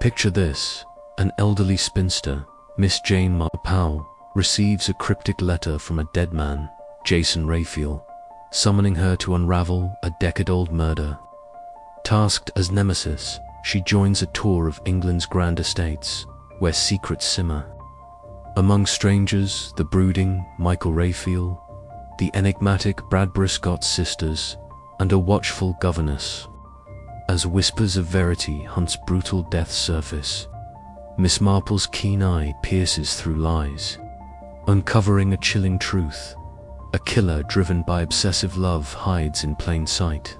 Picture this: an elderly spinster, Miss Jane Marple, receives a cryptic letter from a dead man, Jason Raphael, summoning her to unravel a decade-old murder. Tasked as Nemesis, she joins a tour of England's grand estates, where secrets simmer. Among strangers, the brooding Michael Raphael, the enigmatic Bradbury Scott's sisters, and a watchful governess. As whispers of Verity hunts brutal death's surface, Miss Marple's keen eye pierces through lies, uncovering a chilling truth. A killer driven by obsessive love hides in plain sight.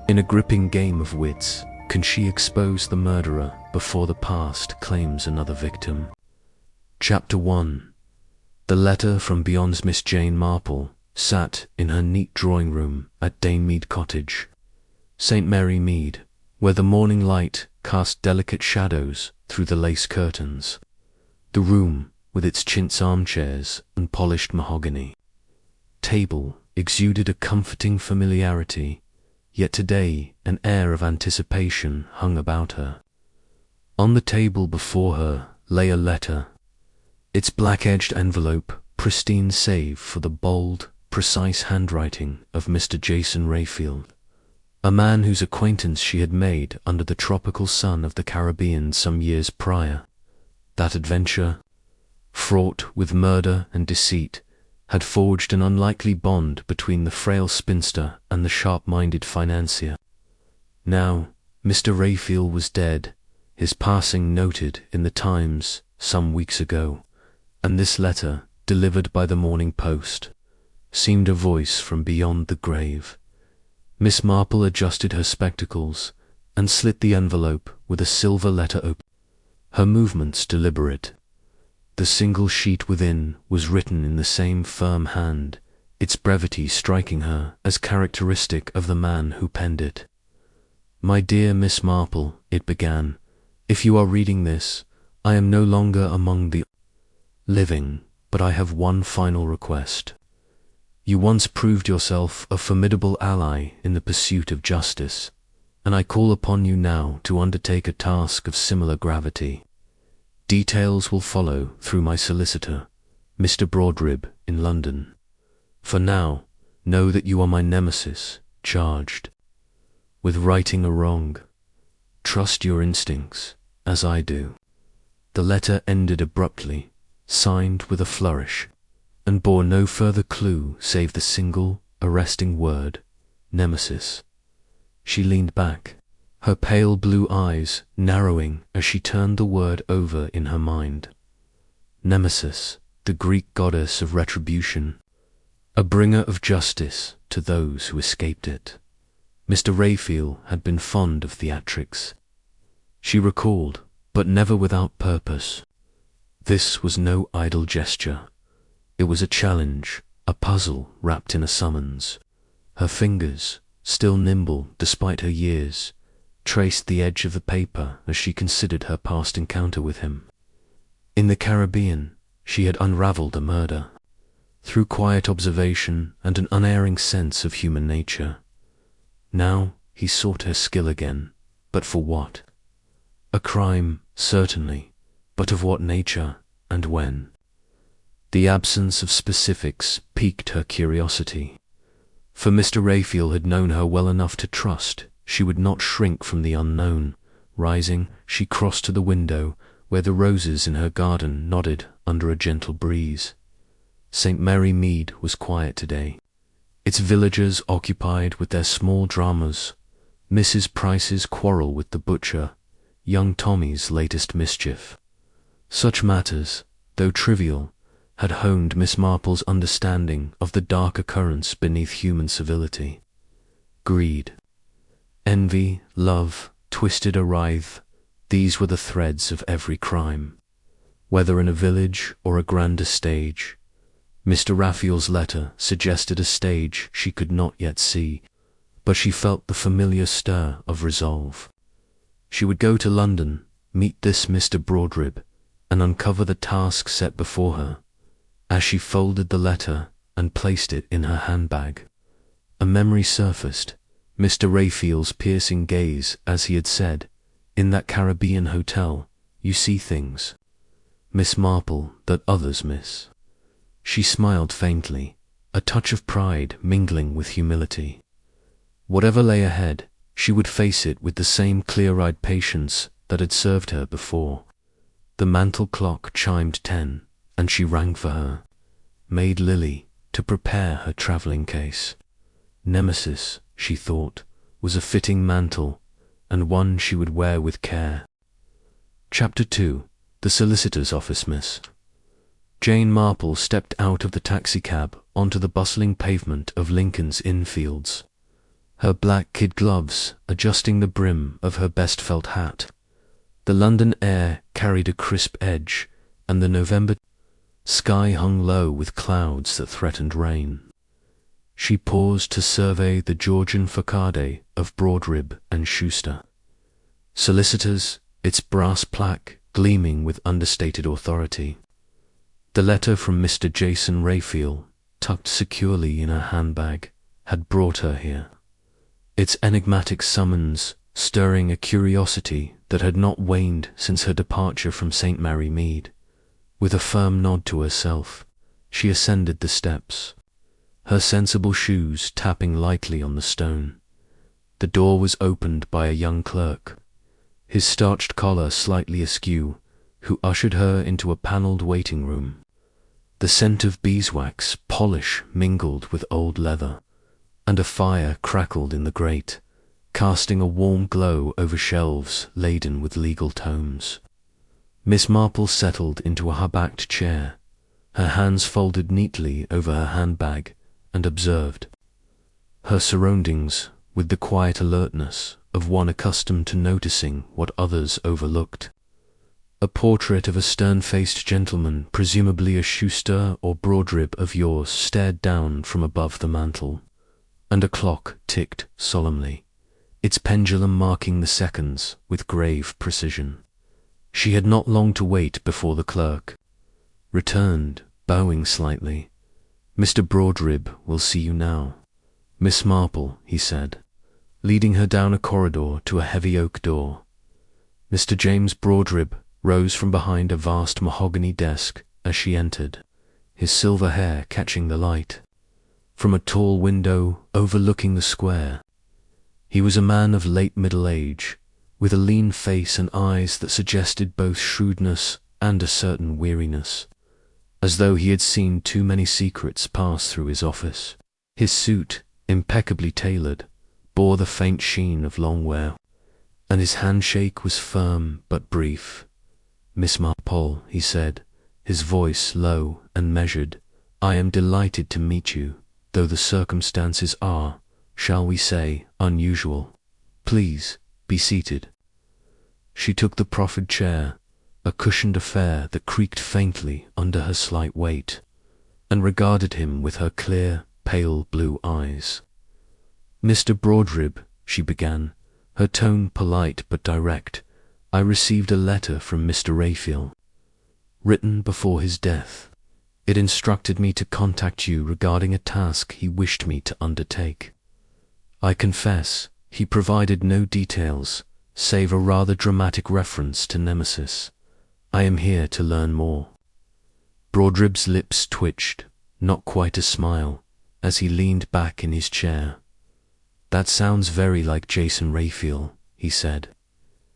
In a gripping game of wits, can she expose the murderer before the past claims another victim? Chapter 1. The letter from beyond. Miss Jane Marple sat in her neat drawing room at Danemead Cottage, St. Mary Mead, where the morning light cast delicate shadows through the lace curtains. The room, with its chintz armchairs and polished mahogany table, exuded a comforting familiarity, yet today an air of anticipation hung about her. On the table before her lay a letter, its black-edged envelope pristine save for the bold, precise handwriting of Mr. Jason Raphael, a man whose acquaintance she had made under the tropical sun of the Caribbean some years prior. That adventure, fraught with murder and deceit, had forged an unlikely bond between the frail spinster and the sharp-minded financier. Now, Mr. Raphael was dead, his passing noted in the Times some weeks ago, and this letter, delivered by the morning post, seemed a voice from beyond the grave. Miss Marple adjusted her spectacles and slit the envelope with a silver letter open, her movements deliberate. The single sheet within was written in the same firm hand, its brevity striking her as characteristic of the man who penned it. "My dear Miss Marple," it began, "if you are reading this, I am no longer among the living, but I have one final request. You once proved yourself a formidable ally in the pursuit of justice, and I call upon you now to undertake a task of similar gravity. Details will follow through my solicitor, Mr. Broadrib, in London. For now, know that you are my nemesis, charged with righting a wrong. Trust your instincts, as I do." The letter ended abruptly, signed with a flourish, and bore no further clue save the single, arresting word, Nemesis. She leaned back, her pale blue eyes narrowing as she turned the word over in her mind. Nemesis, the Greek goddess of retribution, a bringer of justice to those who escaped it. Mr. Raphael had been fond of theatrics, she recalled, but never without purpose. This was no idle gesture. It was a challenge, a puzzle wrapped in a summons. Her fingers, still nimble despite her years, traced the edge of the paper as she considered her past encounter with him. In the Caribbean, she had unraveled a murder, through quiet observation and an unerring sense of human nature. Now he sought her skill again, but for what? A crime, certainly, but of what nature and when? The absence of specifics piqued her curiosity, for Mr. Raphael had known her well enough to trust she would not shrink from the unknown. Rising, she crossed to the window, where the roses in her garden nodded under a gentle breeze. St. Mary Mead was quiet today, its villagers occupied with their small dramas, Mrs. Price's quarrel with the butcher, young Tommy's latest mischief. Such matters, though trivial, had honed Miss Marple's understanding of the darker currents beneath human civility. Greed, envy, love, twisted awry, these were the threads of every crime, whether in a village or a grander stage. Mr. Raphael's letter suggested a stage she could not yet see, but she felt the familiar stir of resolve. She would go to London, meet this Mr. Broadrib, and uncover the task set before her. As she folded the letter and placed it in her handbag, a memory surfaced, Mr. Raphael's piercing gaze as he had said, In that Caribbean hotel, you see things, Miss Marple, that others miss. She smiled faintly, a touch of pride mingling with humility. Whatever lay ahead, she would face it with the same clear-eyed patience that had served her before. The mantel clock chimed 10, and she rang for her maid Lily to prepare her travelling case. Nemesis, she thought, was a fitting mantle, and one she would wear with care. Chapter 2. The Solicitor's Office. Miss Jane Marple stepped out of the taxicab onto the bustling pavement of Lincoln's Inn Fields, her black kid gloves adjusting the brim of her best felt hat. The London air carried a crisp edge, and the November sky hung low with clouds that threatened rain. She paused to survey the Georgian facade of Broadrib and Schuster. Solicitors, its brass plaque gleaming with understated authority. The letter from Mr. Jason Raphael, tucked securely in her handbag, had brought her here. Its enigmatic summons stirring a curiosity that had not waned since her departure from St. Mary Mead. With a firm nod to herself, she ascended the steps, her sensible shoes tapping lightly on the stone. The door was opened by a young clerk, his starched collar slightly askew, who ushered her into a panelled waiting room. The scent of beeswax polish mingled with old leather, and a fire crackled in the grate, casting a warm glow over shelves laden with legal tomes. Miss Marple settled into a high-backed chair, her hands folded neatly over her handbag, and observed her surroundings with the quiet alertness of one accustomed to noticing what others overlooked. A portrait of a stern-faced gentleman, presumably a Schuster or Broadrib of yours, stared down from above the mantel, and a clock ticked solemnly, its pendulum marking the seconds with grave precision. She had not long to wait before the clerk returned, bowing slightly. "Mr. Broadrib will see you now, Miss Marple," he said, leading her down a corridor to a heavy oak door. Mr. James Broadrib rose from behind a vast mahogany desk as she entered, his silver hair catching the light from a tall window overlooking the square. He was a man of late middle age, with a lean face and eyes that suggested both shrewdness and a certain weariness, as though he had seen too many secrets pass through his office. His suit, impeccably tailored, bore the faint sheen of long wear, and his handshake was firm but brief. "Miss Marple," he said, his voice low and measured, "I am delighted to meet you, though the circumstances are, shall we say, unusual. Please, be seated." She took the proffered chair, a cushioned affair that creaked faintly under her slight weight, and regarded him with her clear, pale blue eyes. "Mr. Broadrib," she began, her tone polite but direct, "I received a letter from Mr. Raphael, written before his death. It instructed me to contact you regarding a task he wished me to undertake. I confess, he provided no details, save a rather dramatic reference to Nemesis. I am here to learn more." Broadrib's lips twitched, not quite a smile, as he leaned back in his chair. "That sounds very like Jason Raphael," he said.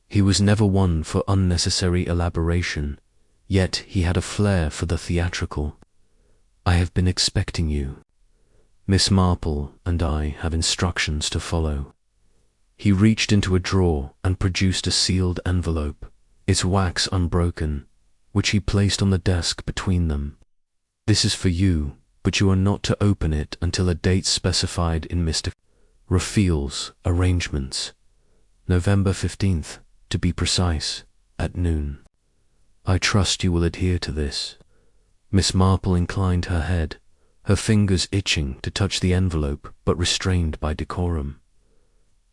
He was never one for unnecessary elaboration, yet he had a flair for the theatrical. "I have been expecting you. Miss Marple and I have instructions to follow." He reached into a drawer and produced a sealed envelope, its wax unbroken, which he placed on the desk between them. "This is for you, but you are not to open it until a date specified in Mr. Raphael's arrangements. November 15th, to be precise, at noon. I trust you will adhere to this." Miss Marple inclined her head, her fingers itching to touch the envelope but restrained by decorum.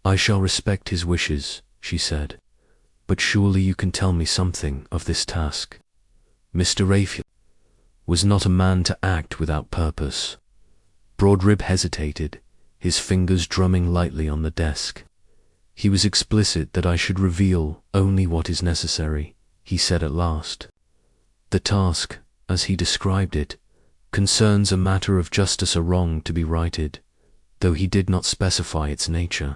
"I shall respect his wishes," she said, "but surely you can tell me something of this task." Mr. Raphael was not a man to act without purpose. Broadrib hesitated, his fingers drumming lightly on the desk. He was explicit that I should reveal only what is necessary, he said at last. The task, as he described it, concerns a matter of justice, a wrong to be righted, though he did not specify its nature.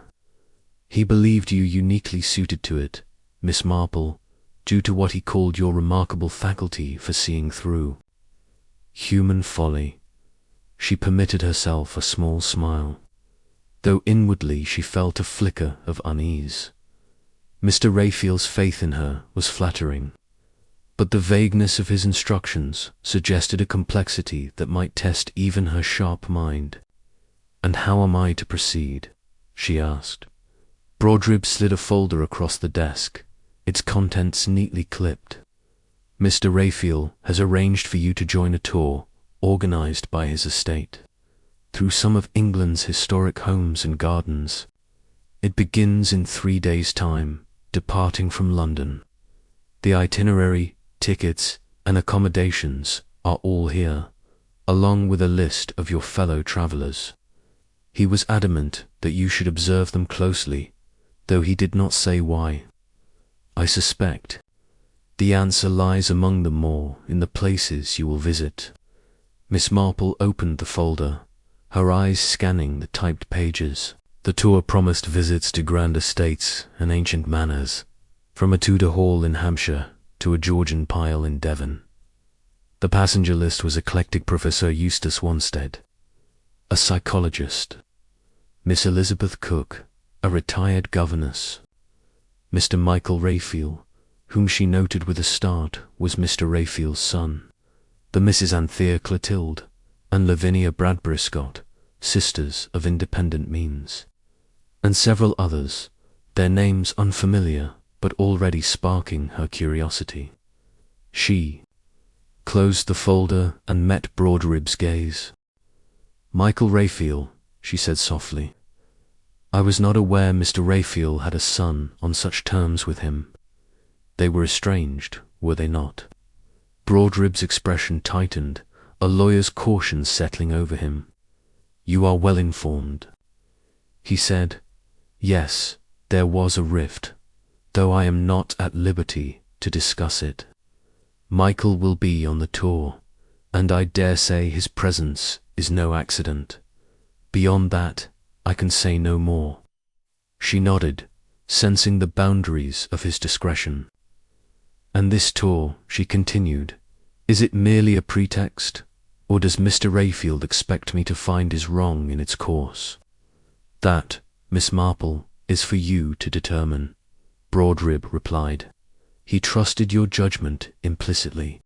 He believed you uniquely suited to it, Miss Marple, due to what he called your remarkable faculty for seeing through human folly. She permitted herself a small smile, though inwardly she felt a flicker of unease. Mr. Raphael's faith in her was flattering, but the vagueness of his instructions suggested a complexity that might test even her sharp mind. "And how am I to proceed?" she asked. Brodribb slid a folder across the desk, its contents neatly clipped. "Mr. Raphael has arranged for you to join a tour organized by his estate through some of England's historic homes and gardens. It begins in 3 days' time, departing from London. The itinerary, tickets, and accommodations are all here, along with a list of your fellow travellers. He was adamant that you should observe them closely, though he did not say why. I suspect the answer lies among them more in the places you will visit." Miss Marple opened the folder, her eyes scanning the typed pages. The tour promised visits to grand estates and ancient manors, from a Tudor hall in Hampshire to a Georgian pile in Devon. The passenger list was eclectic: Professor Eustace Wanstead, a psychologist; Miss Elizabeth Cook, a retired governess; Mr. Michael Raphael, whom she noted with a start was Mr. Raphael's son; the Mrs. Anthea Clotilde, and Lavinia Bradbury Scott, sisters of independent means; and several others, their names unfamiliar but already sparking her curiosity. She closed the folder and met Brodribb's gaze. "Michael Raphael," she said softly. "I was not aware Mr. Raphael had a son on such terms with him. They were estranged, were they not?" Brodribb's expression tightened, a lawyer's caution settling over him. "You are well informed." He said, "Yes, there was a rift, though I am not at liberty to discuss it. Michael will be on the tour, and I dare say his presence is no accident. Beyond that, I can say no more." She nodded, sensing the boundaries of his discretion. "And this tour," she continued, "is it merely a pretext, or does Mr. Raphael expect me to find is wrong in its course?" "That, Miss Marple, is for you to determine," Brodribb replied. "He trusted your judgment implicitly.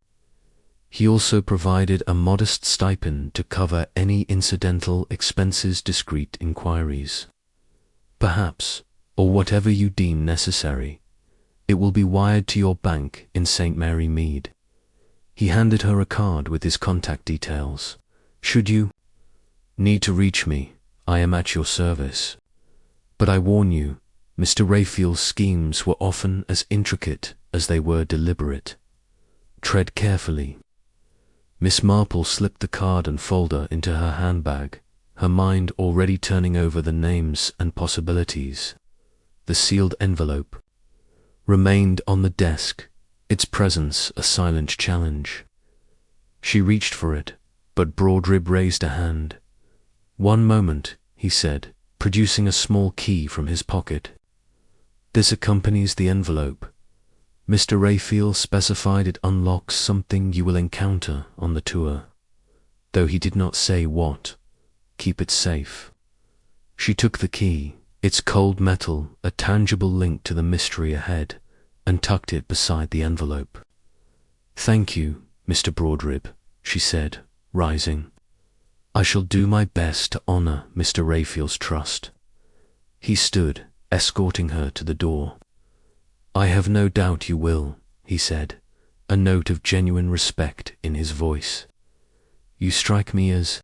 He also provided a modest stipend to cover any incidental expenses, discreet inquiries. Perhaps, or whatever you deem necessary, it will be wired to your bank in St. Mary Mead." He handed her a card with his contact details. "Should you need to reach me, I am at your service. But I warn you, Mr. Raphael's schemes were often as intricate as they were deliberate. Tread carefully." Miss Marple slipped the card and folder into her handbag, her mind already turning over the names and possibilities. The sealed envelope remained on the desk, its presence a silent challenge. She reached for it, but Brodribb raised a hand. "One moment," he said, producing a small key from his pocket. "This accompanies the envelope. Mr. Raphael specified it unlocks something you will encounter on the tour. Though he did not say what, keep it safe." She took the key, its cold metal a tangible link to the mystery ahead, and tucked it beside the envelope. "Thank you, Mr. Brodribb," she said, rising. "I shall do my best to honour Mr. Raphael's trust." He stood, escorting her to the door. "I have no doubt you will," he said, a note of genuine respect in his voice. "You strike me as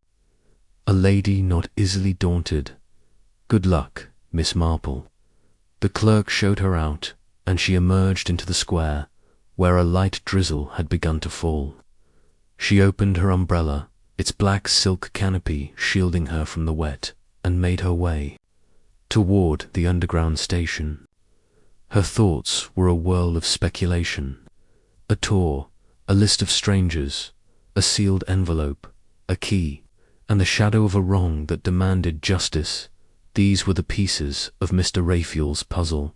a lady not easily daunted. Good luck, Miss Marple." The clerk showed her out, and she emerged into the square, where a light drizzle had begun to fall. She opened her umbrella, its black silk canopy shielding her from the wet, and made her way toward the underground station. Her thoughts were a whirl of speculation. A tour, a list of strangers, a sealed envelope, a key, and the shadow of a wrong that demanded justice. These were the pieces of Mr. Raphael's puzzle,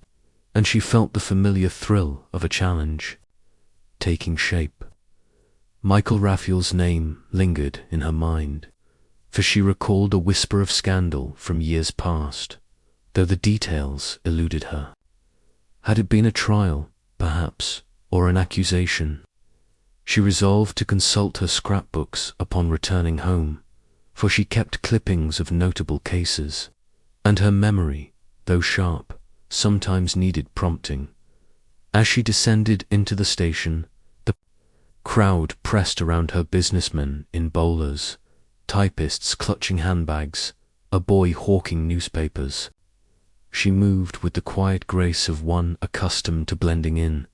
and she felt the familiar thrill of a challenge taking shape. Michael Raphael's name lingered in her mind, for she recalled a whisper of scandal from years past, though the details eluded her. Had it been a trial, perhaps, or an accusation? She resolved to consult her scrapbooks upon returning home, for she kept clippings of notable cases, and her memory, though sharp, sometimes needed prompting. As she descended into the station, the crowd pressed around her, businessmen in bowlers, typists clutching handbags, a boy hawking newspapers. She moved with the quiet grace of one accustomed to blending in,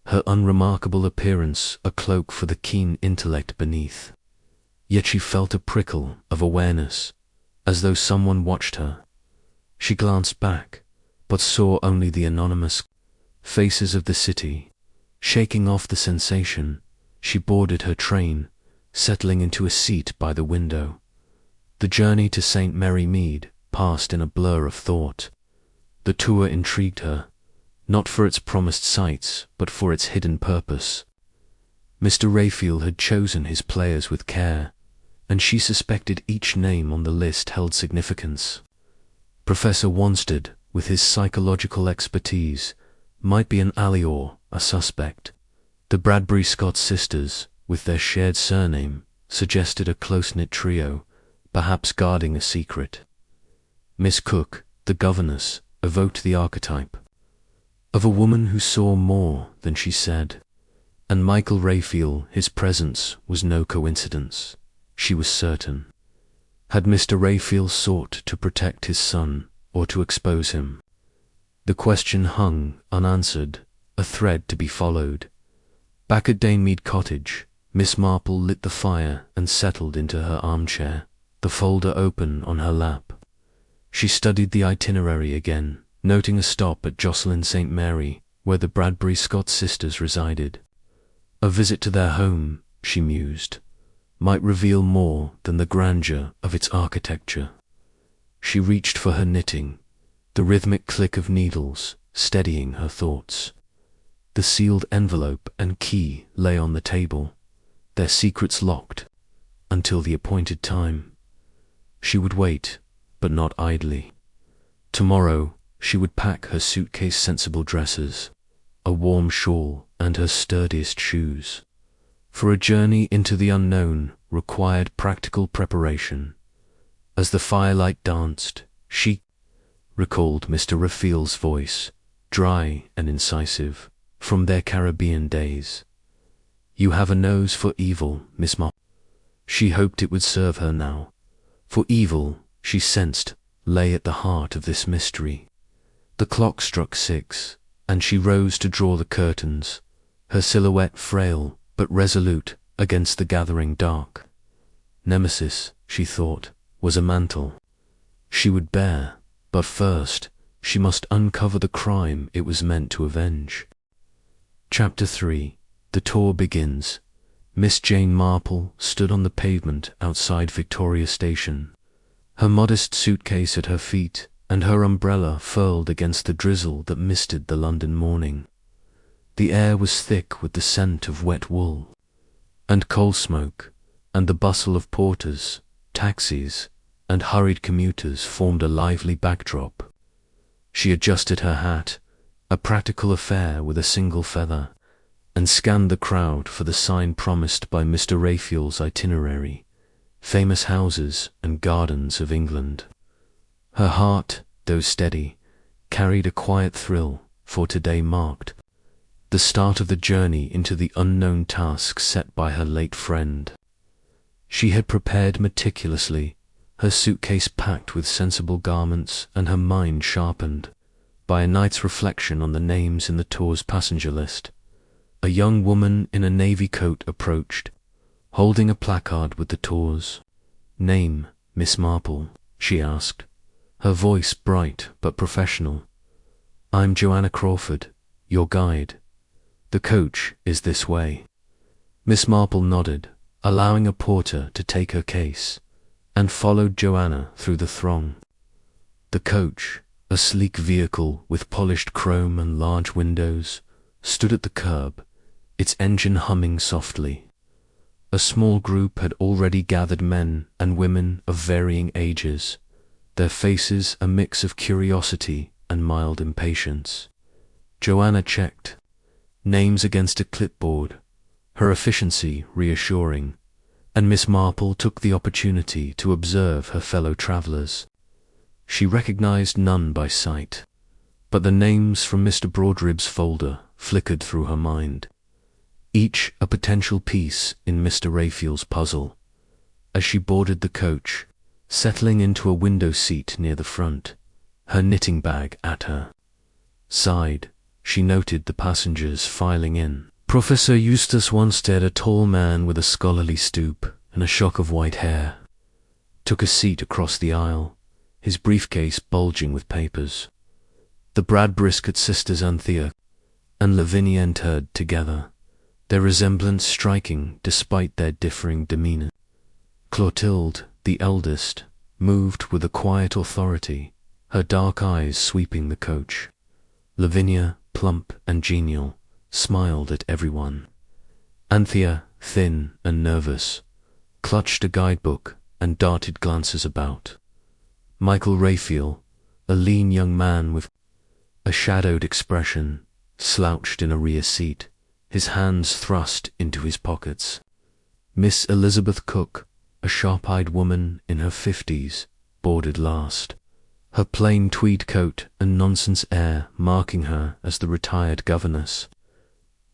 her unremarkable appearance a cloak for the keen intellect beneath. Yet she felt a prickle of awareness, as though someone watched her. She glanced back, but saw only the anonymous faces of the city. Shaking off the sensation, she boarded her train, settling into a seat by the window. The journey to St. Mary Mead passed in a blur of thought. The tour intrigued her, not for its promised sights, but for its hidden purpose. Mr. Raphael had chosen his players with care, and she suspected each name on the list held significance. Professor Wanstead, with his psychological expertise, might be an ally or a suspect. The Bradbury Scott sisters, with their shared surname, suggested a close-knit trio, perhaps guarding a secret. Miss Cook, the governess, evoked the archetype of a woman who saw more than she said, and Michael Raphael, his presence was no coincidence. She was certain. Had Mr. Raphael sought to protect his son or to expose him? The question hung unanswered, a thread to be followed. Back at Danemead Cottage, Miss Marple lit the fire and settled into her armchair, the folder open on her lap. She studied the itinerary again, noting a stop at Jocelyn St. Mary, where the Bradbury Scott sisters resided. A visit to their home, she mused, might reveal more than the grandeur of its architecture. She reached for her knitting, the rhythmic click of needles steadying her thoughts. The sealed envelope and key lay on the table, their secrets locked, until the appointed time. She would wait, but not idly. Tomorrow she would pack her suitcase sensible dresses, a warm shawl, and her sturdiest shoes. For a journey into the unknown required practical preparation. As the firelight danced, she recalled Mr. Raphael's voice, dry and incisive, from their Caribbean days. "You have a nose for evil, Miss Marple." She hoped it would serve her now, for evil, she sensed, lay at the heart of this mystery. The clock struck 6, and she rose to draw the curtains, her silhouette frail but resolute against the gathering dark. Nemesis, she thought, was a mantle she would bear, but first she must uncover the crime it was meant to avenge. Chapter 3. The tour begins. Miss Jane Marple stood on the pavement outside Victoria Station, her modest suitcase at her feet and her umbrella furled against the drizzle that misted the London morning. The air was thick with the scent of wet wool and coal smoke, and the bustle of porters, taxis, and hurried commuters formed a lively backdrop. She adjusted her hat, a practical affair with a single feather, and scanned the crowd for the sign promised by Mr. Raphael's itinerary, famous houses and gardens of England. Her heart, though steady, carried a quiet thrill, for today marked the start of the journey into the unknown task set by her late friend. She had prepared meticulously, her suitcase packed with sensible garments and her mind sharpened by a night's reflection on the names in the tour's passenger list. A young woman in a navy coat approached, holding a placard with the tour's name. "Miss Marple?" she asked, her voice bright but professional. "I'm Joanna Crawford, your guide. The coach is this way." Miss Marple nodded, allowing a porter to take her case, and followed Joanna through the throng. The coach, a sleek vehicle with polished chrome and large windows, stood at the curb, its engine humming softly. A small group had already gathered, men and women of varying ages, their faces a mix of curiosity and mild impatience. Joanna checked names against a clipboard, her efficiency reassuring, and Miss Marple took the opportunity to observe her fellow travellers. She recognized none by sight, but the names from Mr. Broadrib's folder flickered through her mind, each a potential piece in Mr. Raphael's puzzle. As she boarded the coach, settling into a window seat near the front, her knitting bag at her side, she noted the passengers filing in. Professor Eustace Wanstead, a tall man with a scholarly stoop and a shock of white hair, took a seat across the aisle, his briefcase bulging with papers. The Bradbury sisters Anthea and Lavinia entered together, their resemblance striking despite their differing demeanour. Clotilde, the eldest, moved with a quiet authority, her dark eyes sweeping the coach. Lavinia, plump and genial, smiled at everyone. Anthea, thin and nervous, clutched a guidebook and darted glances about. Michael Raphael, a lean young man with a shadowed expression, slouched in a rear seat, his hands thrust into his pockets. Miss Elizabeth Cook, a sharp-eyed woman in her 50s, boarded last, her plain tweed coat and nonsense air marking her as the retired governess.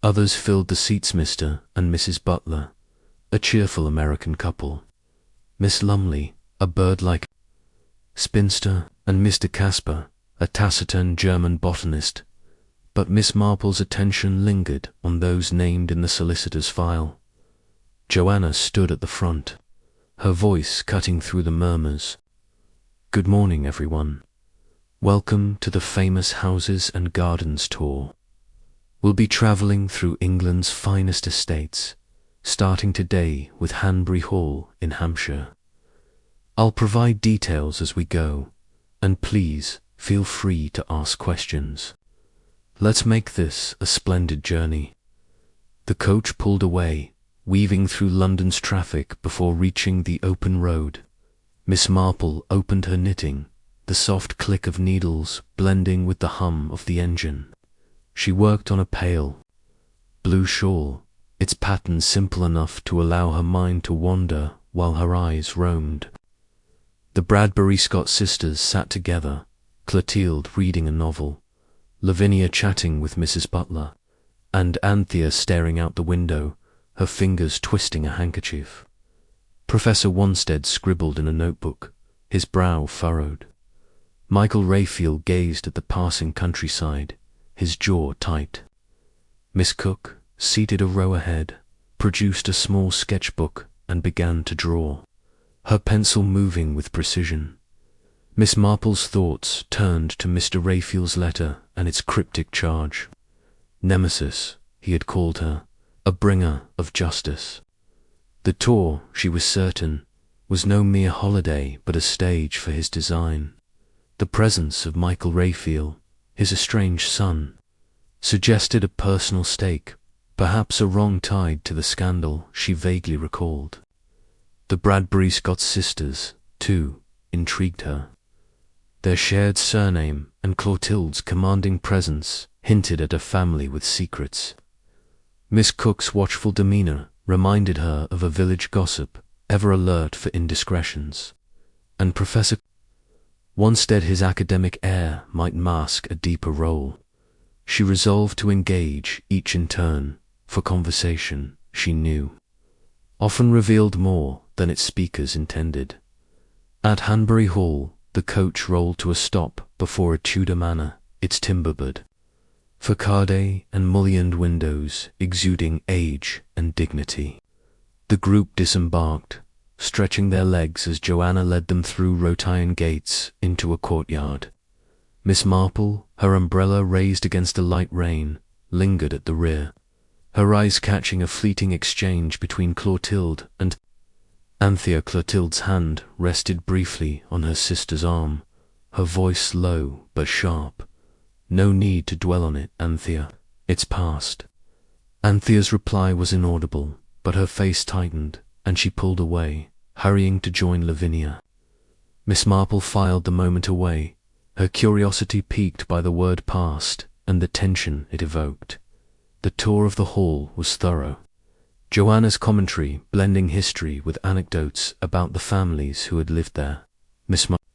Others filled the seats, Mr. and Mrs. Butler, a cheerful American couple, Miss Lumley, a bird-like spinster, and Mr. Casper, a taciturn German botanist, but Miss Marple's attention lingered on those named in the solicitor's file. Joanna stood at the front, her voice cutting through the murmurs. "Good morning, everyone. Welcome to the famous Houses and Gardens tour. We'll be travelling through England's finest estates, starting today with Hanbury Hall in Hampshire. I'll provide details as we go, and please feel free to ask questions. Let's make this a splendid journey." The coach pulled away, weaving through London's traffic before reaching the open road. Miss Marple opened her knitting, the soft click of needles blending with the hum of the engine. She worked on a pale blue shawl, its pattern simple enough to allow her mind to wander while her eyes roamed. The Bradbury sisters sat together, Clotilde reading a novel, Lavinia chatting with Mrs. Butler, and Anthea staring out the window, her fingers twisting a handkerchief. Professor Wanstead scribbled in a notebook, his brow furrowed. Michael Raphael gazed at the passing countryside, his jaw tight. Miss Cook, seated a row ahead, produced a small sketchbook and began to draw, her pencil moving with precision. Miss Marple's thoughts turned to Mr. Raphael's letter and its cryptic charge. Nemesis, he had called her, a bringer of justice. The tour, she was certain, was no mere holiday but a stage for his design. The presence of Michael Raphael, his estranged son, suggested a personal stake, perhaps a wrong tied to the scandal she vaguely recalled. The Bradbury sisters, too, intrigued her. Their shared surname and Clotilde's commanding presence hinted at a family with secrets. Miss Cook's watchful demeanour reminded her of a village gossip, ever alert for indiscretions, and Professor Wanstead, his academic air, might mask a deeper role. She resolved to engage each in turn, for conversation, she knew, often revealed more than its speakers intended. At Hanbury Hall, the coach rolled to a stop before a Tudor manor, its timber-board, facade and mullioned windows exuding age and dignity. The group disembarked, stretching their legs as Joanna led them through wrought iron gates into a courtyard. Miss Marple, her umbrella raised against the light rain, lingered at the rear, her eyes catching a fleeting exchange between Clotilde and Anthea. Clotilde's hand rested briefly on her sister's arm, her voice low but sharp. "No need to dwell on it, Anthea. It's past." Anthea's reply was inaudible, but her face tightened, and she pulled away, hurrying to join Lavinia. Miss Marple filed the moment away, her curiosity piqued by the word past and the tension it evoked. The tour of the hall was thorough, Joanna's commentary blending history with anecdotes about the families who had lived there. Miss Marple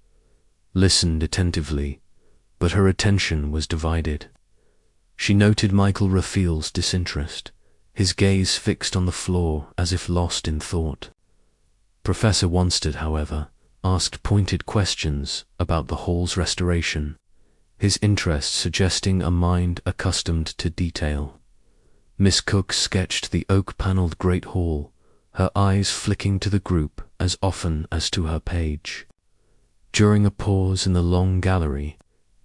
listened attentively, but her attention was divided. She noted Michael Raphael's disinterest, his gaze fixed on the floor as if lost in thought. Professor Wanstead, however, asked pointed questions about the hall's restoration, his interest suggesting a mind accustomed to detail. Miss Cook sketched the oak-panelled great hall, her eyes flicking to the group as often as to her page. During a pause in the long gallery,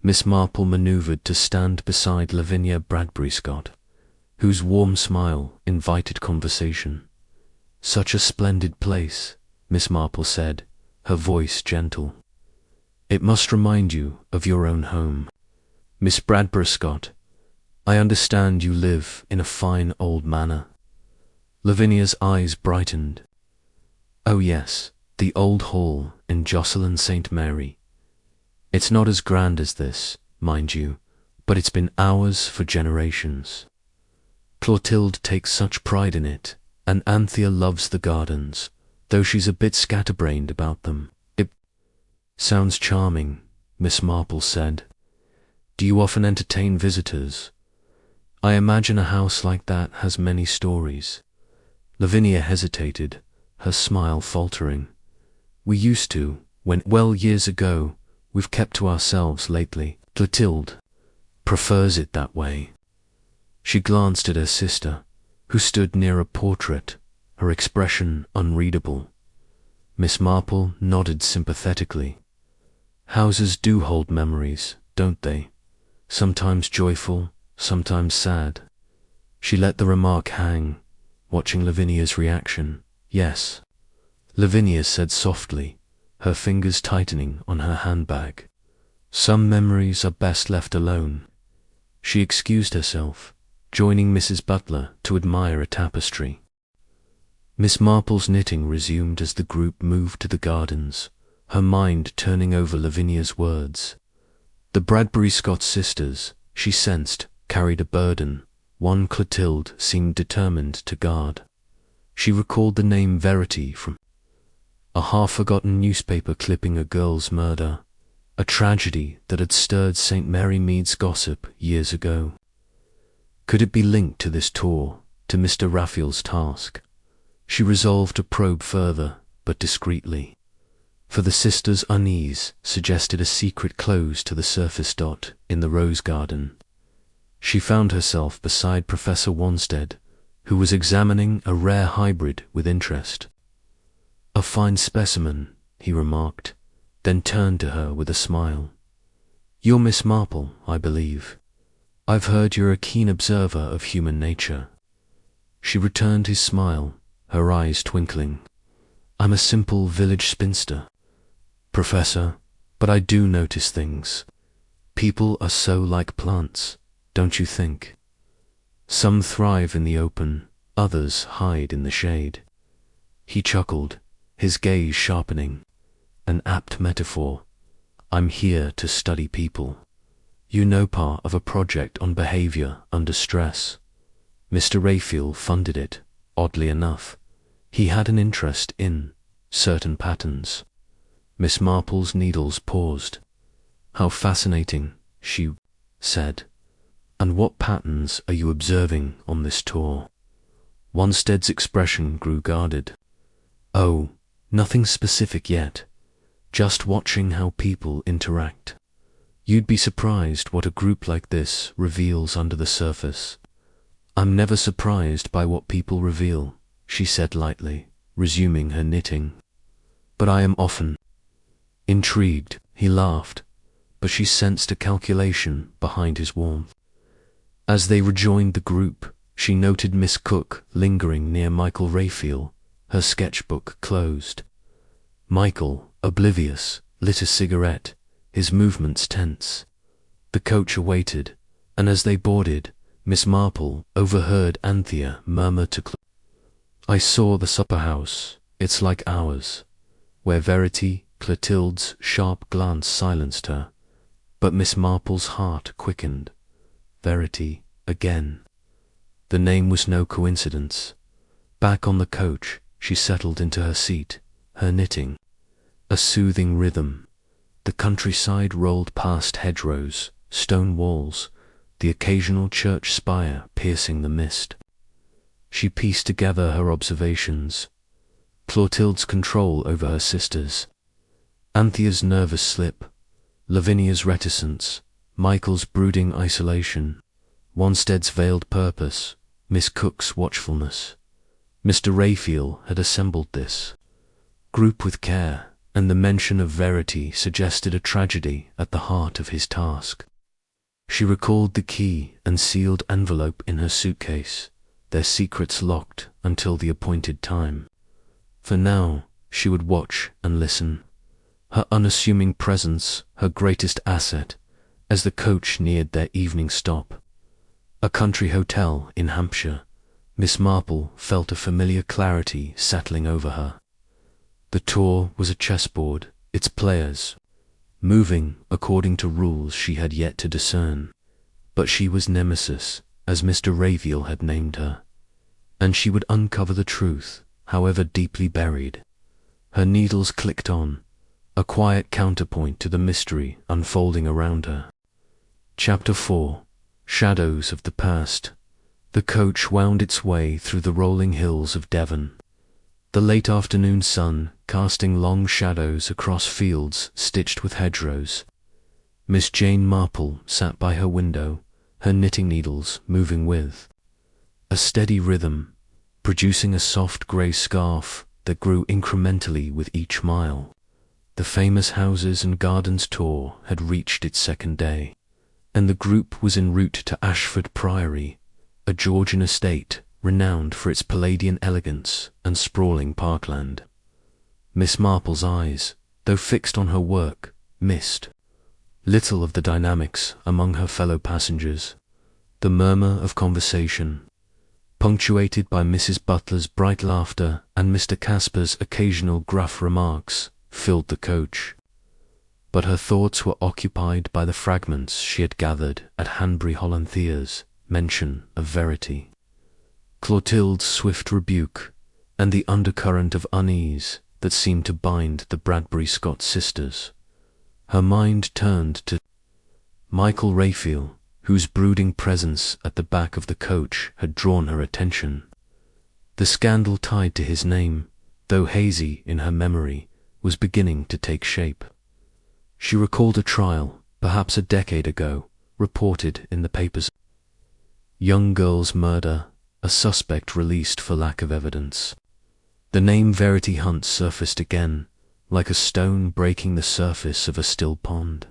Miss Marple manoeuvred to stand beside Lavinia Bradbury Scott, whose warm smile invited conversation. "Such a splendid place," Miss Marple said, her voice gentle. "It must remind you of your own home. Miss Bradbury Scott, I understand you live in a fine old manor." Lavinia's eyes brightened. "Oh yes, the old hall in Jocelyn St. Mary. It's not as grand as this, mind you, but it's been ours for generations. Clotilde takes such pride in it, and Anthea loves the gardens, though she's a bit scatterbrained about them." "It sounds charming," Miss Marple said. "Do you often entertain visitors? I imagine a house like that has many stories." Lavinia hesitated, her smile faltering. "We used to, years ago. We've kept to ourselves lately. Clotilde prefers it that way." She glanced at her sister, who stood near a portrait, her expression unreadable. Miss Marple nodded sympathetically. "Houses do hold memories, don't they? Sometimes joyful, sometimes sad." She let the remark hang, watching Lavinia's reaction. "Yes," Lavinia said softly, her fingers tightening on her handbag. "Some memories are best left alone." She excused herself, joining Mrs. Butler to admire a tapestry. Miss Marple's knitting resumed as the group moved to the gardens, her mind turning over Lavinia's words. The Bradbury Scott sisters, she sensed, carried a burden, one Clotilde seemed determined to guard. She recalled the name Verity from a half-forgotten newspaper clipping a girl's murder, a tragedy that had stirred St. Mary Mead's gossip years ago. Could it be linked to this tour, to Mr. Raphael's task? She resolved to probe further, but discreetly, for the sisters' unease suggested a secret close to the surface dot in the rose garden. She found herself beside Professor Wanstead, who was examining a rare hybrid with interest. "A fine specimen," he remarked, then turned to her with a smile. "You're Miss Marple, I believe. I've heard you're a keen observer of human nature." She returned his smile, her eyes twinkling. "I'm a simple village spinster, Professor, but I do notice things. People are so like plants, don't you think? Some thrive in the open, others hide in the shade." He chuckled, his gaze sharpening. "An apt metaphor. I'm here to study people. You know part of a project on behavior under stress. Mr. Raphael funded it, oddly enough. He had an interest in certain patterns." Miss Marple's needles paused. "How fascinating," she said. "And what patterns are you observing on this tour?" Wanstead's expression grew guarded. "Oh, nothing specific yet. Just watching how people interact. You'd be surprised what a group like this reveals under the surface." "I'm never surprised by what people reveal," she said lightly, resuming her knitting. but I am often intrigued." He laughed, but she sensed a calculation behind his warmth. As they rejoined the group, she noted Miss Cook lingering near Michael Raphael, her sketchbook closed. Michael, oblivious, lit a cigarette, his movements tense. The coach awaited, and as they boarded, Miss Marple overheard Anthea murmur to "I saw the supper house, it's like ours," where Verity, Clotilde's sharp glance silenced her, but Miss Marple's heart quickened. Verity, again. The name was no coincidence. Back on the coach, she settled into her seat, her knitting. A soothing rhythm. The countryside rolled past hedgerows, stone walls, the occasional church spire piercing the mist. She pieced together her observations. Clotilde's control over her sisters, Anthea's nervous slip, Lavinia's reticence, Michael's brooding isolation, Wanstead's veiled purpose, Miss Cook's watchfulness. Mr. Raphael had assembled this group with care, and the mention of Verity suggested a tragedy at the heart of his task. She recalled the key and sealed envelope in her suitcase, their secrets locked until the appointed time. For now, she would watch and listen, her unassuming presence her greatest asset, as the coach neared their evening stop. A country hotel in Hampshire. Miss Marple felt a familiar clarity settling over her. The tour was a chessboard, its players moving according to rules she had yet to discern. But she was Nemesis, as Mr. Raphael had named her, and she would uncover the truth, however deeply buried. Her needles clicked on, a quiet counterpoint to the mystery unfolding around her. Chapter 4. Shadows of the Past. The coach wound its way through the rolling hills of Devon, the late afternoon sun casting long shadows across fields stitched with hedgerows. Miss Jane Marple sat by her window, her knitting needles moving with a steady rhythm, producing a soft grey scarf that grew incrementally with each mile. The famous houses and gardens tour had reached its second day, and the group was en route to Ashford Priory, a Georgian estate renowned for its Palladian elegance and sprawling parkland. Miss Marple's eyes, though fixed on her work, missed little of the dynamics among her fellow passengers. The murmur of conversation, punctuated by Mrs. Butler's bright laughter and Mr. Casper's occasional gruff remarks, filled the coach. But her thoughts were occupied by the fragments she had gathered at Hanbury Hollanthea's mention of Verity, Clotilde's swift rebuke, and the undercurrent of unease that seemed to bind the Bradbury Scott sisters. Her mind turned to Michael Raphael, whose brooding presence at the back of the coach had drawn her attention. The scandal tied to his name, though hazy in her memory, was beginning to take shape. She recalled a trial, perhaps a decade ago, reported in the papers. Young girl's murder, a suspect released for lack of evidence. The name Verity Hunt surfaced again, like a stone breaking the surface of a still pond.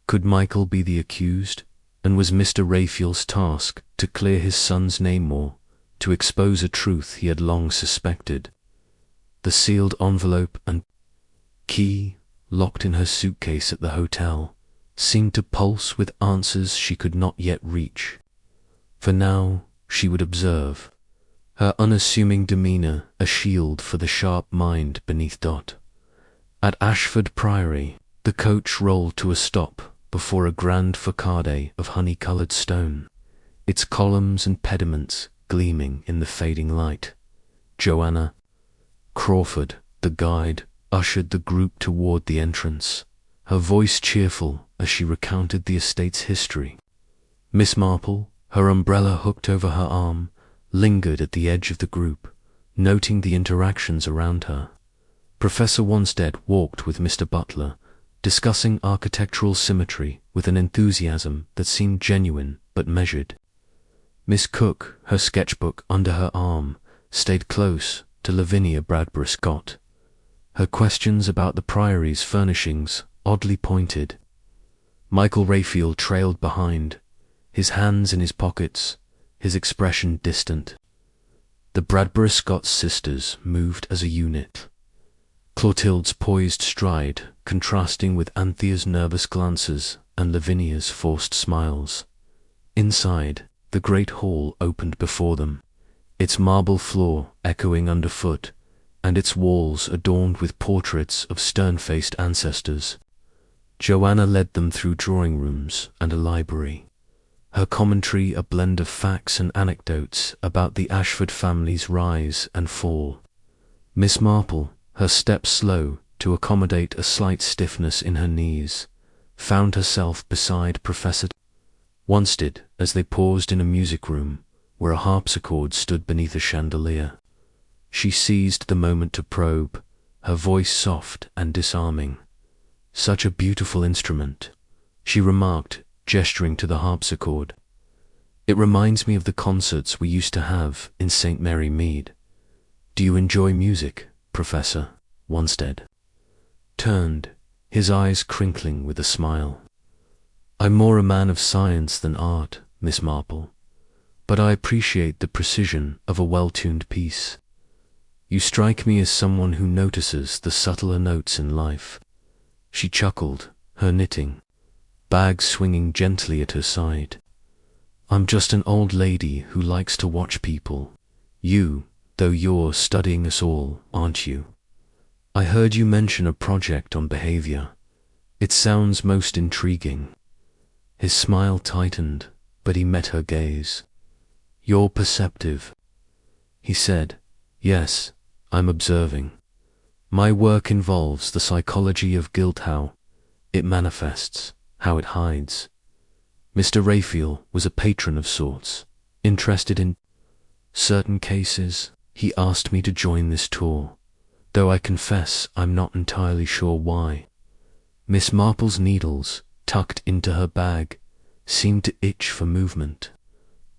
Could Michael be the accused, and was Mr. Raphael's task to clear his son's name more, to expose a truth he had long suspected? The sealed envelope and key, locked in her suitcase at the hotel, seemed to pulse with answers she could not yet reach. For now she would observe, her unassuming demeanour a shield for the sharp mind beneath Dot. At Ashford Priory, the coach rolled to a stop before a grand facade of honey-coloured stone, its columns and pediments gleaming in the fading light. Joanna Crawford, the guide, ushered the group toward the entrance, her voice cheerful as she recounted the estate's history. Miss Marple, her umbrella hooked over her arm, lingered at the edge of the group, noting the interactions around her. Professor Wanstead walked with Mr. Butler, discussing architectural symmetry with an enthusiasm that seemed genuine but measured. Miss Cook, her sketchbook under her arm, stayed close to Lavinia Bradbury Scott. her questions about the Priory's furnishings oddly pointed. Michael Rayfield trailed behind, his hands in his pockets, his expression distant. The Bradbury Scott's sisters moved as a unit. Clotilde's poised stride contrasting with Anthea's nervous glances and Lavinia's forced smiles. Inside, the great hall opened before them, its marble floor echoing underfoot, and its walls adorned with portraits of stern-faced ancestors. Joanna led them through drawing rooms and a library, her commentary a blend of facts and anecdotes about the Ashford family's rise and fall. Miss Marple, her steps slow to accommodate a slight stiffness in her knees, found herself beside Professor Wanstead as they paused in a music room where a harpsichord stood beneath a chandelier. She seized the moment to probe, her voice soft and disarming. "Such a beautiful instrument," she remarked, gesturing to the harpsichord. "It reminds me of the concerts we used to have in St. Mary Mead. Do you enjoy music, Professor?" Wanstead turned, his eyes crinkling with a smile. "I'm more a man of science than art, Miss Marple, but I appreciate the precision of a well-tuned piece. You strike me as someone who notices the subtler notes in life." She chuckled, her knitting bag swinging gently at her side. "I'm just an old lady who likes to watch people. Though you're studying us all, aren't you? I heard you mention a project on behavior. It sounds most intriguing." His smile tightened, but he met her gaze. "You're perceptive," he said. "Yes, I'm observing. My work involves the psychology of guilt, how it manifests, how it hides." Mr. Rayfield was a patron of sorts, interested in certain cases. He asked me to join this tour, though I confess I'm not entirely sure why. Miss Marple's needles, tucked into her bag, seemed to itch for movement.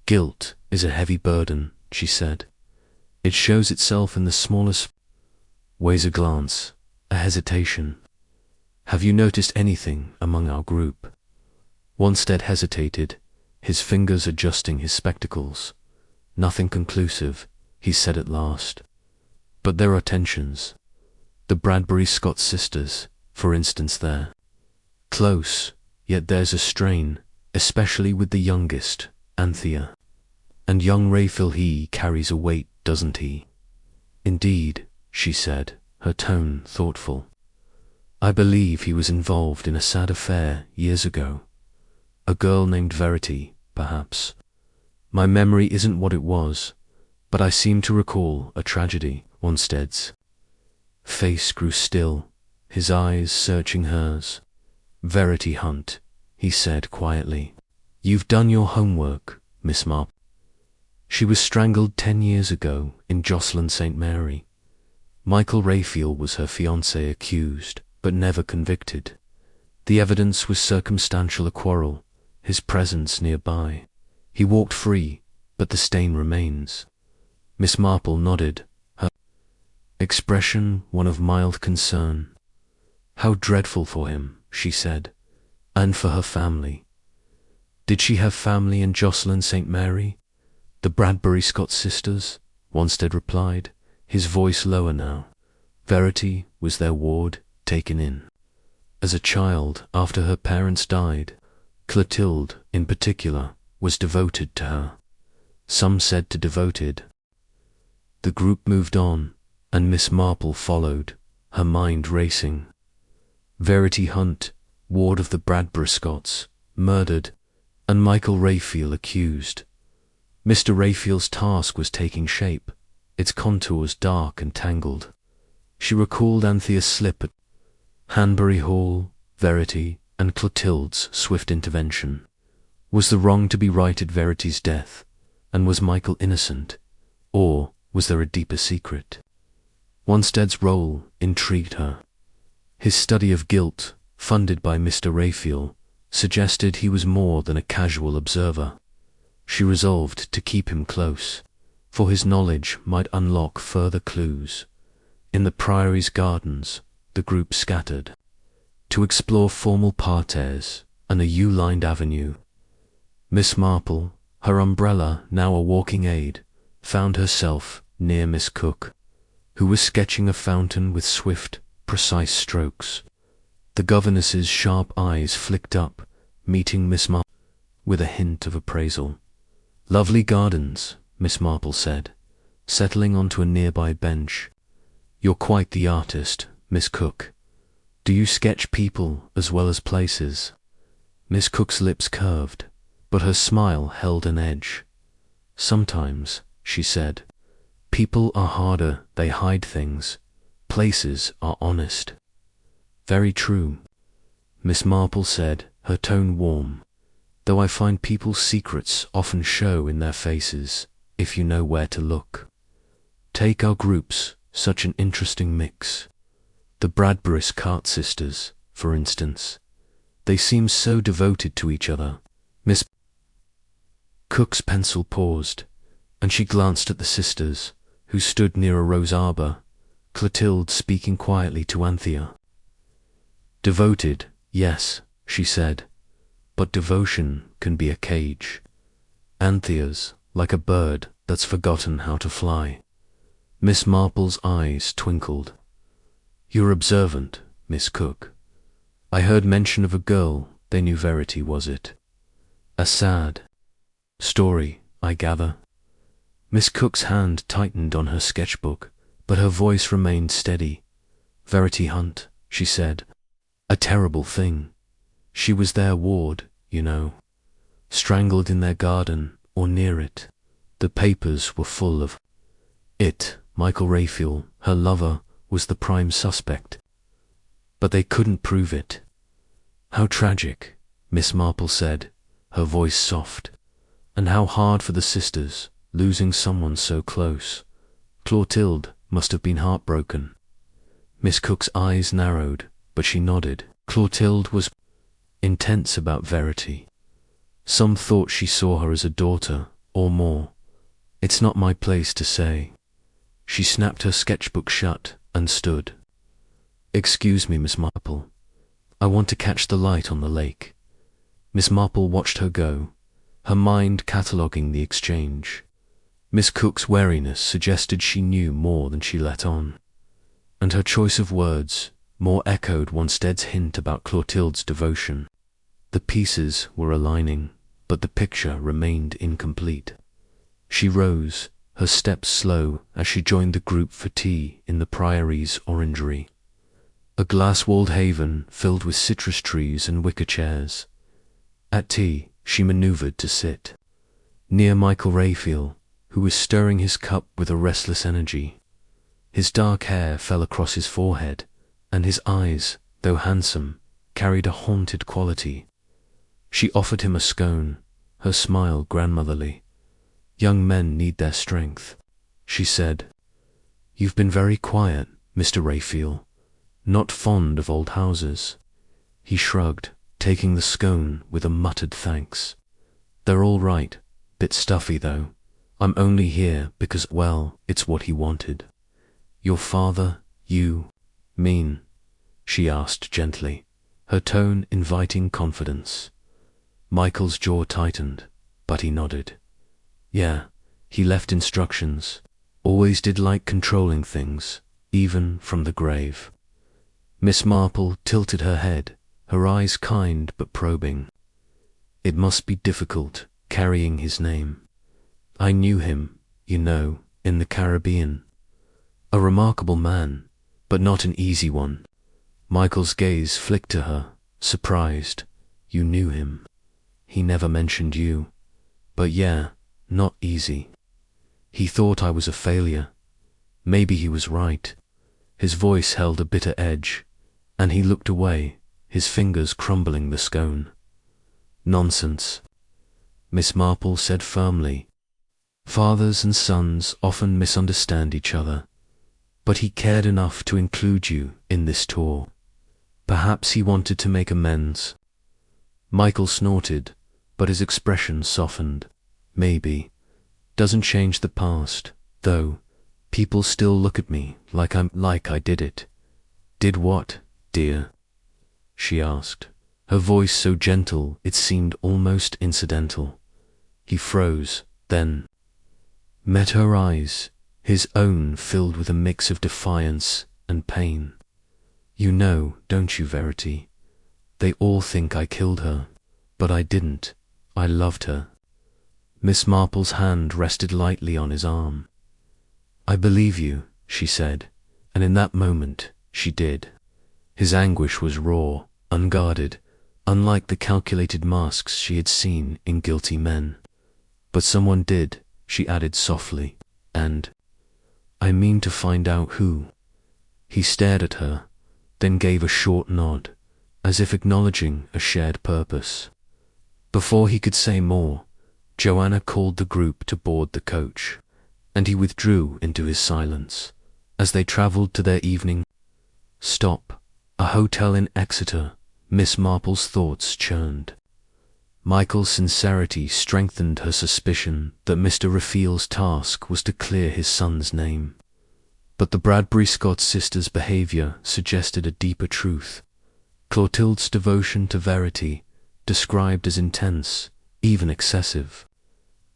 "Guilt is a heavy burden," she said. "It shows itself in the smallest ways, a glance, a hesitation. Have you noticed anything among our group?" Wanstead hesitated, his fingers adjusting his spectacles. "Nothing conclusive," he said at last. "But there are tensions. The Bradbury Scott sisters, for instance, they're close, yet there's a strain, especially with the youngest, Anthea. And young Rayfield, he carries a weight, doesn't he?" "Indeed," she said, her tone thoughtful. "I believe he was involved in a sad affair years ago. A girl named Verity, perhaps. My memory isn't what it was, but I seem to recall a tragedy." Wanstead's face grew still, his eyes searching hers. "Verity Hunt," he said quietly. "You've done your homework, Miss Marple. She was strangled 10 years ago in Jocelyn St. Mary. Michael Rayfield was her fiancé, accused, but never convicted. The evidence was circumstantial, a quarrel, his presence nearby. He walked free, but the stain remains." Miss Marple nodded, her expression one of mild concern. "How dreadful for him," she said, "and for her family." "Did she have family in Jocelyn St. Mary?" "The Bradbury Scott sisters," Wanstead replied, his voice lower now. "Verity was their ward, taken in as a child after her parents died. Clotilde, in particular, was devoted to her. Some said to devoted." The group moved on, and Miss Marple followed, her mind racing. Verity Hunt, ward of the Bradbury Scotts, murdered, and Michael Rayfield accused. Mr. Rayfield's task was taking shape, its contours dark and tangled. She recalled Anthea's slip at Hanbury Hall, Verity, and Clotilde's swift intervention. Was the wrong to be right at Verity's death, and was Michael innocent, or was there a deeper secret? Wanstead's role intrigued her. His study of guilt, funded by Mr. Rayfield, suggested he was more than a casual observer. She resolved to keep him close, for his knowledge might unlock further clues. In the Priory's gardens, the group scattered to explore formal parterres and a yew-lined avenue. Miss Marple, her umbrella now a walking aid, found herself near Miss Cook, who was sketching a fountain with swift, precise strokes. The governess's sharp eyes flicked up, meeting Miss Marple with a hint of appraisal. "Lovely gardens," Miss Marple said, settling onto a nearby bench. "You're quite the artist, Miss Cook. Do you sketch people as well as places?" Miss Cook's lips curved, but her smile held an edge. "Sometimes," she said, "people are harder, they hide things. Places are honest." "Very true," Miss Marple said, her tone warm, "though I find people's secrets often show in their faces, if you know where to look. Take our groups, such an interesting mix. The Bradbury Cart sisters, for instance. They seem so devoted to each other." Miss Cook's pencil paused, and she glanced at the sisters, who stood near a rose arbor, Clotilde speaking quietly to Anthea. "Devoted, yes," she said, "but devotion can be a cage. Anthea's like a bird that's forgotten how to fly." Miss Marple's eyes twinkled. "You're observant, Miss Cook. I heard mention of a girl they knew. Verity, was it? A sad story, I gather." Miss Cook's hand tightened on her sketchbook, but her voice remained steady. "Verity Hunt," she said. "A terrible thing. She was their ward, you know. Strangled in their garden, or near it. The papers were full of it. Michael Raphael, her lover, was the prime suspect. But they couldn't prove it." "How tragic," Miss Marple said, her voice soft. "And how hard for the sisters, losing someone so close. Clotilde must have been heartbroken." Miss Cook's eyes narrowed, but she nodded. "Clotilde was intense about Verity. Some thought she saw her as a daughter, or more. It's not my place to say." She snapped her sketchbook shut and stood. "Excuse me, Miss Marple. I want to catch the light on the lake." Miss Marple watched her go, her mind cataloguing the exchange. Miss Cook's wariness suggested she knew more than she let on, and her choice of words more echoed Wanstead's hint about Clotilde's devotion. The pieces were aligning, but the picture remained incomplete. She rose, her steps slow, as she joined the group for tea in the Priory's orangery, a glass-walled haven filled with citrus trees and wicker chairs. At tea, she manoeuvred to sit near Michael Raphael, who was stirring his cup with a restless energy. His dark hair fell across his forehead, and his eyes, though handsome, carried a haunted quality. She offered him a scone, her smile grandmotherly. "Young men need their strength," she said. "You've been very quiet, Mr. Raphael. Not fond of old houses." He shrugged, taking the scone with a muttered thanks. "They're all right. Bit stuffy, though. I'm only here because, well, it's what he wanted." "Your father, you, mean?" she asked gently, her tone inviting confidence. Michael's jaw tightened, but he nodded. "Yeah, he left instructions. Always did like controlling things, even from the grave." Miss Marple tilted her head, her eyes kind but probing. "It must be difficult, carrying his name. I knew him, you know, in the Caribbean. A remarkable man, but not an easy one." Michael's gaze flicked to her, surprised. "You knew him. He never mentioned you. But yeah, not easy. He thought I was a failure. Maybe he was right." His voice held a bitter edge, and he looked away, his fingers crumbling the scone. "Nonsense," Miss Marple said firmly. "Fathers and sons often misunderstand each other, but he cared enough to include you in this tour. Perhaps he wanted to make amends." Michael snorted, but his expression softened. "Maybe. Doesn't change the past, though. People still look at me like I did it. Did what, dear? She asked, her voice so gentle it seemed almost incidental. He froze, then met her eyes, his own filled with a mix of defiance and pain. You know, don't you, Verity? They all think I killed her, but I didn't. I loved her. Miss Marple's hand rested lightly on his arm. I believe you, she said, and in that moment she did. His anguish was raw, unguarded, unlike the calculated masks she had seen in guilty men. But someone did, she added softly, and I mean to find out who. He stared at her, then gave a short nod, as if acknowledging a shared purpose. Before he could say more, Joanna called the group to board the coach, and he withdrew into his silence. As they travelled to their evening stop, a hotel in Exeter, Miss Marple's thoughts churned. Michael's sincerity strengthened her suspicion that Mr. Raphael's task was to clear his son's name. But the Bradbury Scott sisters' behaviour suggested a deeper truth. Clotilde's devotion to Verity, described as intense, even excessive,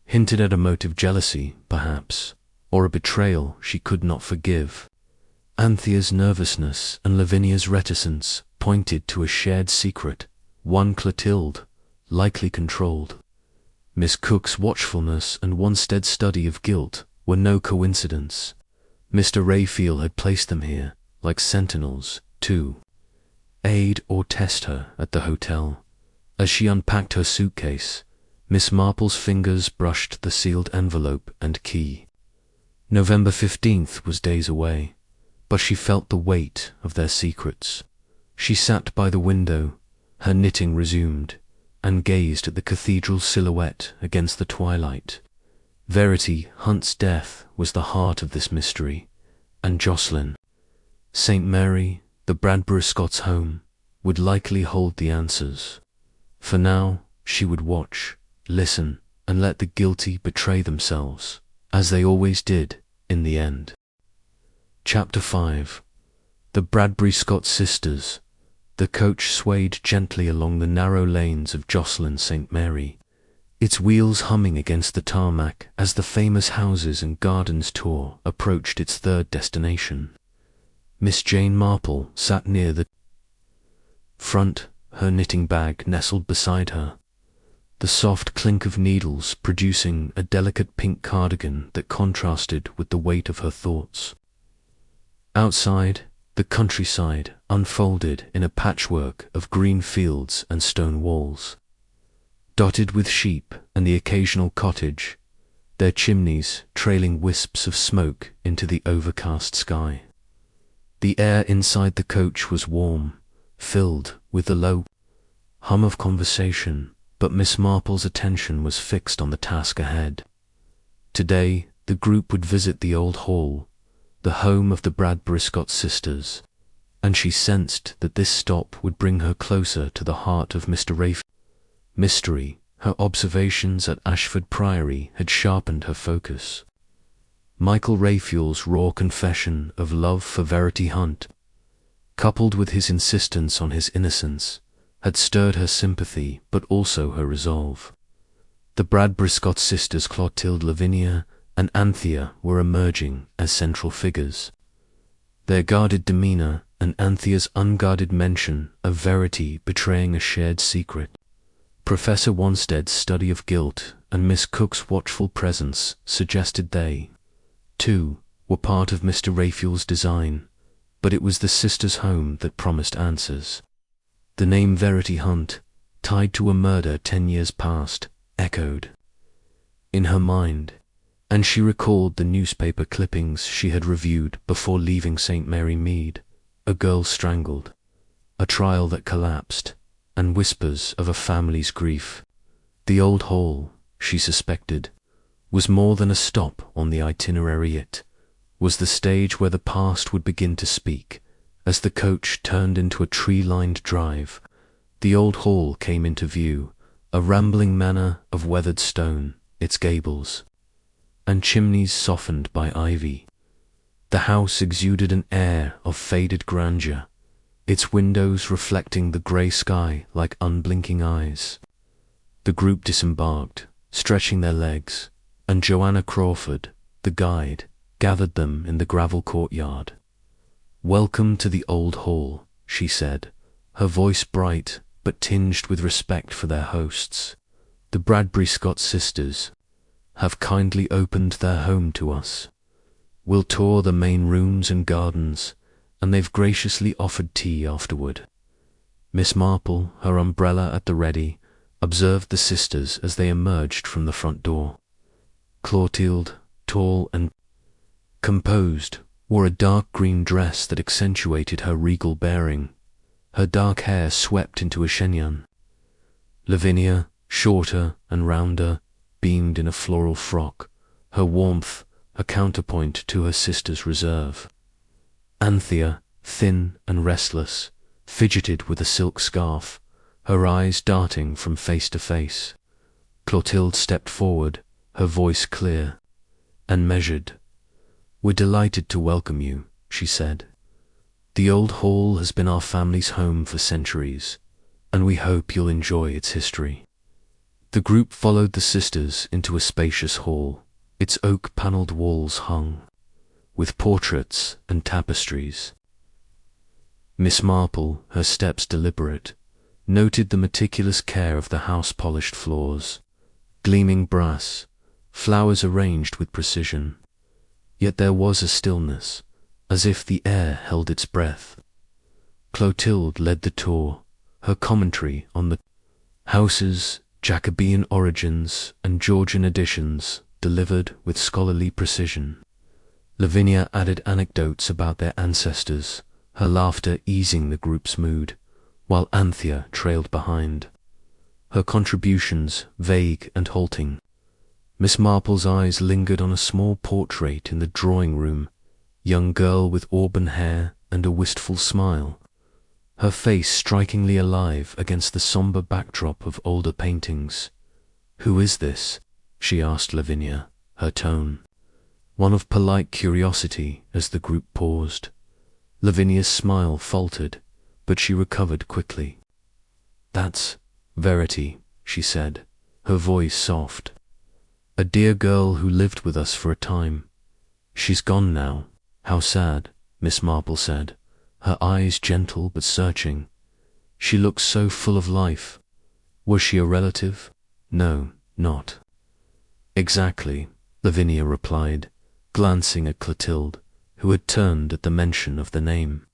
hinted at a motive jealousy, perhaps, or a betrayal she could not forgive. Anthea's nervousness and Lavinia's reticence pointed to a shared secret, one Clotilde likely controlled. Miss Cook's watchfulness and Wanstead's study of guilt were no coincidence. Mr. Raphael had placed them here, like sentinels, to aid or test her at the hotel. As she unpacked her suitcase, Miss Marple's fingers brushed the sealed envelope and key. November 15th was days away, but she felt the weight of their secrets. She sat by the window, her knitting resumed, and gazed at the cathedral silhouette against the twilight. Verity Hunt's death was the heart of this mystery, and Jocelyn, St. Mary, the Bradbury Scots' home, would likely hold the answers. For now, she would watch, listen, and let the guilty betray themselves, as they always did in the end. Chapter 5. The Bradbury Scott sisters. The coach swayed gently along the narrow lanes of Jocelyn St. Mary, its wheels humming against the tarmac as the famous houses and gardens tour approached its third destination. Miss Jane Marple sat near the front, her knitting bag nestled beside her, the soft clink of needles producing a delicate pink cardigan that contrasted with the weight of her thoughts. Outside, the countryside unfolded in a patchwork of green fields and stone walls, dotted with sheep and the occasional cottage, their chimneys trailing wisps of smoke into the overcast sky. The air inside the coach was warm, filled with the low hum of conversation, but Miss Marple's attention was fixed on the task ahead. Today, the group would visit the old hall, the home of the Bradbury Scott sisters, and she sensed that this stop would bring her closer to the heart of Mr. Raphael's mystery. Her observations at Ashford Priory had sharpened her focus. Michael Raphael's raw confession of love for Verity Hunt, coupled with his insistence on his innocence, had stirred her sympathy but also her resolve. The Bradbury Scott sisters Clotilde, Lavinia, and Anthea were emerging as central figures. Their guarded demeanour and Anthea's unguarded mention of Verity betraying a shared secret, Professor Wanstead's study of guilt and Miss Cook's watchful presence suggested they, too, were part of Mr. Raphael's design, but it was the sisters' home that promised answers. The name Verity Hunt, tied to a murder 10 years past, echoed in her mind, and she recalled the newspaper clippings she had reviewed before leaving St. Mary Mead. A girl strangled, a trial that collapsed, and whispers of a family's grief. The old hall, she suspected, was more than a stop on the itinerary. It was the stage where the past would begin to speak. As the coach turned into a tree-lined drive, the old hall came into view, a rambling manor of weathered stone, its gables and chimneys softened by ivy, The house exuded an air of faded grandeur, its windows reflecting the grey sky like unblinking eyes. The group disembarked, stretching their legs, and Joanna Crawford, the guide, gathered them in the gravel courtyard. "Welcome to the old hall," she said, her voice bright but tinged with respect for their hosts. "The Bradbury Scott sisters have kindly opened their home to us. We'll tour the main rooms and gardens, and they've graciously offered tea afterward." Miss Marple, her umbrella at the ready, observed the sisters as they emerged from the front door. Clotilde, tall and composed, wore a dark green dress that accentuated her regal bearing. Her dark hair swept into a chignon. Lavinia, shorter and rounder, beamed in a floral frock, her warmth a counterpoint to her sister's reserve. Anthea, thin and restless, fidgeted with a silk scarf, her eyes darting from face to face. Clotilde stepped forward, her voice clear and measured. "We're delighted to welcome you," she said. "The old hall has been our family's home for centuries, and we hope you'll enjoy its history." The group followed the sisters into a spacious hall, its oak-panelled walls hung with portraits and tapestries. Miss Marple, her steps deliberate, noted the meticulous care of the house-polished floors, gleaming brass, flowers arranged with precision. Yet there was a stillness, as if the air held its breath. Clotilde led the tour, her commentary on the house's Jacobean origins and Georgian additions delivered with scholarly precision. Lavinia added anecdotes about their ancestors, her laughter easing the group's mood, while Anthea trailed behind, her contributions vague and halting. Miss Marple's eyes lingered on a small portrait in the drawing-room, young girl with auburn hair and a wistful smile, her face strikingly alive against the sombre backdrop of older paintings. "Who is this?" she asked Lavinia, her tone one of polite curiosity as the group paused. Lavinia's smile faltered, but she recovered quickly. "That's Verity," she said, her voice soft. "A dear girl who lived with us for a time. She's gone now. How sad," Miss Marple said, her eyes gentle but searching. "She looks so full of life. Was she a relative?" "No, not exactly," Lavinia replied, glancing at Clotilde, who had turned at the mention of the name.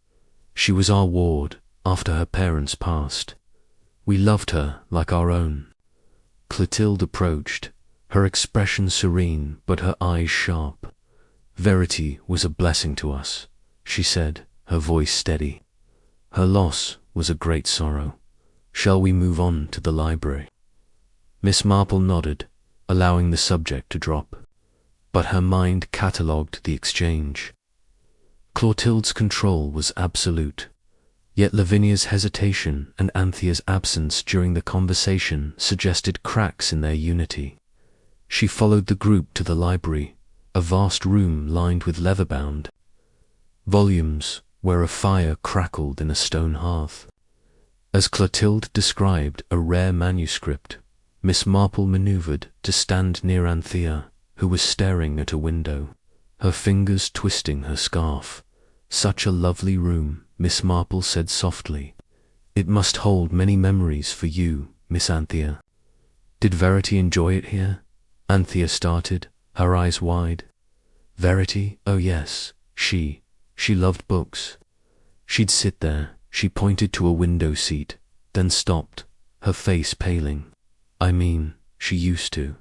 "She was our ward after her parents passed. We loved her like our own." Clotilde approached, her expression serene but her eyes sharp. "Verity was a blessing to us," she said, her voice steady. "Her loss was a great sorrow. Shall we move on to the library?" Miss Marple nodded, allowing the subject to drop, but her mind catalogued the exchange. Clotilde's control was absolute, yet Lavinia's hesitation and Anthea's absence during the conversation suggested cracks in their unity. She followed the group to the library, a vast room lined with leather-bound volumes where a fire crackled in a stone hearth. As Clotilde described a rare manuscript, Miss Marple manoeuvred to stand near Anthea, who was staring at a window, her fingers twisting her scarf. "Such a lovely room," Miss Marple said softly. "It must hold many memories for you, Miss Anthea." "Did Verity enjoy it here?" Anthea started, her eyes wide. "Verity? Oh yes, she loved books. She'd sit there," she pointed to a window seat, then stopped, her face paling. "I mean, she used to.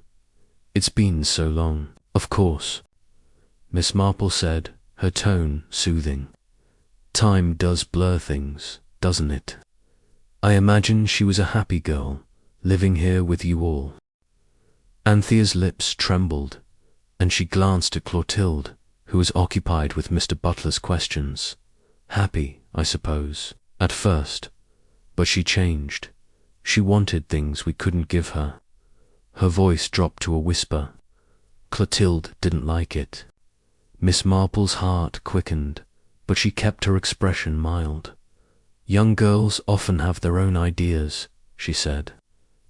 It's been so long." "Of course," Miss Marple said, her tone soothing. "Time does blur things, doesn't it? I imagine she was a happy girl, living here with you all." Anthea's lips trembled, and she glanced at Clotilde, who was occupied with Mr. Butler's questions. "Happy, I suppose, at first, but she changed. She wanted things we couldn't give her." Her voice dropped to a whisper. Clotilde didn't like it. Miss Marple's heart quickened, but she kept her expression mild. "Young girls often have their own ideas," she said.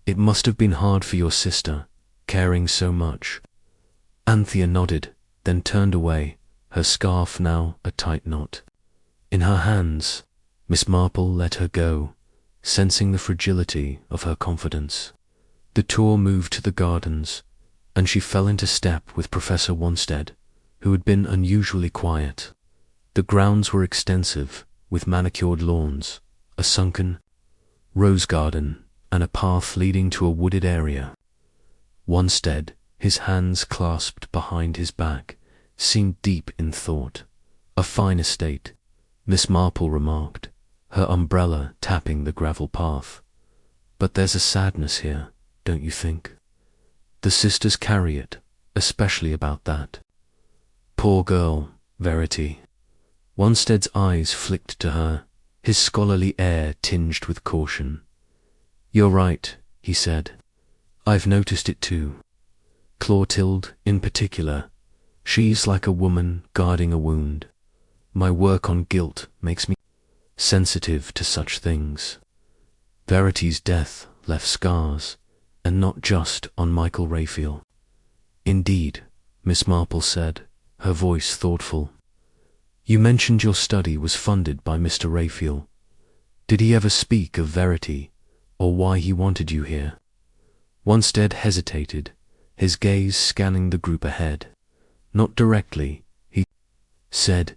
"It must have been hard for your sister, caring so much." Anthea nodded, then turned away, her scarf now a tight knot. In her hands, Miss Marple let her go, sensing the fragility of her confidence. The tour moved to the gardens, and she fell into step with Professor Wanstead, who had been unusually quiet. The grounds were extensive, with manicured lawns, a sunken rose garden, and a path leading to a wooded area. Wanstead, his hands clasped behind his back, seemed deep in thought. "A fine estate," Miss Marple remarked, her umbrella tapping the gravel path. "But there's a sadness here, don't you think? The sisters carry it, especially about that." "Poor girl, Verity." Wanstead's eyes flicked to her, his scholarly air tinged with caution. "You're right," he said. "I've noticed it too. Clotilde, in particular, she's like a woman guarding a wound. My work on guilt makes me sensitive to such things. Verity's death left scars, and not just on Michael Raphael." "Indeed," Miss Marple said, her voice thoughtful. "You mentioned your study was funded by Mr. Raphael. Did he ever speak of Verity, or why he wanted you here?" Wanstead hesitated, his gaze scanning the group ahead. "Not directly," he said.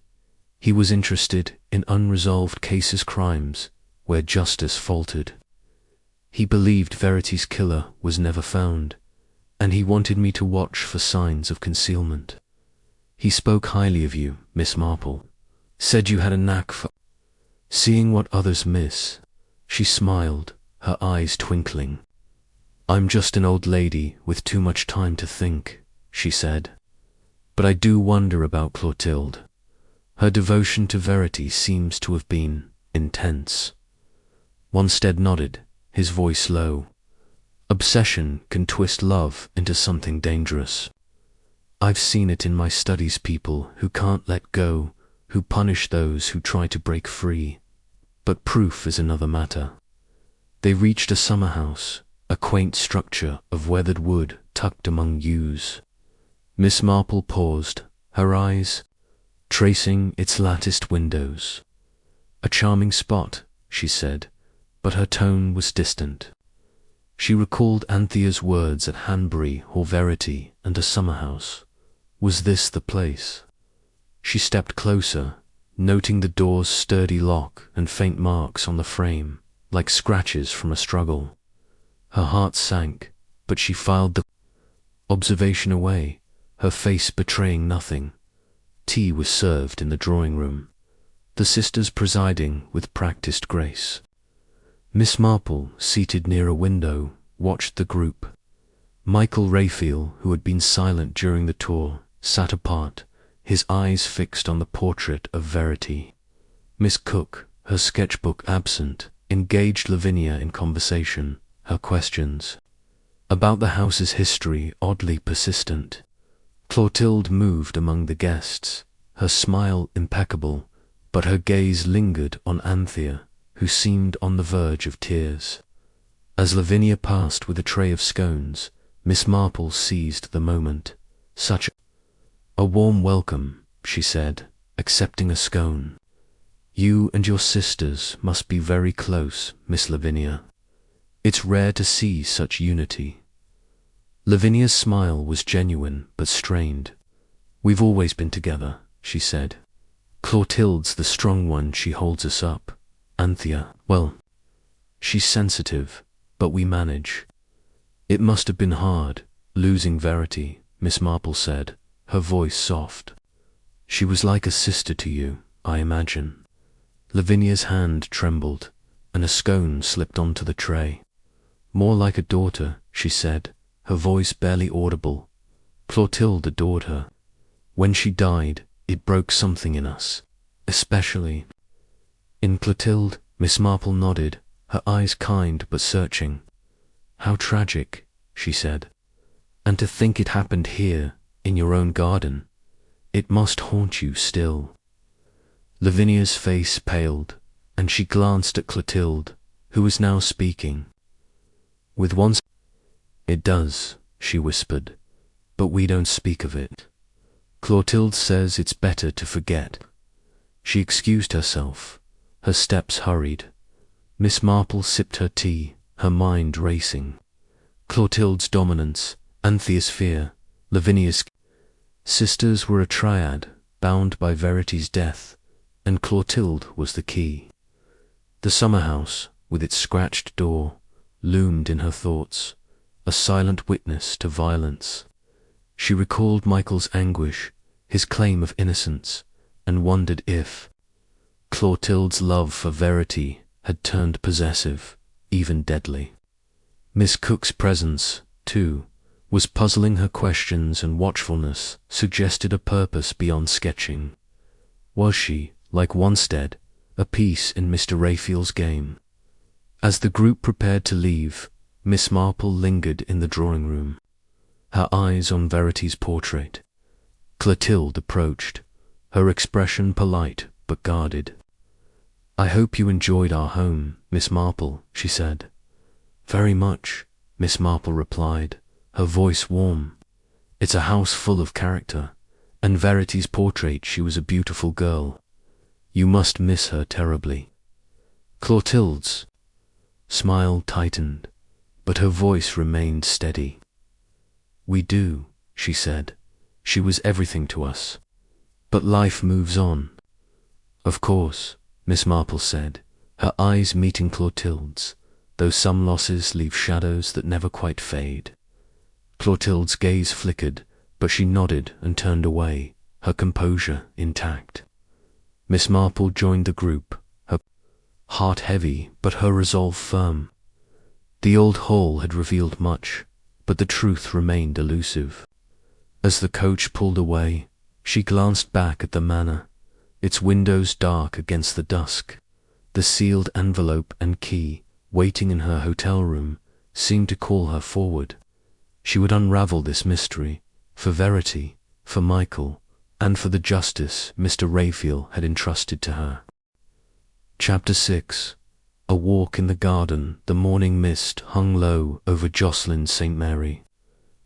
"He was interested in unresolved cases, crimes where justice faltered. He believed Verity's killer was never found, and he wanted me to watch for signs of concealment. He spoke highly of you, Miss Marple. Said you had a knack for seeing what others miss." She smiled, her eyes twinkling. "I'm just an old lady with too much time to think," she said. "But I do wonder about Clotilde. Her devotion to Verity seems to have been intense." Wanstead nodded, his voice low. "Obsession can twist love into something dangerous. I've seen it in my studies, people who can't let go, who punish those who try to break free. But proof is another matter." They reached a summer house, a quaint structure of weathered wood tucked among yews. Miss Marple paused, her eyes tracing its latticed windows. "A charming spot," she said, but her tone was distant. She recalled Anthea's words at Hanbury, or Verity, and a summer house. Was this the place? She stepped closer, noting the door's sturdy lock and faint marks on the frame, like scratches from a struggle. Her heart sank, but she filed the observation away, her face betraying nothing. Tea was served in the drawing room, the sisters presiding with practiced grace. Miss Marple, seated near a window, watched the group. Michael Raphael, who had been silent during the tour, sat apart, his eyes fixed on the portrait of Verity. Miss Cook, her sketchbook absent, engaged Lavinia in conversation, her questions about the house's history oddly persistent. Clotilde moved among the guests, her smile impeccable, but her gaze lingered on Anthea, who seemed on the verge of tears. As Lavinia passed with a tray of scones, Miss Marple seized the moment. "Such a warm welcome," she said, accepting a scone. "You and your sisters must be very close, Miss Lavinia. It's rare to see such unity." Lavinia's smile was genuine but strained. "We've always been together," she said. "Clotilde's the strong one, she holds us up. Anthea, well, she's sensitive, but we manage." "It must have been hard, losing Verity," Miss Marple said, her voice soft. "She was like a sister to you, I imagine." Lavinia's hand trembled, and a scone slipped onto the tray. "More like a daughter," she said, her voice barely audible. "Clotilde adored her. When she died, it broke something in us, especially in Clotilde." Miss Marple nodded, her eyes kind but searching. "How tragic," she said. "And to think it happened here, in your own garden. It must haunt you still." Lavinia's face paled, and she glanced at Clotilde, who was now speaking. With one "It does," she whispered, "but we don't speak of it. Clotilde says it's better to forget." She excused herself. Her steps hurried. Miss Marple sipped her tea, her mind racing. Clotilde's dominance, Anthea's fear, Lavinia's sisters were a triad, bound by Verity's death, and Clotilde was the key. The summer house, with its scratched door, loomed in her thoughts, a silent witness to violence. She recalled Michael's anguish, his claim of innocence, and wondered if Clotilde's love for Verity had turned possessive, even deadly. Miss Cook's presence, too, was puzzling her. Questions and watchfulness suggested a purpose beyond sketching. Was she, like Wanstead, a piece in Mr. Raphael's game? As the group prepared to leave, Miss Marple lingered in the drawing room, her eyes on Verity's portrait. Clotilde approached, her expression polite but guarded. "I hope you enjoyed our home, Miss Marple," she said. "Very much," Miss Marple replied, her voice warm. "It's a house full of character, and Verity's portrait she was a beautiful girl. You must miss her terribly." Clotilde's smile tightened, but her voice remained steady. "We do," she said. "She was everything to us. But life moves on." "Of course," Miss Marple said, her eyes meeting Clotilde's, though some losses leave shadows that never quite fade. Clotilde's gaze flickered, but she nodded and turned away, her composure intact. Miss Marple joined the group, her heart heavy but her resolve firm. The old hall had revealed much, but the truth remained elusive. As the coach pulled away, she glanced back at the manor, its windows dark against the dusk. The sealed envelope and key, waiting in her hotel room, seemed to call her forward. She would unravel this mystery, for Verity, for Michael, and for the justice Mr. Raphael had entrusted to her. Chapter 6. A walk in the garden. The morning mist hung low over Jocelyn St. Mary,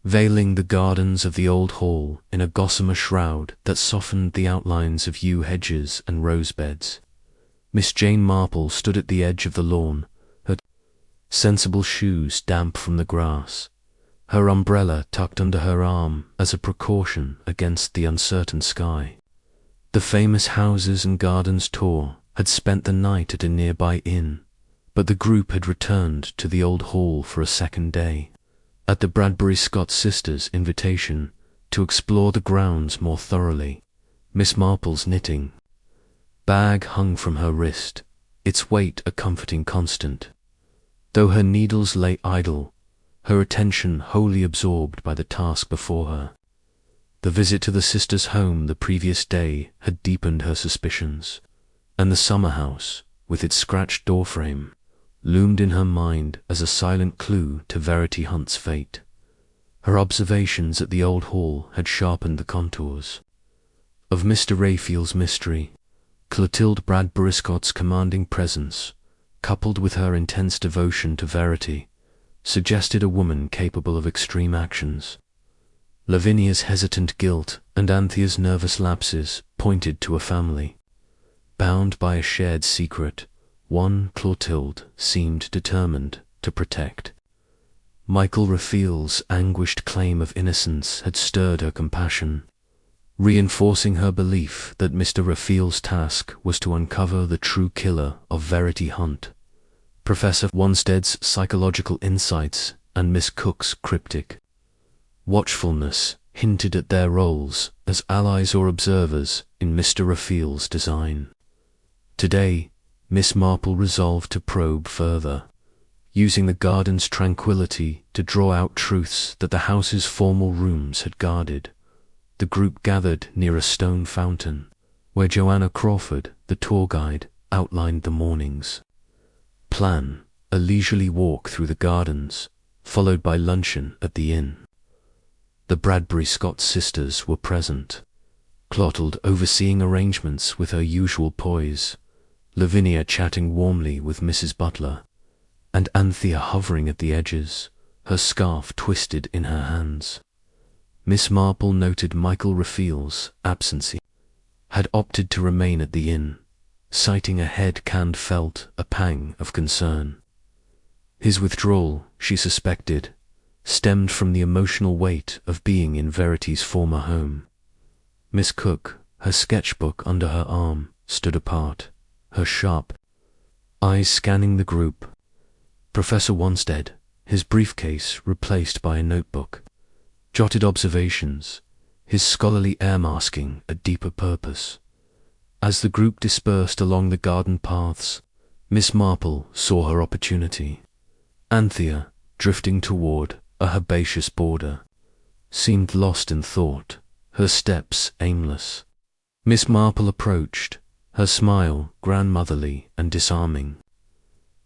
veiling the gardens of the old hall in a gossamer shroud that softened the outlines of yew hedges and rose beds. Miss Jane Marple stood at the edge of the lawn, her sensible shoes damp from the grass, her umbrella tucked under her arm as a precaution against the uncertain sky. The famous houses and gardens tour had spent the night at a nearby inn, but the group had returned to the old hall for a second day, at the Bradbury Scott sisters' invitation, to explore the grounds more thoroughly. Miss Marple's knitting bag hung from her wrist, its weight a comforting constant. Though her needles lay idle, her attention wholly absorbed by the task before her. The visit to the sisters' home the previous day had deepened her suspicions, and the summer house, with its scratched doorframe, loomed in her mind as a silent clue to Verity Hunt's fate. Her observations at the old hall had sharpened the contours of Mr. Raphael's mystery. Clotilde Bradbury Scott's commanding presence, coupled with her intense devotion to Verity, suggested a woman capable of extreme actions. Lavinia's hesitant guilt and Anthea's nervous lapses pointed to a family bound by a shared secret, one Clotilde seemed determined to protect. Michael Raphael's anguished claim of innocence had stirred her compassion, reinforcing her belief that Mr. Raphael's task was to uncover the true killer of Verity Hunt. Professor Wanstead's psychological insights and Miss Cook's cryptic watchfulness hinted at their roles as allies or observers in Mr. Raphael's design. Today, Miss Marple resolved to probe further, using the garden's tranquility to draw out truths that the house's formal rooms had guarded. The group gathered near a stone fountain, where Joanna Crawford, the tour guide, outlined the morning's plan: a leisurely walk through the gardens, followed by luncheon at the inn. The Bradbury Scott sisters were present. Clotted overseeing arrangements with her usual poise, Lavinia chatting warmly with Mrs. Butler, and Anthea hovering at the edges, her scarf twisted in her hands. Miss Marple noted Michael Raphael's absence, had opted to remain at the inn, citing a head and felt a pang of concern. His withdrawal, she suspected, stemmed from the emotional weight of being in Verity's former home. Miss Cook, her sketchbook under her arm, stood apart, her sharp eyes scanning the group. Professor Wanstead, his briefcase replaced by a notebook, jotted observations, his scholarly air masking a deeper purpose. As the group dispersed along the garden paths, Miss Marple saw her opportunity. Anthea, drifting toward a herbaceous border, seemed lost in thought, her steps aimless. Miss Marple approached, her smile grandmotherly and disarming.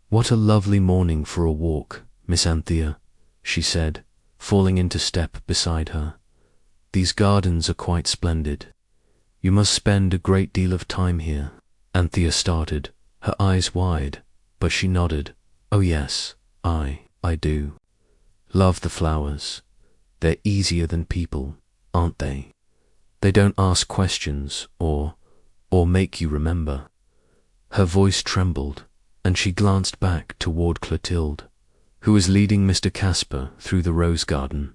"What a lovely morning for a walk, Miss Anthea," she said, falling into step beside her. "These gardens are quite splendid. You must spend a great deal of time here." Anthea started, her eyes wide, but she nodded. "Oh yes, I do. Love the flowers. They're easier than people, aren't they? They don't ask questions or make you remember." Her voice trembled, and she glanced back toward Clotilde, who was leading Mr. Casper through the rose garden.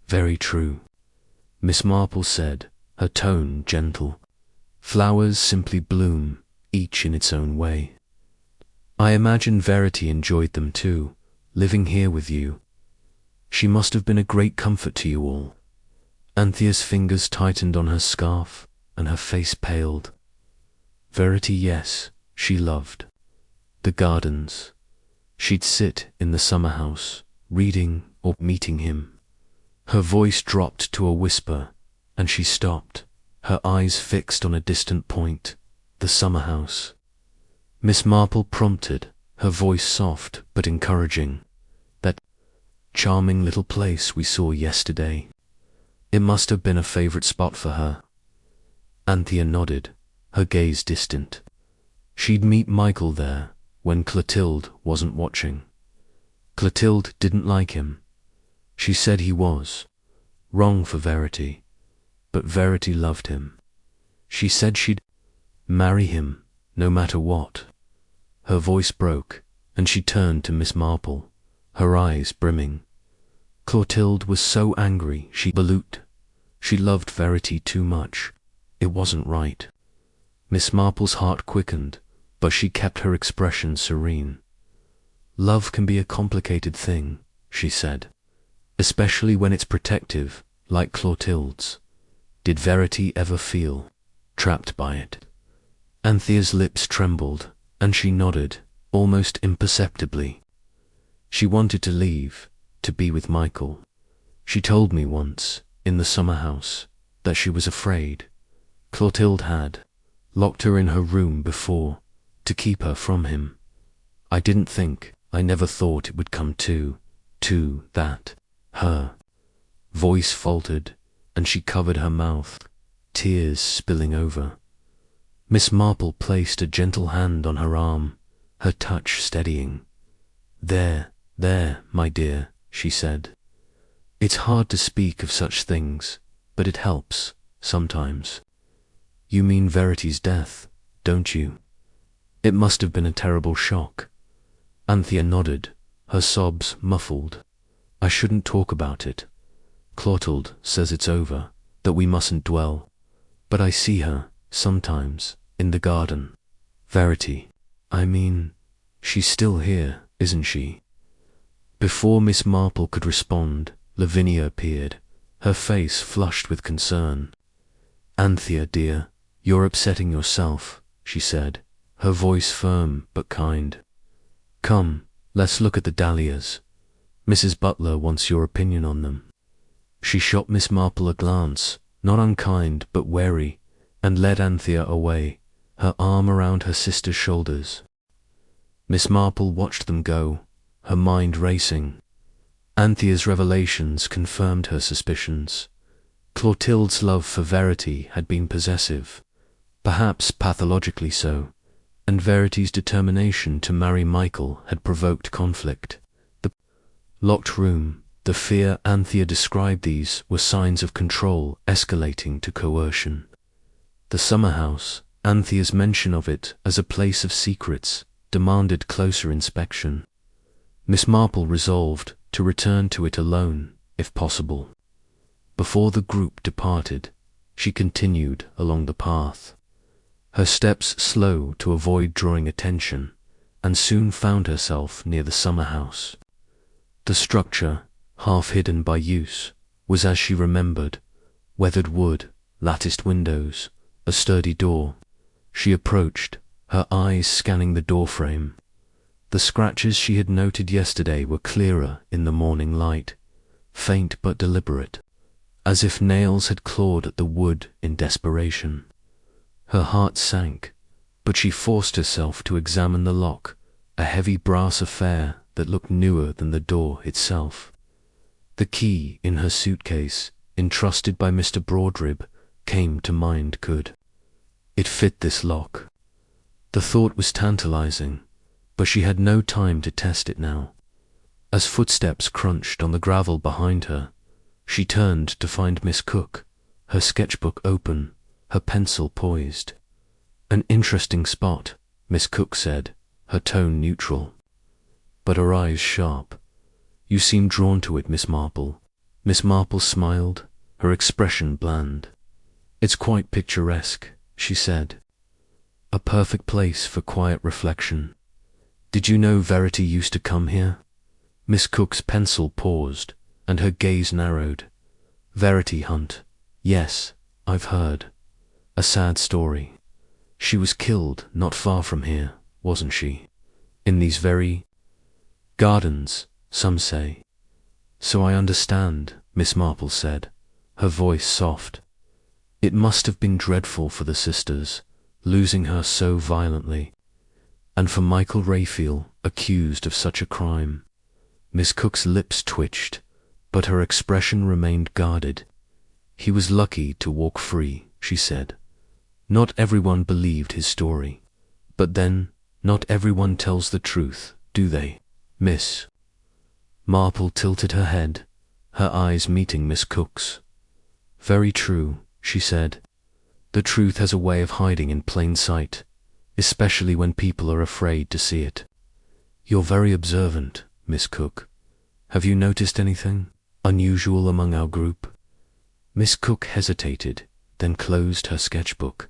"Very true," Miss Marple said, her tone gentle. "Flowers simply bloom, each in its own way. I imagine Verity enjoyed them too, living here with you. She must have been a great comfort to you all." Anthea's fingers tightened on her scarf, and her face paled. Verity, yes, she loved. The gardens. She'd sit in the summer house, reading or meeting him. Her voice dropped to a whisper, and she stopped, her eyes fixed on a distant point, the summer house. Miss Marple prompted, her voice soft but encouraging. "That charming little place we saw yesterday. It must have been a favorite spot for her." Anthea nodded, her gaze distant. She'd meet Michael there when Clotilde wasn't watching. Clotilde didn't like him. She said he was wrong for Verity, but Verity loved him. She said she'd marry him no matter what. Her voice broke, and she turned to Miss Marple, her eyes brimming. Clotilde was so angry she believed she loved Verity too much. It wasn't right. Miss Marple's heart quickened, but she kept her expression serene. "Love can be a complicated thing," she said, "especially when it's protective, like Clotilde's. Did Verity ever feel trapped by it?" Anthea's lips trembled, and she nodded, almost imperceptibly. She wanted to leave, to be with Michael. She told me once, in the summer house, that she was afraid. Clotilde had locked her in her room before, to keep her from him. I never thought it would come to that. Her voice faltered, and she covered her mouth, tears spilling over. Miss Marple placed a gentle hand on her arm, her touch steadying. There, my dear," she said. "It's hard to speak of such things, but it helps, sometimes. You mean Verity's death, don't you? It must have been a terrible shock." Anthea nodded, her sobs muffled. "I shouldn't talk about it. Clotilde says it's over, that we mustn't dwell. But I see her, sometimes, in the garden. Verity, I mean, she's still here, isn't she?" Before Miss Marple could respond, Lavinia appeared, her face flushed with concern. "Anthea, dear, you're upsetting yourself," she said, her voice firm but kind. "Come, let's look at the dahlias. Mrs. Butler wants your opinion on them." She shot Miss Marple a glance, not unkind but wary, and led Anthea away, her arm around her sister's shoulders. Miss Marple watched them go, her mind racing. Anthea's revelations confirmed her suspicions. Clotilde's love for Verity had been possessive, perhaps pathologically so, and Verity's determination to marry Michael had provoked conflict. The locked room, the fear Anthea described, these were signs of control escalating to coercion. The summer house, Anthea's mention of it as a place of secrets, demanded closer inspection. Miss Marple resolved to return to it alone, if possible. Before the group departed, she continued along the path, her steps slow to avoid drawing attention, and soon found herself near the summer house. The structure, half hidden by use, was as she remembered: weathered wood, latticed windows, a sturdy door. She approached, her eyes scanning the doorframe. The scratches she had noted yesterday were clearer in the morning light, faint but deliberate, as if nails had clawed at the wood in desperation. Her heart sank, but she forced herself to examine the lock, a heavy brass affair that looked newer than the door itself. The key in her suitcase, entrusted by Mr. Broadrib, came to mind. Could it fit this lock? The thought was tantalizing, but she had no time to test it now. As footsteps crunched on the gravel behind her, she turned to find Miss Cook, her sketchbook open, her pencil poised. "An interesting spot," Miss Cook said, her tone neutral, but her eyes sharp. "You seem drawn to it, Miss Marple." Miss Marple smiled, her expression bland. "It's quite picturesque," she said. "A perfect place for quiet reflection. Did you know Verity used to come here?" Miss Cook's pencil paused, and her gaze narrowed. "Verity Hunt? Yes, I've heard. A sad story. She was killed not far from here, wasn't she? In these very gardens, some say." "So I understand," Miss Marple said, her voice soft. "It must have been dreadful for the sisters, losing her so violently. And for Michael Raphael, accused of such a crime." Miss Cook's lips twitched, but her expression remained guarded. "He was lucky to walk free," she said. "Not everyone believed his story. But then, not everyone tells the truth, do they?" Miss Marple tilted her head, her eyes meeting Miss Cook's. "Very true," she said. "The truth has a way of hiding in plain sight, especially when people are afraid to see it." "You're very observant, Miss Cook. Have you noticed anything unusual among our group?" Miss Cook hesitated, then closed her sketchbook.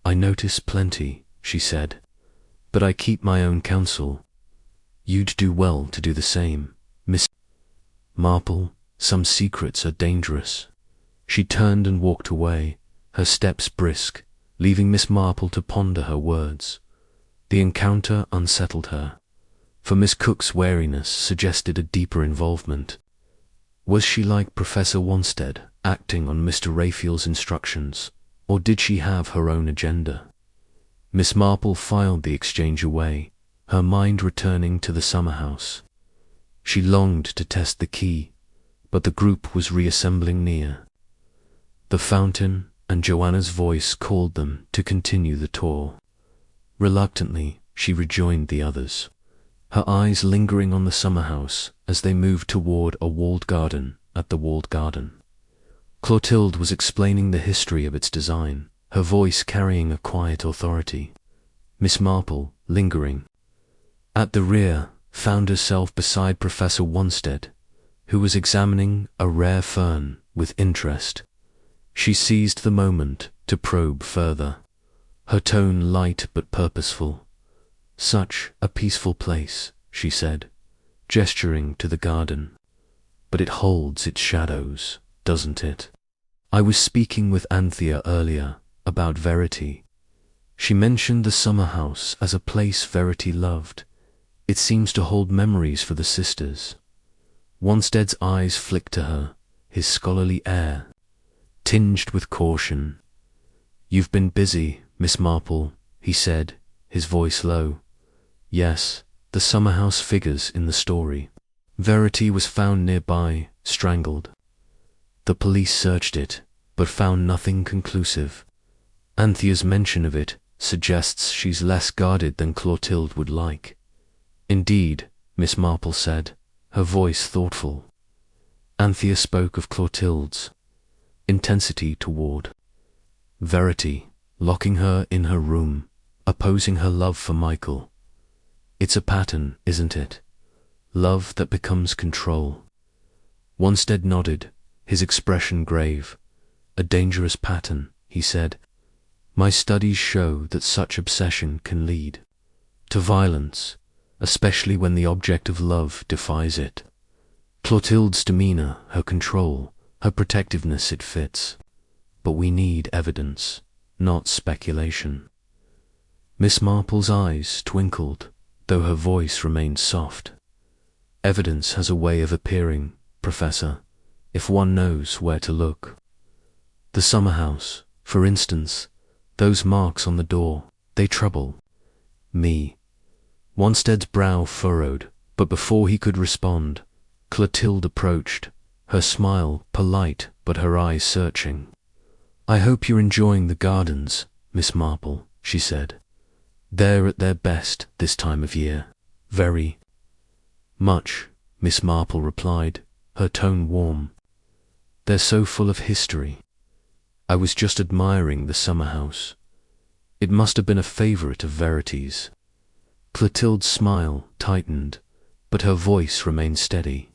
"I notice plenty," she said, "but I keep my own counsel. You'd do well to do the same, Miss Marple. Some secrets are dangerous." She turned and walked away, her steps brisk, leaving Miss Marple to ponder her words. The encounter unsettled her, for Miss Cook's wariness suggested a deeper involvement. Was she like Professor Wanstead, acting on Mr. Raphael's instructions, or did she have her own agenda? Miss Marple filed the exchange away, her mind returning to the summer house. She longed to test the key, but the group was reassembling near. The fountain and Joanna's voice called them to continue the tour. Reluctantly, she rejoined the others, her eyes lingering on the summer house as they moved toward a walled garden at the walled garden. Clotilde was explaining the history of its design, her voice carrying a quiet authority. Miss Marple, lingering at the rear, found herself beside Professor Wanstead, who was examining a rare fern with interest. She seized the moment to probe further, her tone light but purposeful. "Such a peaceful place," she said, gesturing to the garden. "But it holds its shadows, doesn't it? I was speaking with Anthea earlier about Verity. She mentioned the summer house as a place Verity loved. It seems to hold memories for the sisters." Wanstead's eyes flicked to her, his scholarly air tinged with caution. "You've been busy, Miss Marple," he said, his voice low. "Yes, the summer house figures in the story. Verity was found nearby, strangled. The police searched it, but found nothing conclusive. Anthea's mention of it suggests she's less guarded than Clotilde would like. Indeed, Miss Marple said, her voice thoughtful. Anthea spoke of Clotilde's intensity toward Verity, locking her in her room, opposing her love for Michael. It's a pattern, isn't it? Love that becomes control. Wanstead nodded, his expression grave. A dangerous pattern, he said. My studies show that such obsession can lead to violence, especially when the object of love defies it. Clotilde's demeanor, her control, her protectiveness, it fits. But we need evidence, not speculation. Miss Marple's eyes twinkled, though her voice remained soft. Evidence has a way of appearing, Professor, if one knows where to look. The summer house, for instance, those marks on the door, they trouble me. Wanstead's brow furrowed, but before he could respond, Clotilde approached, her smile polite but her eyes searching. I hope you're enjoying the gardens, Miss Marple, she said. They're at their best this time of year. Very much, Miss Marple replied, her tone warm. They're so full of history. I was just admiring the summer house. It must have been a favourite of Verity's. Clotilde's smile tightened, but her voice remained steady.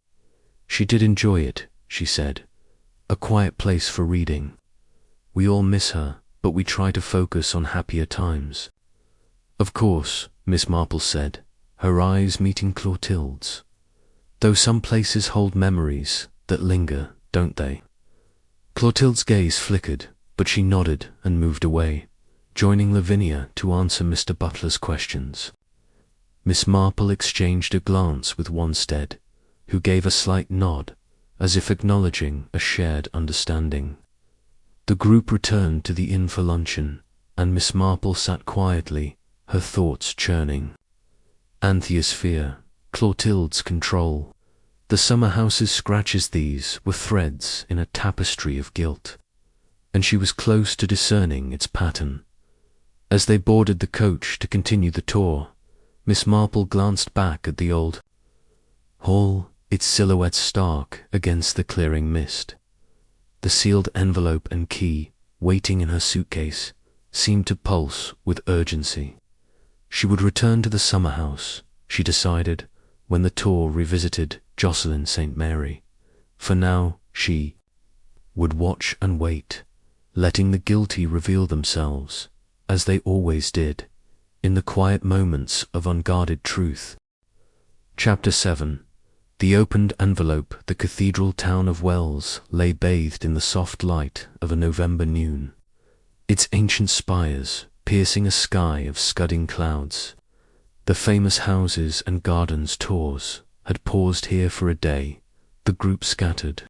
She did enjoy it, she said. A quiet place for reading. We all miss her, but we try to focus on happier times. Of course, Miss Marple said, her eyes meeting Clotilde's. Though some places hold memories that linger, don't they? Clotilde's gaze flickered, but she nodded and moved away, joining Lavinia to answer Mr. Butler's questions. Miss Marple exchanged a glance with Wanstead, who gave a slight nod, as if acknowledging a shared understanding. The group returned to the inn for luncheon, and Miss Marple sat quietly, her thoughts churning. Anthea's fear, Clotilde's control. The summer house's scratches, these were threads in a tapestry of guilt, and she was close to discerning its pattern. As they boarded the coach to continue the tour, Miss Marple glanced back at the old hall, its silhouette stark against the clearing mist. The sealed envelope and key, waiting in her suitcase, seemed to pulse with urgency. She would return to the summer house, she decided, when the tour revisited Jocelyn St. Mary. For now, she would watch and wait, letting the guilty reveal themselves, as they always did, in the quiet moments of unguarded truth. Chapter 7. The opened envelope. The cathedral town of Wells lay bathed in the soft light of a November noon, its ancient spires piercing a sky of scudding clouds. The famous houses and gardens tours had paused here for a day, the group scattered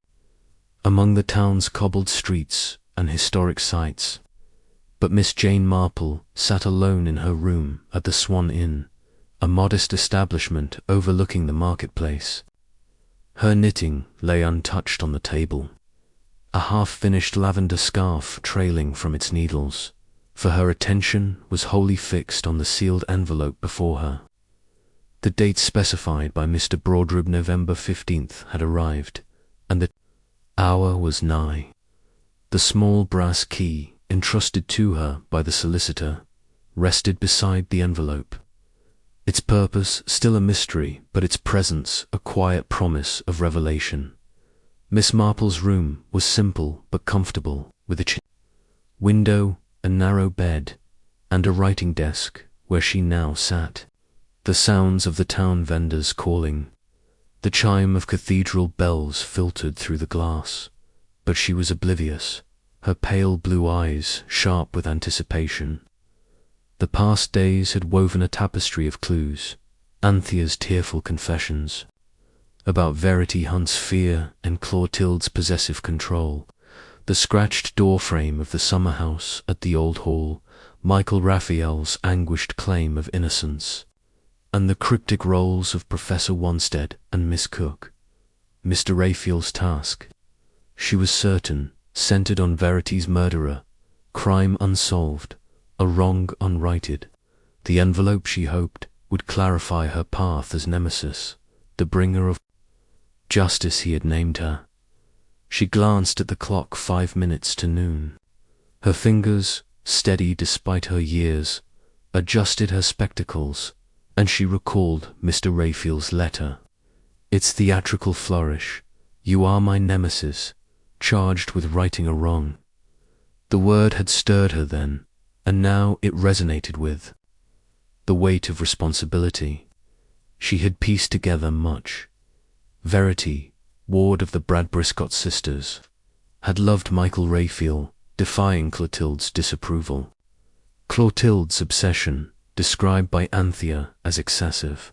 among the town's cobbled streets and historic sites. But Miss Jane Marple sat alone in her room at the Swan Inn, a modest establishment overlooking the marketplace. Her knitting lay untouched on the table, a half-finished lavender scarf trailing from its needles, for her attention was wholly fixed on the sealed envelope before her. The date specified by Mr. Broadrib, November 15th, had arrived, and the hour was nigh. The small brass key, entrusted to her by the solicitor, rested beside the envelope. Its purpose still a mystery, but its presence a quiet promise of revelation. Miss Marple's room was simple but comfortable, with a window, a narrow bed, and a writing desk where she now sat. The sounds of the town vendors calling, the chime of cathedral bells filtered through the glass, but she was oblivious, her pale blue eyes sharp with anticipation. The past days had woven a tapestry of clues, Anthea's tearful confessions about Verity Hunt's fear and Clotilde's possessive control, the scratched door frame of the summer house at the old hall, Michael Raphael's anguished claim of innocence, and the cryptic roles of Professor Wanstead and Miss Cook. Mr. Raphael's task, she was certain, centered on Verity's murderer, crime unsolved, a wrong unrighted. The envelope, she hoped, would clarify her path as Nemesis, the bringer of justice he had named her. She glanced at the clock, 5 minutes to noon. Her fingers, steady despite her years, adjusted her spectacles, and she recalled Mr. Raphael's letter. Its theatrical flourish, "You are my nemesis, charged with righting a wrong." The word had stirred her then, and now it resonated with the weight of responsibility. She had pieced together much. Verity, ward of the Bradbury sisters, had loved Michael Raphael, defying Clotilde's disapproval. Clotilde's obsession, described by Anthea as excessive,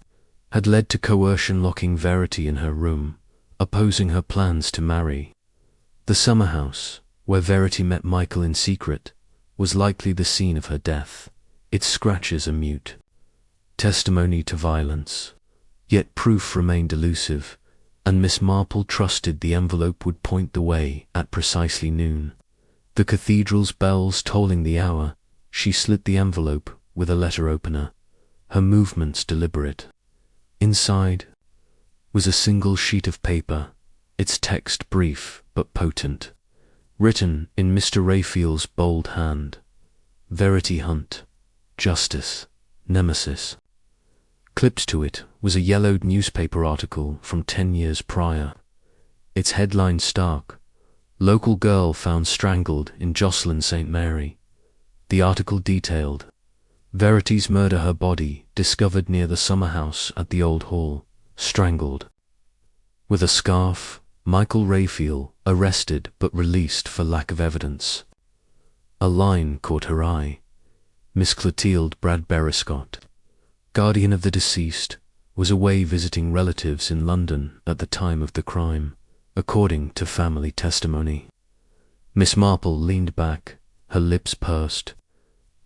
had led to coercion, locking Verity in her room, opposing her plans to marry. The summer house, where Verity met Michael in secret, was likely the scene of her death, its scratches a mute testimony to violence. Yet proof remained elusive, and Miss Marple trusted the envelope would point the way at precisely noon. The cathedral's bells tolling the hour, she slit the envelope with a letter opener, her movements deliberate. Inside was a single sheet of paper, its text brief but potent, written in Mr. Raphael's bold hand. Verity Hunt, Justice, Nemesis. Clipped to it was a yellowed newspaper article from 10 years prior. Its headline stark: "Local girl found strangled in Jocelyn St. Mary." The article detailed Verity's murder, her body discovered near the summer house at the Old Hall, strangled with a scarf. Michael Raphael arrested but released for lack of evidence. A line caught her eye. Miss Clotilde Bradbury, guardian of the deceased, was away visiting relatives in London at the time of the crime, according to family testimony. Miss Marple leaned back, her lips pursed.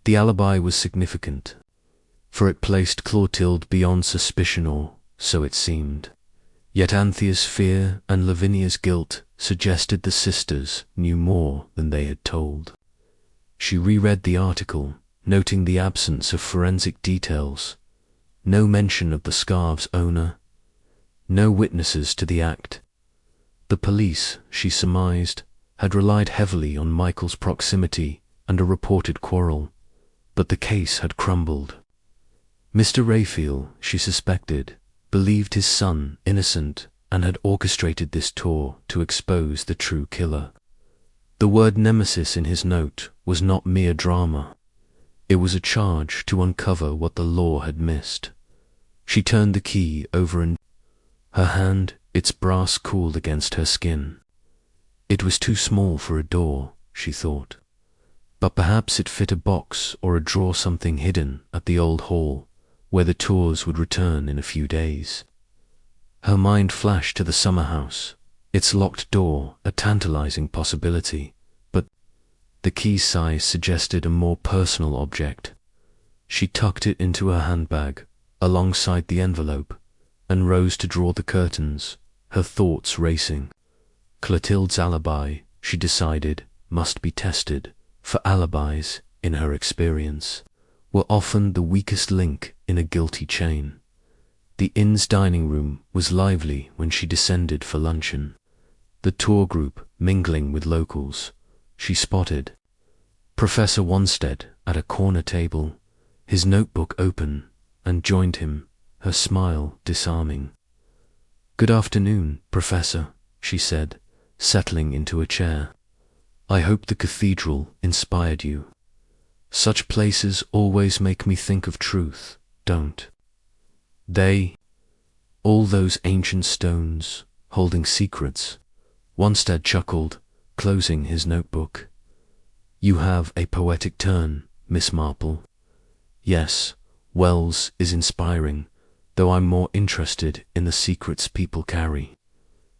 The alibi was significant, for it placed Clotilde beyond suspicion, or so it seemed. Yet Anthea's fear and Lavinia's guilt suggested the sisters knew more than they had told. She reread the article, noting the absence of forensic details. No mention of the scarf's owner, no witnesses to the act. The police, she surmised, had relied heavily on Michael's proximity and a reported quarrel, but the case had crumbled. Mr. Raphael, she suspected, believed his son innocent and had orchestrated this tour to expose the true killer. The word nemesis in his note was not mere drama. It was a charge to uncover what the law had missed. She turned the key over and her hand, its brass cooled against her skin. It was too small for a door, she thought, but perhaps it fit a box or a drawer, something hidden at the Old Hall, where the tours would return in a few days. Her mind flashed to the summer house, its locked door a tantalizing possibility, but the key size suggested a more personal object. She tucked it into her handbag, alongside the envelope, and rose to draw the curtains, her thoughts racing. Clotilde's alibi, she decided, must be tested, for alibis, in her experience, were often the weakest link in a guilty chain. The inn's dining room was lively when she descended for luncheon, the tour group mingling with locals. She spotted Professor Wanstead at a corner table, his notebook open, and joined him, her smile disarming. "Good afternoon, Professor," she said, settling into a chair. "I hope the cathedral inspired you. Such places always make me think of truth, don't they? All those ancient stones, holding secrets." Wanstead chuckled, closing his notebook. "You have a poetic turn, Miss Marple." "Yes, Wells is inspiring, though I'm more interested in the secrets people carry."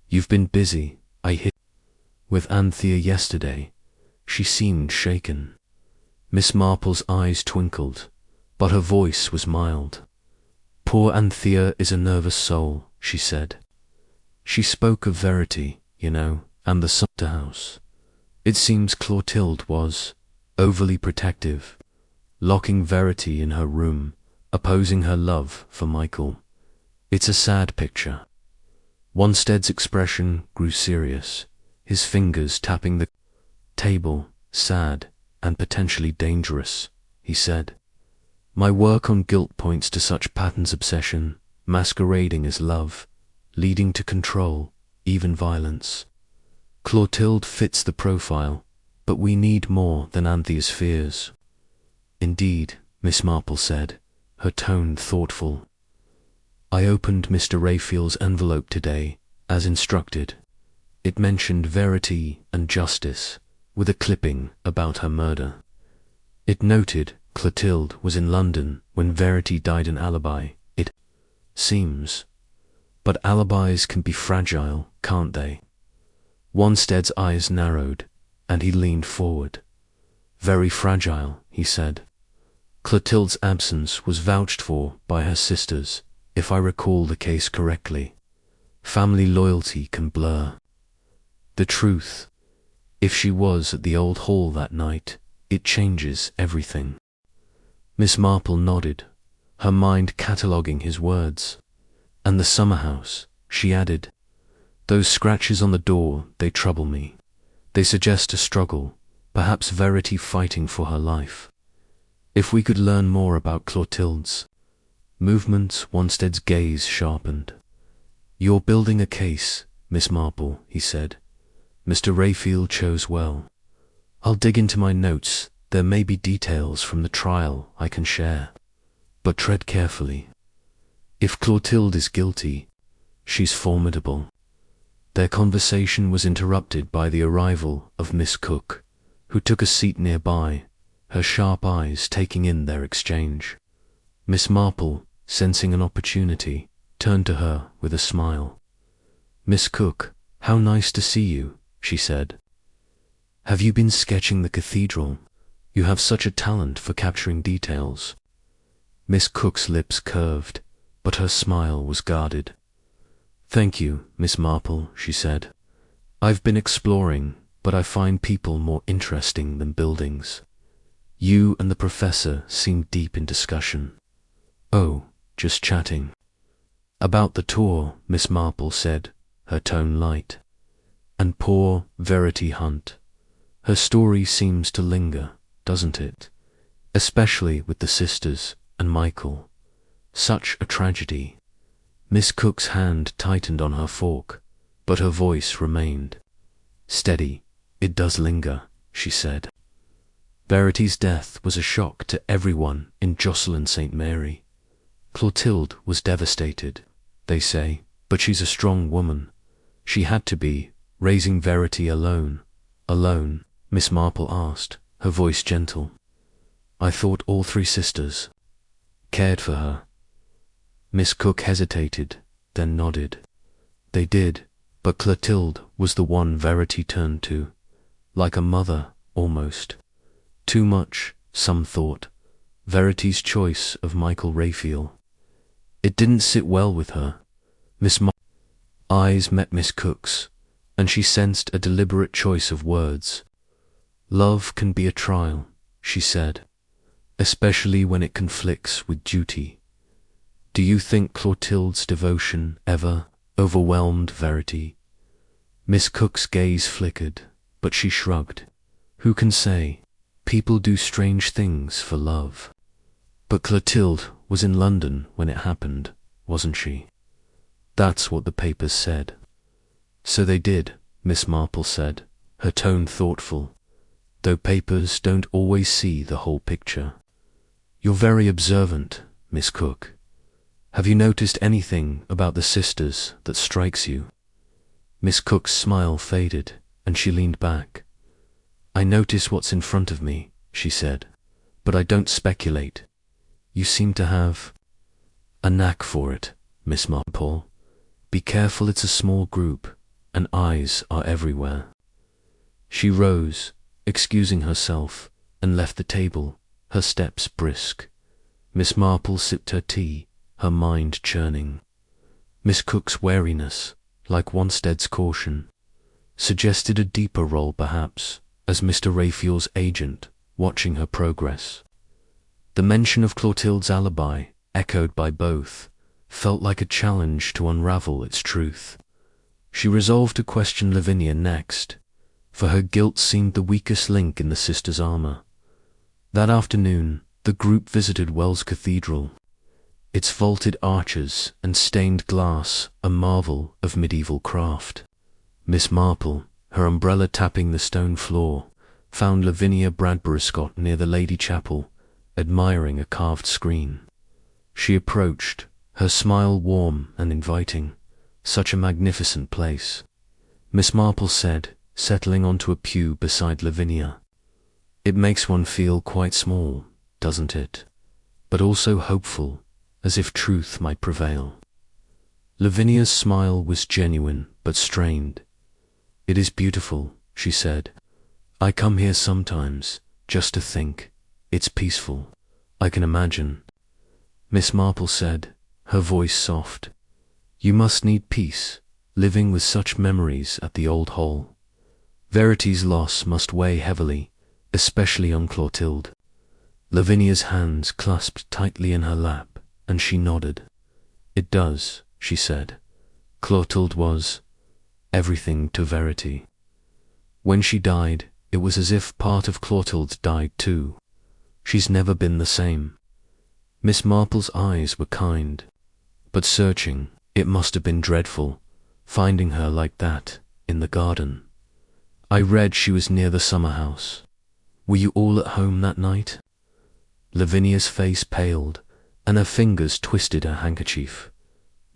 "You've been busy. I hit with Anthea yesterday." She seemed shaken. Miss Marple's eyes twinkled, but her voice was mild. "Poor Anthea is a nervous soul," she said. "She spoke of Verity, you know, and the Sumter house. It seems Clotilde was overly protective, locking Verity in her room, opposing her love for Michael. It's a sad picture. Wanstead's expression grew serious, his fingers tapping the table. Sad and potentially dangerous, he said. My work on guilt points to such patterns: obsession, masquerading as love, leading to control, even violence. Clotilde fits the profile, but we need more than Anthea's fears. Indeed, Miss Marple said, her tone thoughtful. I opened Mr. Raphael's envelope today, as instructed. It mentioned Verity and justice, with a clipping about her murder. It noted Clotilde was in London when Verity died, an alibi, it seems. But alibis can be fragile, can't they? Wanstead's eyes narrowed, and he leaned forward. Very fragile, he said. Clotilde's absence was vouched for by her sisters, if I recall the case correctly. Family loyalty can blur the truth. If she was at the old hall that night, it changes everything. Miss Marple nodded, her mind cataloguing his words. And the summer house, she added. Those scratches on the door, they trouble me. They suggest a struggle, perhaps Verity fighting for her life. If we could learn more about Clotilde's movements. Wanstead's gaze sharpened. You're building a case, Miss Marple, he said. Mr. Raphael chose well. I'll dig into my notes. There may be details from the trial I can share. But tread carefully. If Clotilde is guilty, she's formidable. Their conversation was interrupted by the arrival of Miss Cook, who took a seat nearby, her sharp eyes taking in their exchange. Miss Marple, sensing an opportunity, turned to her with a smile. Miss Cook, how nice to see you, she said. Have you been sketching the cathedral? You have such a talent for capturing details. Miss Cook's lips curved, but her smile was guarded. Thank you, Miss Marple, she said. I've been exploring, but I find people more interesting than buildings. You and the professor seem deep in discussion. Oh, just chatting. About the tour, Miss Marple said, her tone light. And poor Verity Hunt. Her story seems to linger, doesn't it? Especially with the sisters and Michael. Such a tragedy. Miss Cook's hand tightened on her fork, but her voice remained steady. It does linger, she said. Verity's death was a shock to everyone in Jocelyn St. Mary. Clotilde was devastated, they say, but she's a strong woman. She had to be, raising Verity alone. Alone? Miss Marple asked, her voice gentle. I thought all three sisters cared for her. Miss Cook hesitated, then nodded. They did, but Clotilde was the one Verity turned to, like a mother, almost. Too much, some thought, Verity's choice of Michael Raphael. It didn't sit well with her. Miss Marple's eyes met Miss Cook's, and she sensed a deliberate choice of words. Love can be a trial, she said, especially when it conflicts with duty. Do you think Clotilde's devotion ever overwhelmed Verity? Miss Cook's gaze flickered, but she shrugged. Who can say? People do strange things for love. But Clotilde was in London when it happened, wasn't she? That's what the papers said. So they did, Miss Marple said, her tone thoughtful, though papers don't always see the whole picture. You're very observant, Miss Cook. Have you noticed anything about the sisters that strikes you? Miss Cook's smile faded, and she leaned back. I notice what's in front of me, she said, but I don't speculate. You seem to have a knack for it, Miss Marple. Be careful, it's a small group, and eyes are everywhere. She rose, excusing herself, and left the table, her steps brisk. Miss Marple sipped her tea, her mind churning. Miss Cook's wariness, like Wanstead's caution, suggested a deeper role perhaps, as Mr. Raphael's agent, watching her progress. The mention of Clotilde's alibi, echoed by both, felt like a challenge to unravel its truth. She resolved to question Lavinia next, for her guilt seemed the weakest link in the sisters' armor. That afternoon, the group visited Wells Cathedral, its vaulted arches and stained glass a marvel of medieval craft. Miss Marple, her umbrella tapping the stone floor, found Lavinia Bradbury near the Lady Chapel, admiring a carved screen. She approached, her smile warm and inviting. Such a magnificent place, Miss Marple said, settling onto a pew beside Lavinia. It makes one feel quite small, doesn't it? But also hopeful, as if truth might prevail. Lavinia's smile was genuine but strained. It is beautiful, she said. I come here sometimes, just to think. It's peaceful. I can imagine. Miss Marple said, her voice soft. You must need peace, living with such memories at the old hall. Verity's loss must weigh heavily, especially on Clotilde. Lavinia's hands clasped tightly in her lap, and she nodded. It does, she said. Clotilde was everything to Verity. When she died, it was as if part of Clotilde died too. She's never been the same. Miss Marple's eyes were kind, but searching. It must have been dreadful, finding her like that, in the garden. I read she was near the summer house. Were you all at home that night? Lavinia's face paled, and her fingers twisted her handkerchief.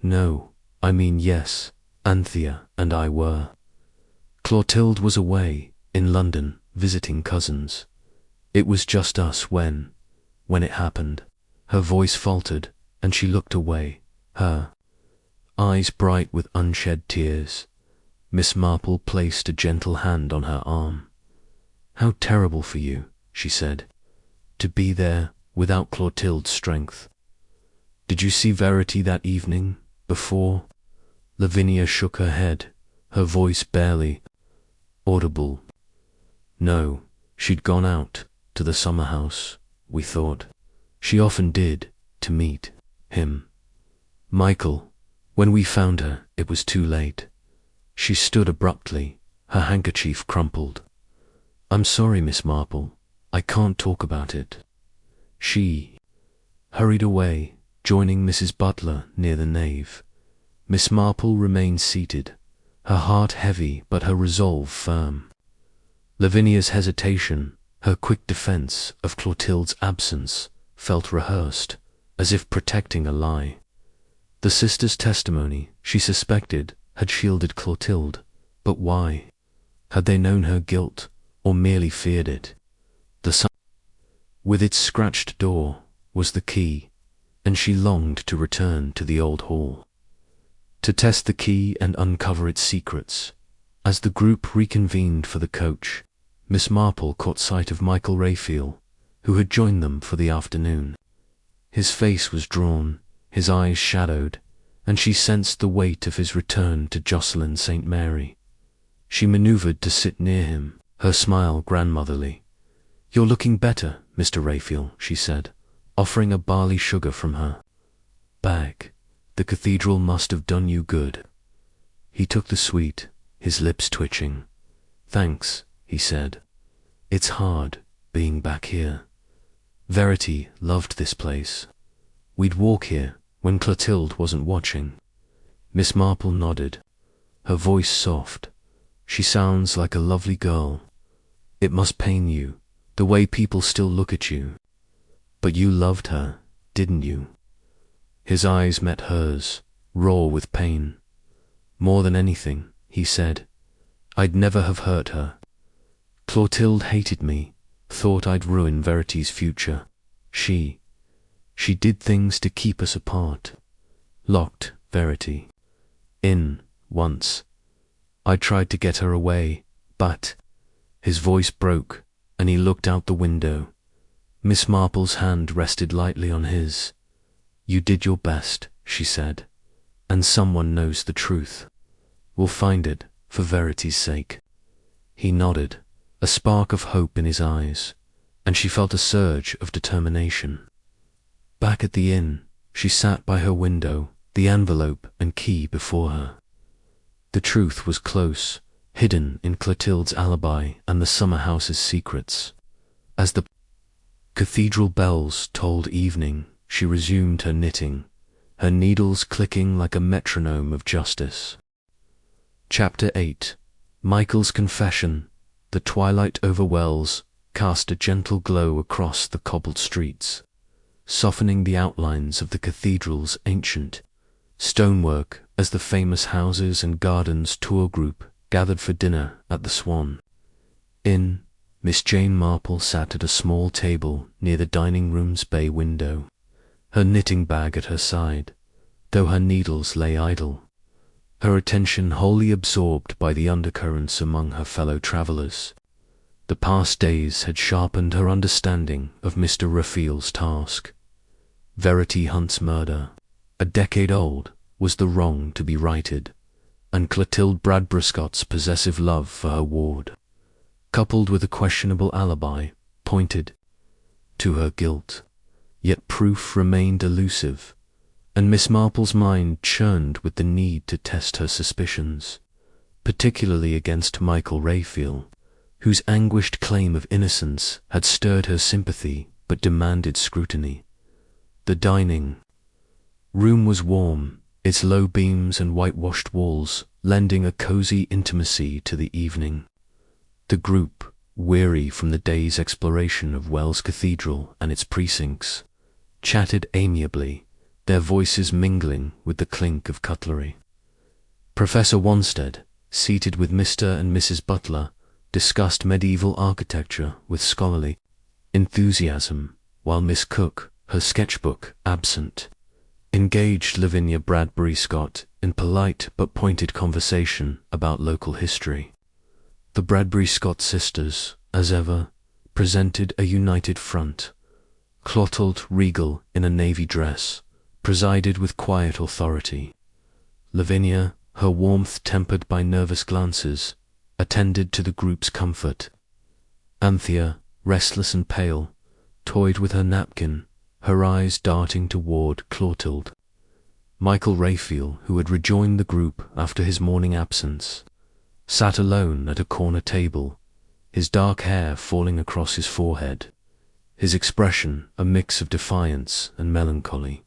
No, I mean yes, Anthea and I were. Clotilde was away, in London, visiting cousins. It was just us when it happened. Her voice faltered, and she looked away, her eyes bright with unshed tears. Miss Marple placed a gentle hand on her arm. How terrible for you, she said, to be there without Clotilde's strength. Did you see Verity that evening, before? Lavinia shook her head, her voice barely audible. No, she'd gone out to the summer house, we thought. She often did, to meet him. Michael. When we found her, it was too late. She stood abruptly, her handkerchief crumpled. I'm sorry, Miss Marple. I can't talk about it. She hurried away, joining Mrs. Butler near the nave. Miss Marple remained seated, her heart heavy but her resolve firm. Lavinia's hesitation, her quick defense of Clotilde's absence, felt rehearsed, as if protecting a lie. The sister's testimony, she suspected, had shielded Clotilde, but why? Had they known her guilt, or merely feared it? The sun, with its scratched door, was the key, and she longed to return to the old hall, to test the key and uncover its secrets. As the group reconvened for the coach, Miss Marple caught sight of Michael Raphael, who had joined them for the afternoon. His face was drawn, his eyes shadowed, and she sensed the weight of his return to Jocelyn St. Mary. She maneuvered to sit near him, her smile grandmotherly. You're looking better, Mr. Raphael, she said, offering a barley sugar from her bag. The cathedral must have done you good. He took the sweet, his lips twitching. Thanks, he said. It's hard, being back here. Verity loved this place. We'd walk here when Clotilde wasn't watching. Miss Marple nodded, her voice soft. She sounds like a lovely girl. It must pain you, the way people still look at you. But you loved her, didn't you? His eyes met hers, raw with pain. More than anything, he said, I'd never have hurt her. Clotilde hated me, thought I'd ruin Verity's future. She did things to keep us apart. Locked Verity in once. I tried to get her away, but his voice broke, and he looked out the window. Miss Marple's hand rested lightly on his. You did your best, she said, and someone knows the truth. We'll find it, for Verity's sake. He nodded, a spark of hope in his eyes, and she felt a surge of determination. Back at the inn, she sat by her window, the envelope and key before her. The truth was close, hidden in Clotilde's alibi and the summer house's secrets. As the cathedral bells tolled evening, she resumed her knitting, her needles clicking like a metronome of justice. Chapter 8. Michael's Confession. The twilight over Wells cast a gentle glow across the cobbled streets, softening the outlines of the cathedral's ancient stonework as the famous houses and gardens tour group gathered for dinner at the Swan Inn. Miss Jane Marple sat at a small table near the dining room's bay window, her knitting bag at her side, though her needles lay idle, her attention wholly absorbed by the undercurrents among her fellow travellers. The past days had sharpened her understanding of Mr. Raphael's task. Verity Hunt's murder, a decade old, was the wrong to be righted, and Clotilde Bradbury's possessive love for her ward, coupled with a questionable alibi, pointed to her guilt. Yet proof remained elusive, and Miss Marple's mind churned with the need to test her suspicions, particularly against Michael Raphael, whose anguished claim of innocence had stirred her sympathy but demanded scrutiny. The dining room was warm, its low beams and whitewashed walls lending a cozy intimacy to the evening. The group, weary from the day's exploration of Wells Cathedral and its precincts, chatted amiably, their voices mingling with the clink of cutlery. Professor Wanstead, seated with Mr. and Mrs. Butler, discussed medieval architecture with scholarly enthusiasm, while Miss Cook, her sketchbook absent, engaged Lavinia Bradbury Scott in polite but pointed conversation about local history. The Bradbury Scott sisters, as ever, presented a united front. Clotilde, regal in a navy dress, presided with quiet authority. Lavinia, her warmth tempered by nervous glances, attended to the group's comfort. Anthea, restless and pale, toyed with her napkin, her eyes darting toward Clotilde. Michael Raphael, who had rejoined the group after his morning absence, sat alone at a corner table, his dark hair falling across his forehead, his expression a mix of defiance and melancholy.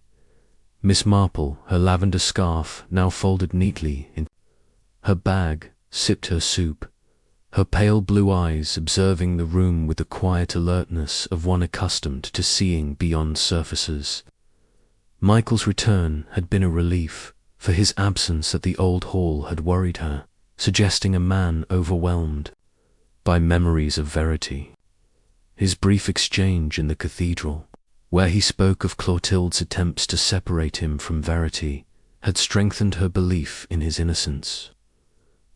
Miss Marple, her lavender scarf now folded neatly in her bag, sipped her soup, her pale blue eyes observing the room with the quiet alertness of one accustomed to seeing beyond surfaces. Michael's return had been a relief, for his absence at the old hall had worried her, suggesting a man overwhelmed by memories of Verity. His brief exchange in the cathedral, where he spoke of Clotilde's attempts to separate him from Verity, had strengthened her belief in his innocence.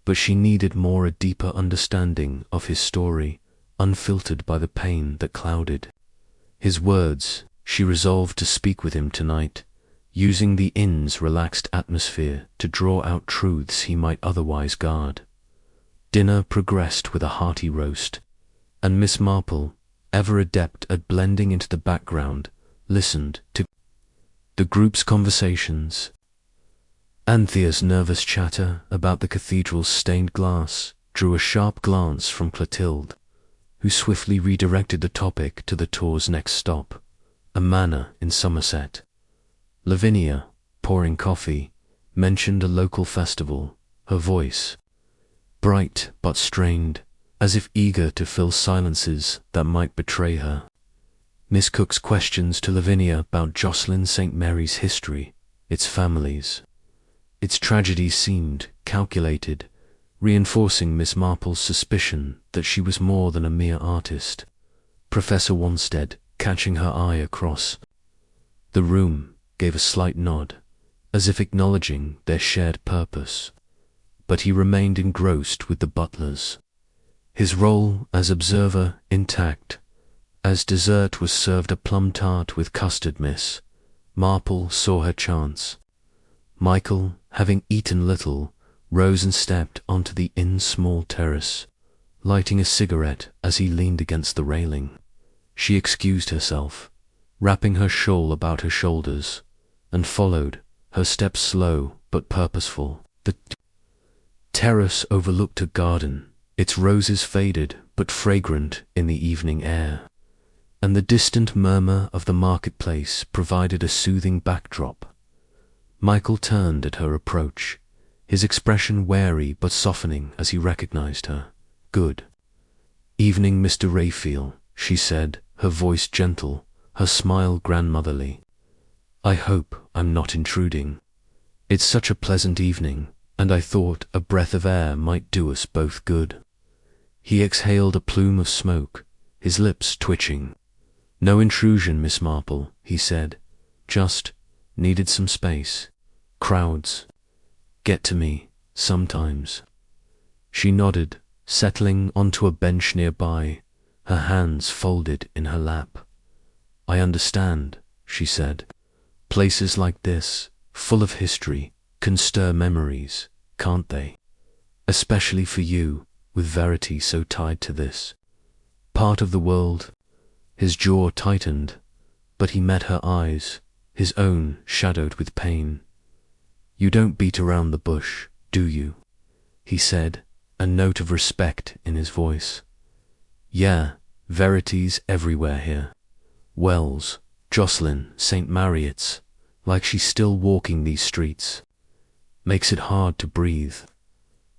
But she needed a deeper understanding of his story, unfiltered by the pain that clouded his words. She resolved to speak with him tonight, using the inn's relaxed atmosphere to draw out truths he might otherwise guard. Dinner progressed with a hearty roast, and Miss Marple, ever adept at blending into the background, listened to the group's conversations. Anthea's nervous chatter about the cathedral's stained glass drew a sharp glance from Clotilde, who swiftly redirected the topic to the tour's next stop, a manor in Somerset. Lavinia, pouring coffee, mentioned a local festival, her voice bright but strained, as if eager to fill silences that might betray her. Miss Cook's questions to Lavinia about Jocelyn St. Mary's history, its families, its tragedy seemed calculated, reinforcing Miss Marple's suspicion that she was more than a mere artist. Professor Wanstead, catching her eye across the room, gave a slight nod, as if acknowledging their shared purpose, but he remained engrossed with the butlers, his role as observer intact. As dessert was served a plum tart with custard, Miss Marple saw her chance. Michael, having eaten little, rose and stepped onto the inn's small terrace, lighting a cigarette as he leaned against the railing. She excused herself, wrapping her shawl about her shoulders, and followed, her steps slow but purposeful. The terrace overlooked a garden, its roses faded but fragrant in the evening air, and the distant murmur of the marketplace provided a soothing backdrop. Michael turned at her approach, his expression wary but softening as he recognized her. "Good evening, Mr. Raphael," she said, her voice gentle, her smile grandmotherly. "I hope I'm not intruding. It's such a pleasant evening, and I thought a breath of air might do us both good." He exhaled a plume of smoke, his lips twitching. "No intrusion, Miss Marple," he said. "Just needed some space. Crowds get to me sometimes." She nodded, settling onto a bench nearby, her hands folded in her lap. "I understand," she said. "Places like this, full of history, can stir memories, can't they? Especially for you, with Verity so tied to this part of the world." His jaw tightened, but he met her eyes, his own shadowed with pain. "You don't beat around the bush, do you?" he said, a note of respect in his voice. "Yeah, Verity's everywhere here. Wells, Jocelyn, St. Marriott's, like she's still walking these streets. Makes it hard to breathe."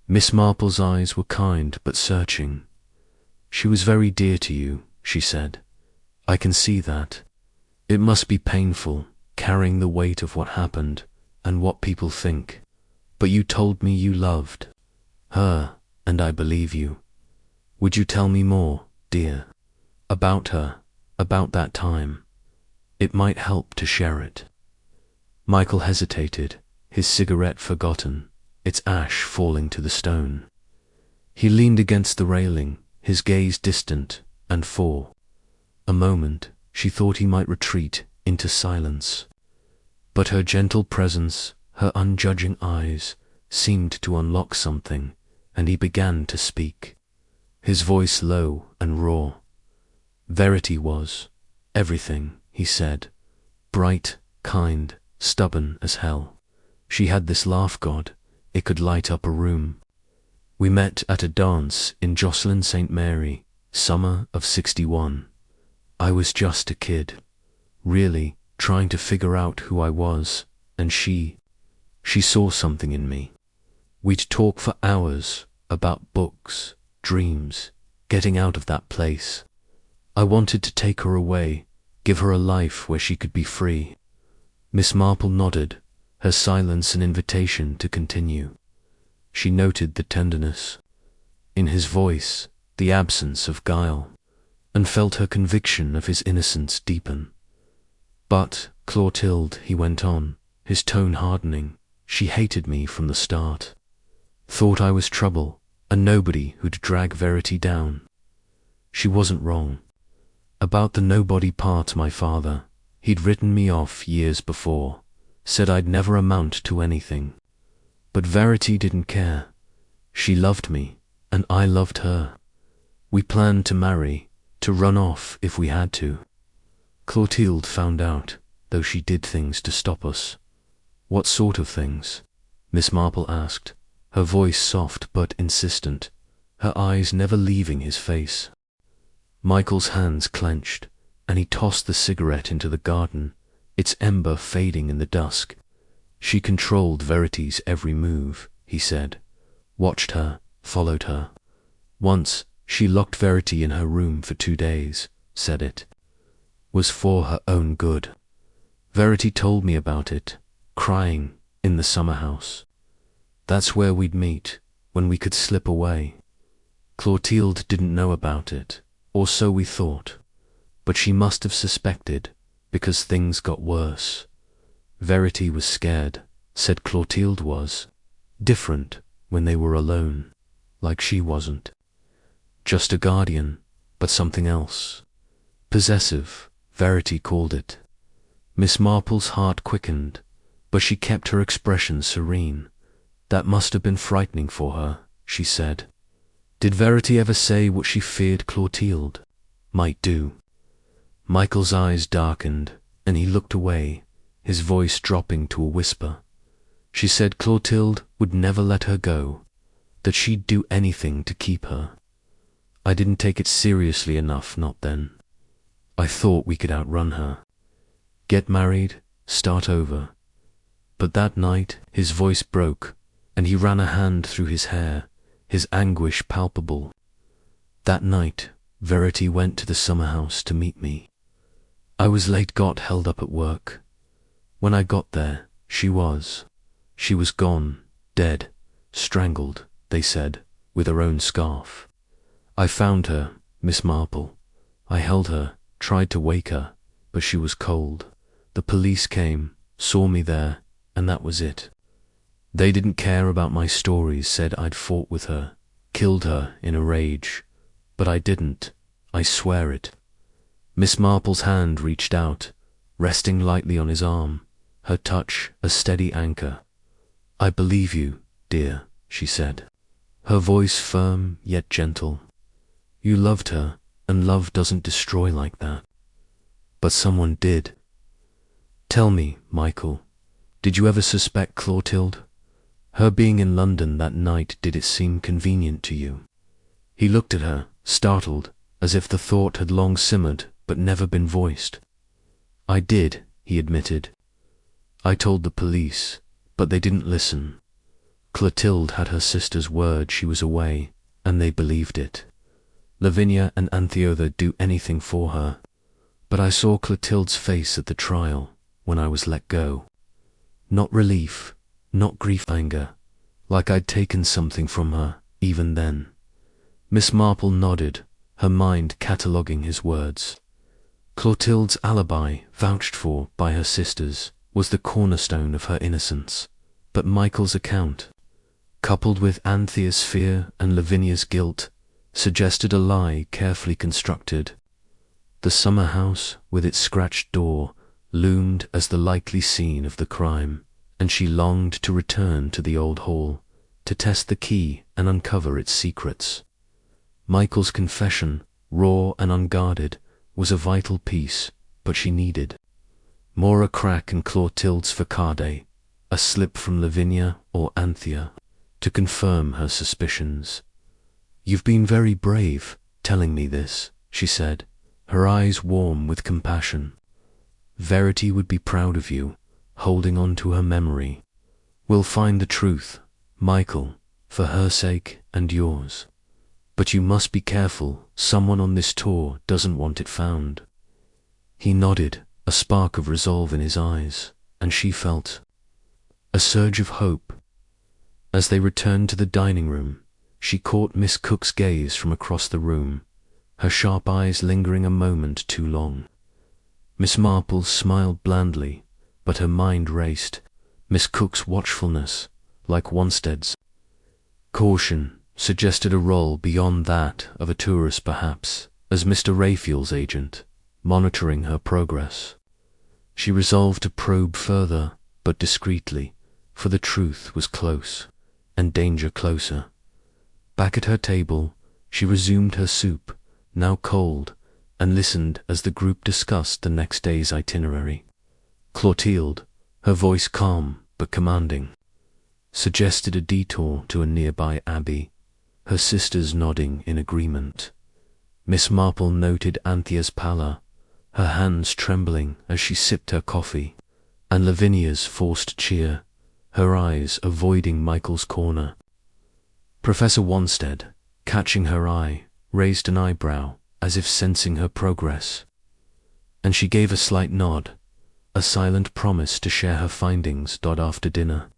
Miss Marple's eyes were kind but searching. "She was very dear to you," she said. "I can see that. It must be painful, carrying the weight of what happened and what people think. But you told me you loved her, and I believe you. Would you tell me more, dear, about her, about that time? It might help to share it." Michael hesitated, his cigarette forgotten, its ash falling to the stone. He leaned against the railing, his gaze distant, and for a moment she thought he might retreat into silence. But her gentle presence, her unjudging eyes, seemed to unlock something, and he began to speak, his voice low and raw. "Verity was everything," he said. "Bright, kind, stubborn as hell. She had this laugh god, it could light up a room. We met at a dance in Jocelyn St. Mary, summer of '61. I was just a kid, really trying to figure out who I was, and she saw something in me. We'd talk for hours about books, dreams, getting out of that place. I wanted to take her away, give her a life where she could be free." Miss Marple nodded, her silence an invitation to continue. She noted the tenderness in his voice, the absence of guile, and felt her conviction of his innocence deepen. "But, Clotilde," he went on, his tone hardening, "she hated me from the start. Thought I was trouble, a nobody who'd drag Verity down. She wasn't wrong. About the nobody part, my father, he'd written me off years before, said I'd never amount to anything. But Verity didn't care. She loved me, and I loved her. We planned to marry, to run off if we had to. Clotilde found out, though she did things to stop us." "What sort of things?" Miss Marple asked, her voice soft but insistent, her eyes never leaving his face. Michael's hands clenched, and he tossed the cigarette into the garden, its ember fading in the dusk. "She controlled Verity's every move," he said. "Watched her, followed her. Once, she locked Verity in her room for 2 days, said it was for her own good. Verity told me about it, crying, in the summer house. That's where we'd meet, when we could slip away. Clotilde didn't know about it, or so we thought, but she must have suspected, because things got worse. Verity was scared, said Clotilde was different when they were alone, like she wasn't. Just a guardian, but something else. Possessive, Verity called it." Miss Marple's heart quickened, but she kept her expression serene. "That must have been frightening for her," she said. Did Verity ever say what she feared Clotilde might do? Michael's eyes darkened, and he looked away, his voice dropping to a whisper. She said Clotilde would never let her go, that she'd do anything to keep her. I didn't take it seriously enough, not then. I thought we could outrun her. Get married, start over. But that night his voice broke, and he ran a hand through his hair, his anguish palpable. That night, Verity went to the summer house to meet me. I was late, got held up at work. When I got there, she was gone, dead, strangled, they said, with her own scarf. I found her, Miss Marple. I held her, tried to wake her, but she was cold. The police came, saw me there, and that was it. They didn't care about my stories, said I'd fought with her, killed her in a rage. But I didn't, I swear it. Miss Marple's hand reached out, resting lightly on his arm, her touch a steady anchor. I believe you, dear, she said, her voice firm yet gentle. You loved her, and love doesn't destroy like that. But someone did. Tell me, Michael, did you ever suspect Clotilde? Her being in London that night, did it seem convenient to you? He looked at her, startled, as if the thought had long simmered but never been voiced. I did, he admitted. I told the police, but they didn't listen. Clotilde had her sister's word she was away, and they believed it. Lavinia and Anthea do anything for her. But I saw Clotilde's face at the trial, when I was let go. Not relief, not grief, anger, like I'd taken something from her, even then. Miss Marple nodded, her mind cataloguing his words. Clotilde's alibi, vouched for by her sisters, was the cornerstone of her innocence. But Michael's account, coupled with Anthea's fear and Lavinia's guilt, suggested a lie carefully constructed. The summer house, with its scratched door, loomed as the likely scene of the crime, and she longed to return to the old hall, to test the key and uncover its secrets. Michael's confession, raw and unguarded, was a vital piece, but she needed more a crack in Clotilde's facade, a slip from Lavinia or Anthea, to confirm her suspicions. You've been very brave, telling me this, she said, her eyes warm with compassion. Verity would be proud of you, holding on to her memory. We'll find the truth, Michael, for her sake and yours. But you must be careful, someone on this tour doesn't want it found. He nodded, a spark of resolve in his eyes, and she felt a surge of hope. As they returned to the dining room, she caught Miss Cook's gaze from across the room, her sharp eyes lingering a moment too long. Miss Marple smiled blandly, but her mind raced. Miss Cook's watchfulness, like Wanstead's caution, suggested a role beyond that of a tourist, perhaps, as Mr. Raphael's agent, monitoring her progress. She resolved to probe further, but discreetly, for the truth was close, and danger closer. Back at her table, she resumed her soup, now cold, and listened as the group discussed the next day's itinerary. Clotilde, her voice calm but commanding, suggested a detour to a nearby abbey, her sisters nodding in agreement. Miss Marple noted Anthea's pallor, her hands trembling as she sipped her coffee, and Lavinia's forced cheer, her eyes avoiding Michael's corner. Professor Wanstead, catching her eye, raised an eyebrow as if sensing her progress, and she gave a slight nod, a silent promise to share her findings after dinner.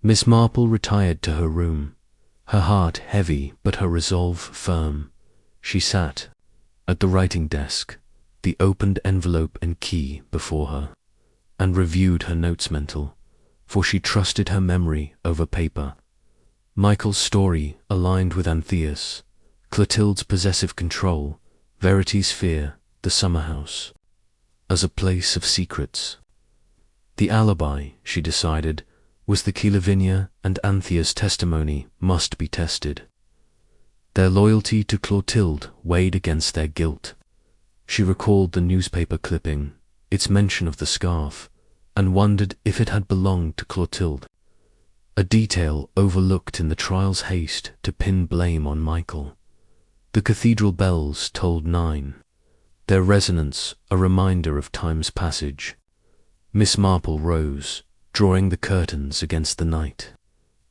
Miss Marple retired to her room, her heart heavy but her resolve firm. She sat at the writing desk, the opened envelope and key before her, and reviewed her notes mental, for she trusted her memory over paper. Michael's story aligned with Anthea's, Clotilde's possessive control, Verity's fear, the summer house, as a place of secrets. The alibi, she decided, was the key. Lavinia and Anthea's testimony must be tested. Their loyalty to Clotilde weighed against their guilt. She recalled the newspaper clipping, its mention of the scarf, and wondered if it had belonged to Clotilde, a detail overlooked in the trial's haste to pin blame on Michael. The cathedral bells tolled 9, their resonance a reminder of time's passage. Miss Marple rose, drawing the curtains against the night,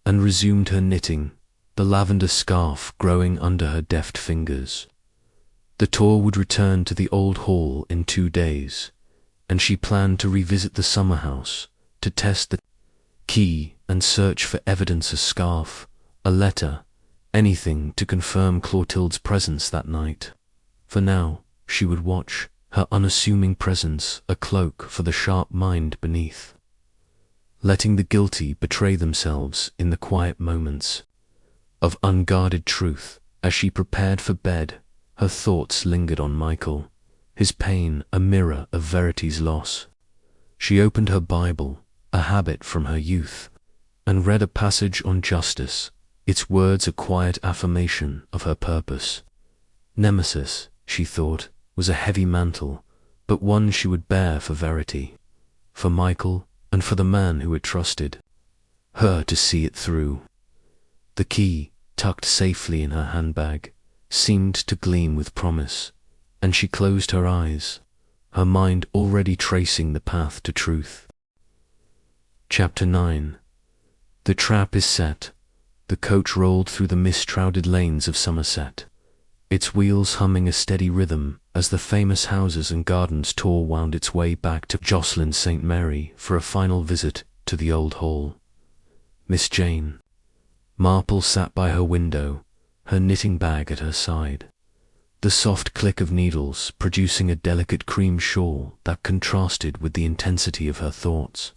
and resumed her knitting, the lavender scarf growing under her deft fingers. The tour would return to the old hall in 2 days, and she planned to revisit the summer house to test the key and search for evidence: a scarf, a letter, anything to confirm Clotilde's presence that night. For now, she would watch, her unassuming presence a cloak for the sharp mind beneath, letting the guilty betray themselves in the quiet moments of unguarded truth. As she prepared for bed, her thoughts lingered on Michael, his pain a mirror of Verity's loss. She opened her Bible, a habit from her youth, and read a passage on justice, its words a quiet affirmation of her purpose. Nemesis, she thought, was a heavy mantle, but one she would bear for Verity, for Michael, and for the man who had trusted her to see it through. The key, tucked safely in her handbag, seemed to gleam with promise, and she closed her eyes, her mind already tracing the path to truth. Chapter 9. The trap is set. The coach rolled through the mist-shrouded lanes of Somerset, its wheels humming a steady rhythm as the famous houses and gardens tour wound its way back to Jocelyn St. Mary for a final visit to the old hall. Miss Jane Marple sat by her window, her knitting bag at her side, the soft click of needles producing a delicate cream shawl that contrasted with the intensity of her thoughts.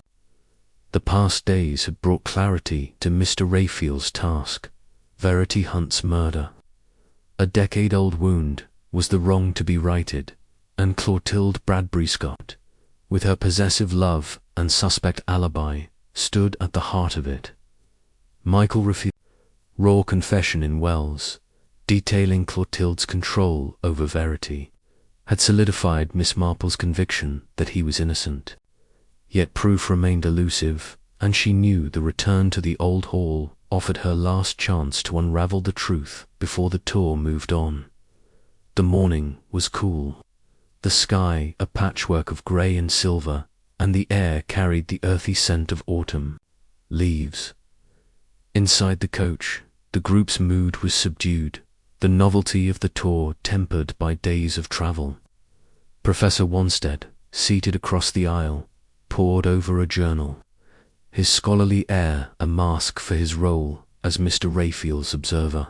The past days had brought clarity to Mr. Raphael's task, Verity Hunt's murder. A decade-old wound was the wrong to be righted, and Clotilde Bradbury Scott, with her possessive love and suspect alibi, stood at the heart of it. Michael Raphael's raw confession in Wells, detailing Clotilde's control over Verity, had solidified Miss Marple's conviction that he was innocent. Yet proof remained elusive, and she knew the return to the old hall offered her last chance to unravel the truth before the tour moved on. The morning was cool, the sky a patchwork of grey and silver, and the air carried the earthy scent of autumn leaves. Inside the coach, the group's mood was subdued, the novelty of the tour tempered by days of travel. Professor Wanstead, seated across the aisle, pored over a journal, his scholarly air a mask for his role as Mr. Raphael's observer.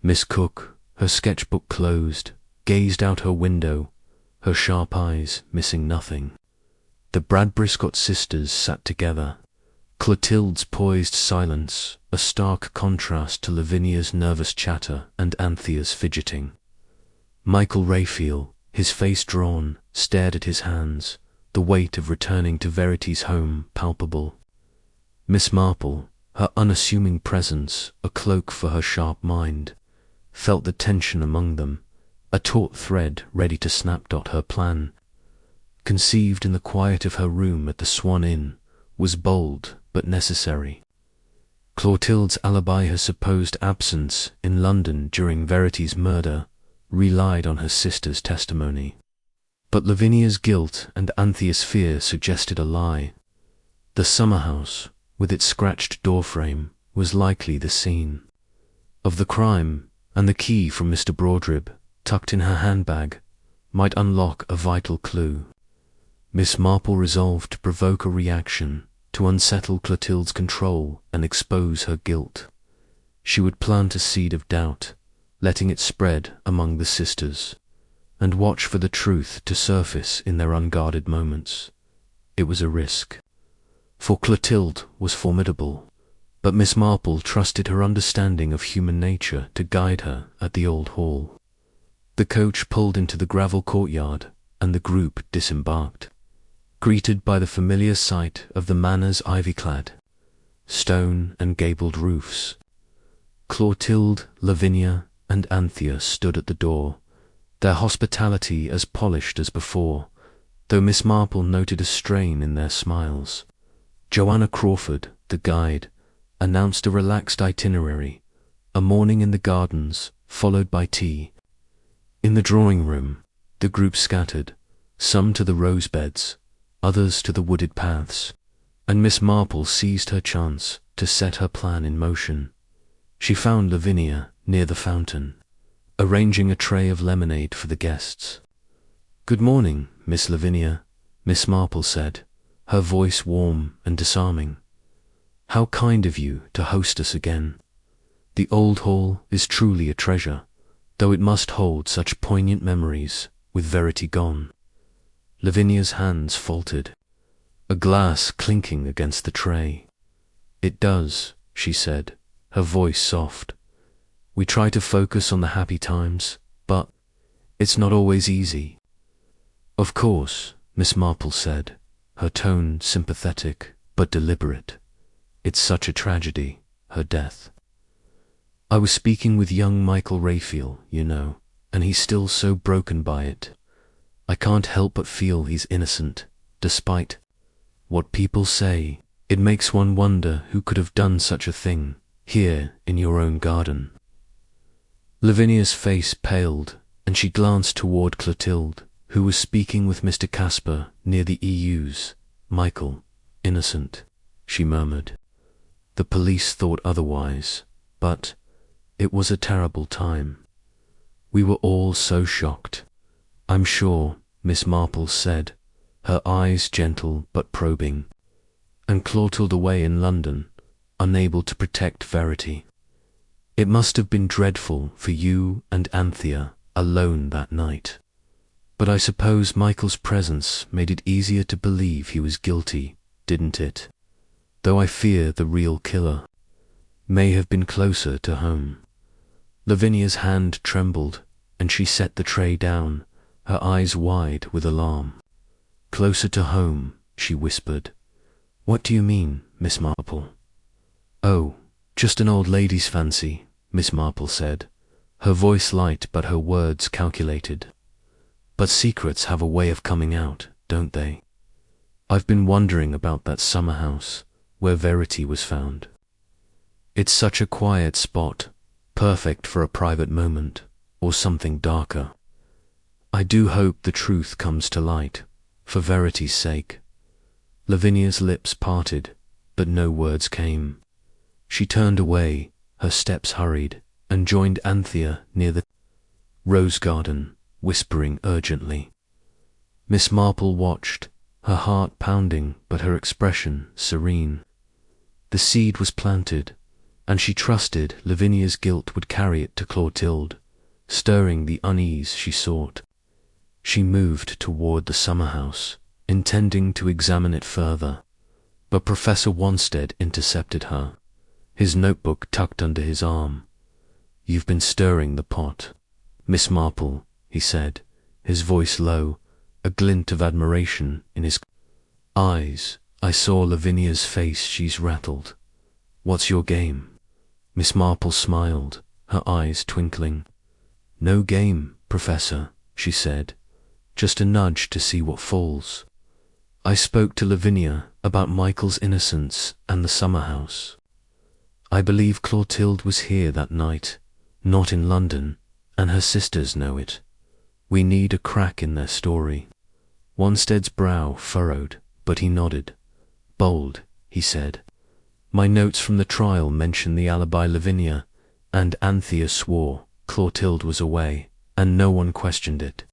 Miss Cook, her sketchbook closed, gazed out her window, her sharp eyes missing nothing. The Bradbury Scott sisters sat together, Clotilde's poised silence a stark contrast to Lavinia's nervous chatter and Anthea's fidgeting. Michael Raphael, his face drawn, stared at his hands, the weight of returning to Verity's home palpable. Miss Marple, her unassuming presence a cloak for her sharp mind, felt the tension among them, a taut thread ready to snap. Her plan, conceived in the quiet of her room at the Swan Inn, was bold but necessary. Clotilde's alibi, her supposed absence in London during Verity's murder, relied on her sister's testimony. But Lavinia's guilt and Anthea's fear suggested a lie. The summer house, with its scratched doorframe, was likely the scene of the crime, and the key from Mr. Broadrib, tucked in her handbag, might unlock a vital clue. Miss Marple resolved to provoke a reaction, to unsettle Clotilde's control and expose her guilt. She would plant a seed of doubt, letting it spread among the sisters, and watch for the truth to surface in their unguarded moments. It was a risk, for Clotilde was formidable, but Miss Marple trusted her understanding of human nature to guide her at the old hall. The coach pulled into the gravel courtyard, and the group disembarked, greeted by the familiar sight of the manor's ivy-clad stone and gabled roofs. Clotilde, Lavinia, and Anthea stood at the door, their hospitality as polished as before, though Miss Marple noted a strain in their smiles. Joanna Crawford, the guide, announced a relaxed itinerary, a morning in the gardens, followed by tea. In the drawing room, the group scattered, some to the rose beds, others to the wooded paths, and Miss Marple seized her chance to set her plan in motion. She found Lavinia near the fountain, arranging a tray of lemonade for the guests. "Good morning, Miss Lavinia," Miss Marple said, her voice warm and disarming. "How kind of you to host us again. The old hall is truly a treasure, though it must hold such poignant memories with Verity gone." Lavinia's hands faltered, a glass clinking against the tray. "It does," she said, her voice soft. "We try to focus on the happy times, but it's not always easy." "Of course," Miss Marple said, her tone sympathetic but deliberate. "It's such a tragedy, her death. I was speaking with young Michael Raphael, you know, and he's still so broken by it. I can't help but feel he's innocent, despite what people say. It makes one wonder who could have done such a thing, here in your own garden." Lavinia's face paled, and she glanced toward Clotilde, who was speaking with Mr. Casper near the EUs. "Michael, innocent," she murmured. "The police thought otherwise, but it was a terrible time. We were all so shocked." "I'm sure," Miss Marple said, her eyes gentle but probing. "And Clotilde away in London, unable to protect Verity. It must have been dreadful for you and Anthea alone that night. But I suppose Michael's presence made it easier to believe he was guilty, didn't it? Though I fear the real killer may have been closer to home." Lavinia's hand trembled, and she set the tray down, her eyes wide with alarm. "Closer to home," she whispered. "What do you mean, Miss Marple?" "Oh, just an old lady's fancy," Miss Marple said, her voice light but her words calculated. "But secrets have a way of coming out, don't they? I've been wondering about that summer house where Verity was found. It's such a quiet spot, perfect for a private moment, or something darker. I do hope the truth comes to light, for Verity's sake." Lavinia's lips parted, but no words came. She turned away, her steps hurried, and joined Anthea near the rose garden, whispering urgently. Miss Marple watched, her heart pounding but her expression serene. The seed was planted, and she trusted Lavinia's guilt would carry it to Clotilde, stirring the unease she sought. She moved toward the summer house, intending to examine it further, but Professor Wanstead intercepted her, his notebook tucked under his arm. "You've been stirring the pot, Miss Marple," he said, his voice low, a glint of admiration in his eyes. "I saw Lavinia's face, she's rattled. What's your game?" Miss Marple smiled, her eyes twinkling. "No game, Professor," she said, "just a nudge to see what falls. I spoke to Lavinia about Michael's innocence and the summer house. I believe Clotilde was here that night, not in London, and her sisters know it. We need a crack in their story." Wanstead's brow furrowed, but he nodded. "Bold," he said. "My notes from the trial mention the alibi Lavinia, and Anthea swore Clotilde was away, and no one questioned it.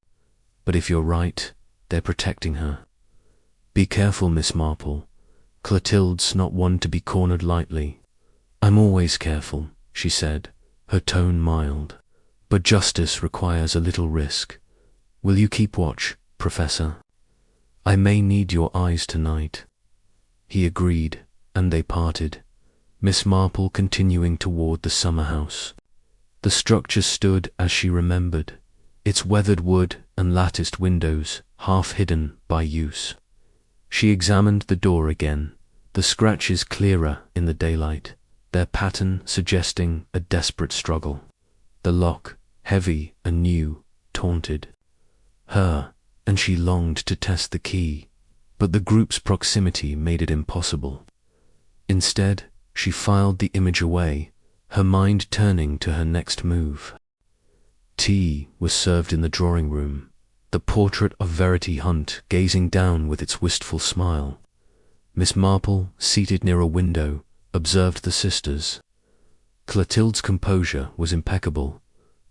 But if you're right, they're protecting her. Be careful, Miss Marple. Clotilde's not one to be cornered lightly." "I'm always careful," she said, her tone mild. "But justice requires a little risk. Will you keep watch, Professor? I may need your eyes tonight." He agreed, and they parted, Miss Marple continuing toward the summer house. The structure stood as she remembered, its weathered wood and latticed windows half hidden by use. She examined the door again, the scratches clearer in the daylight, their pattern suggesting a desperate struggle. The lock, heavy and new, taunted her, and she longed to test the key, but the group's proximity made it impossible. Instead, she filed the image away, her mind turning to her next move. Tea was served in the drawing room, the portrait of Verity Hunt gazing down with its wistful smile. Miss Marple, seated near a window, observed the sisters. Clotilde's composure was impeccable,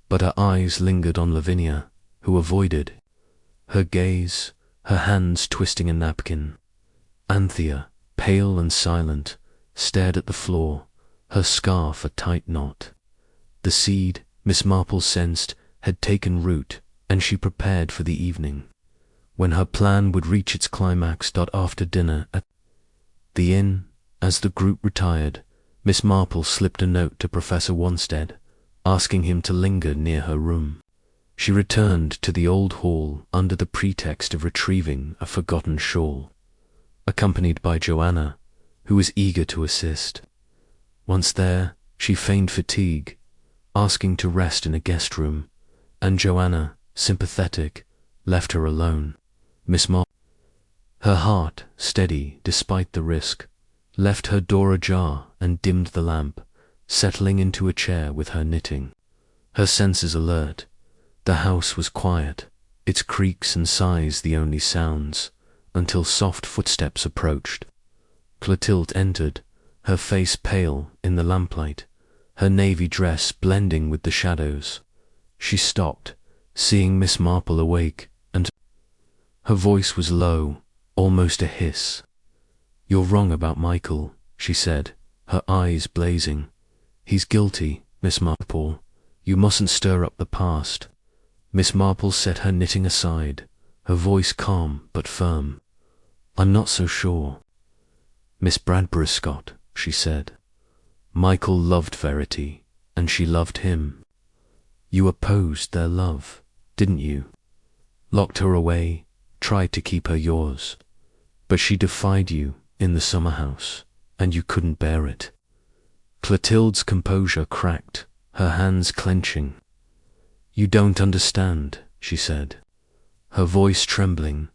but her eyes lingered on Lavinia, who avoided her gaze, her hands twisting a napkin. Anthea, pale and silent, stared at the floor, her scarf a tight knot. The seed, Miss Marple sensed, had taken root, and she prepared for the evening, when her plan would reach its climax. After dinner at the inn, as the group retired, Miss Marple slipped a note to Professor Wanstead, asking him to linger near her room. She returned to the old hall under the pretext of retrieving a forgotten shawl, accompanied by Joanna, who was eager to assist. Once there, she feigned fatigue, asking to rest in a guest room, and Joanna, sympathetic, left her alone. Miss Marple, her heart steady despite the risk, left her door ajar and dimmed the lamp, settling into a chair with her knitting. Her senses alert, the house was quiet, its creaks and sighs the only sounds, until soft footsteps approached. Clotilde entered, her face pale in the lamplight, her navy dress blending with the shadows. She stopped, seeing Miss Marple awake, and her voice was low, almost a hiss. "You're wrong about Michael," she said, her eyes blazing. "He's guilty, Miss Marple. You mustn't stir up the past." Miss Marple set her knitting aside, her voice calm but firm. "I'm not so sure. Miss Bradbury Scott," she said. "Michael loved Verity, and she loved him. You opposed their love, didn't you? Locked her away, tried to keep her yours. But she defied you in the summer house, and you couldn't bear it." Clotilde's composure cracked, her hands clenching. "You don't understand," she said, her voice trembling.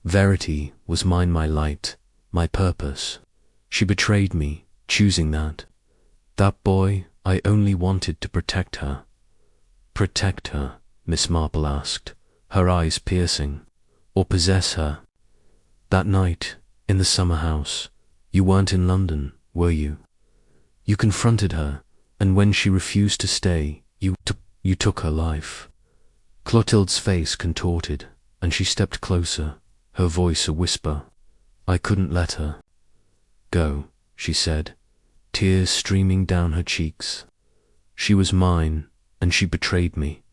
"Verity was my light, my purpose. She betrayed me, choosing that. That boy, I only wanted to protect her." "Protect her?" Miss Marple asked, her eyes piercing. "Or possess her? That night, in the summer house, you weren't in London, were you? You confronted her, and when she refused to stay, you took her life." Clotilde's face contorted, and she stepped closer, her voice a whisper. "I couldn't let her go," she said, tears streaming down her cheeks. "She was mine, and she betrayed me.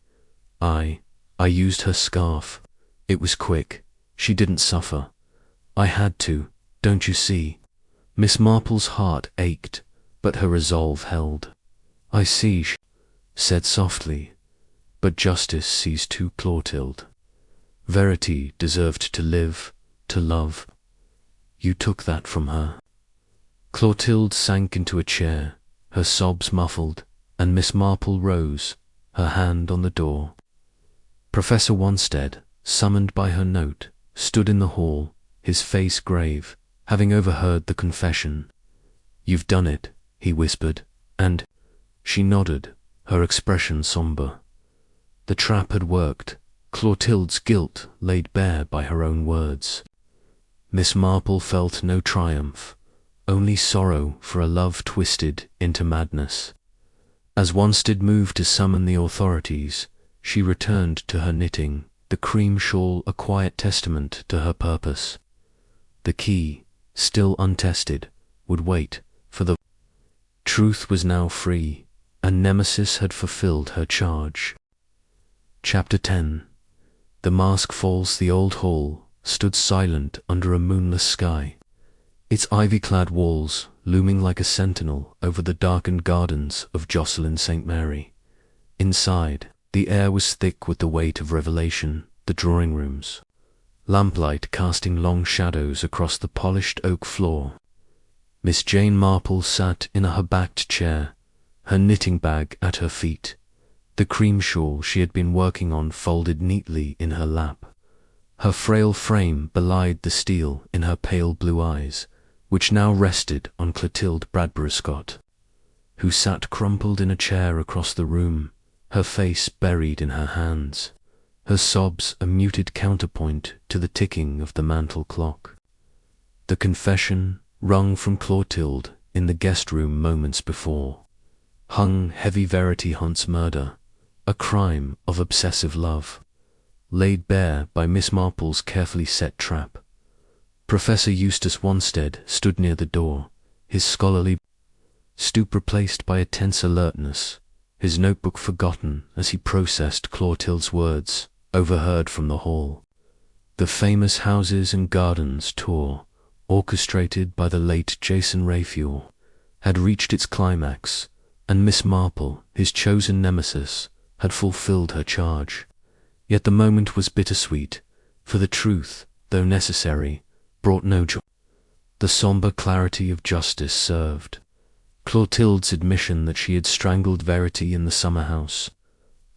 I used her scarf. It was quick. She didn't suffer. I had to, don't you see?" Miss Marple's heart ached, but her resolve held. "I see," she said softly, "but justice sees too, Clotilde. Verity deserved to live, to love. You took that from her." Clotilde sank into a chair, her sobs muffled, and Miss Marple rose, her hand on the door. Professor Wanstead, summoned by her note, stood in the hall, his face grave, having overheard the confession. "You've done it," he whispered, and she nodded, her expression somber. The trap had worked, Clotilde's guilt laid bare by her own words. Miss Marple felt no triumph, only sorrow for a love twisted into madness. As Wanstead moved to summon the authorities, she returned to her knitting, the cream shawl a quiet testament to her purpose. The key, still untested, would wait, for the truth was now free, and Nemesis had fulfilled her charge. Chapter 10. The mask falls. The old hall stood silent under a moonless sky, its ivy-clad walls looming like a sentinel over the darkened gardens of Jocelyn St. Mary. Inside, the air was thick with the weight of revelation. The drawing rooms, lamplight casting long shadows across the polished oak floor. Miss Jane Marple sat in a her-backed chair, her knitting bag at her feet. the cream shawl she had been working on folded neatly in her lap. Her frail frame belied the steel in her pale blue eyes, which now rested on Clotilde Bradbury Scott, who sat crumpled in a chair across the room, her face buried in her hands, her sobs a muted counterpoint to the ticking of the mantel clock. The confession, wrung from Clotilde in the guest room moments before, hung heavy. Verity Hunt's murder, a crime of obsessive love, laid bare by Miss Marple's carefully set trap. Professor Eustace Wanstead stood near the door, his scholarly stoop replaced by a tense alertness, his notebook forgotten as he processed Clotilde's words, overheard from the hall. The famous Houses and Gardens tour, orchestrated by the late Jason Raphael, had reached its climax, and Miss Marple, his chosen nemesis, had fulfilled her charge. Yet the moment was bittersweet, for the truth, though necessary, brought no joy. The sombre clarity of justice served. Clotilde's admission that she had strangled Verity in the summer house,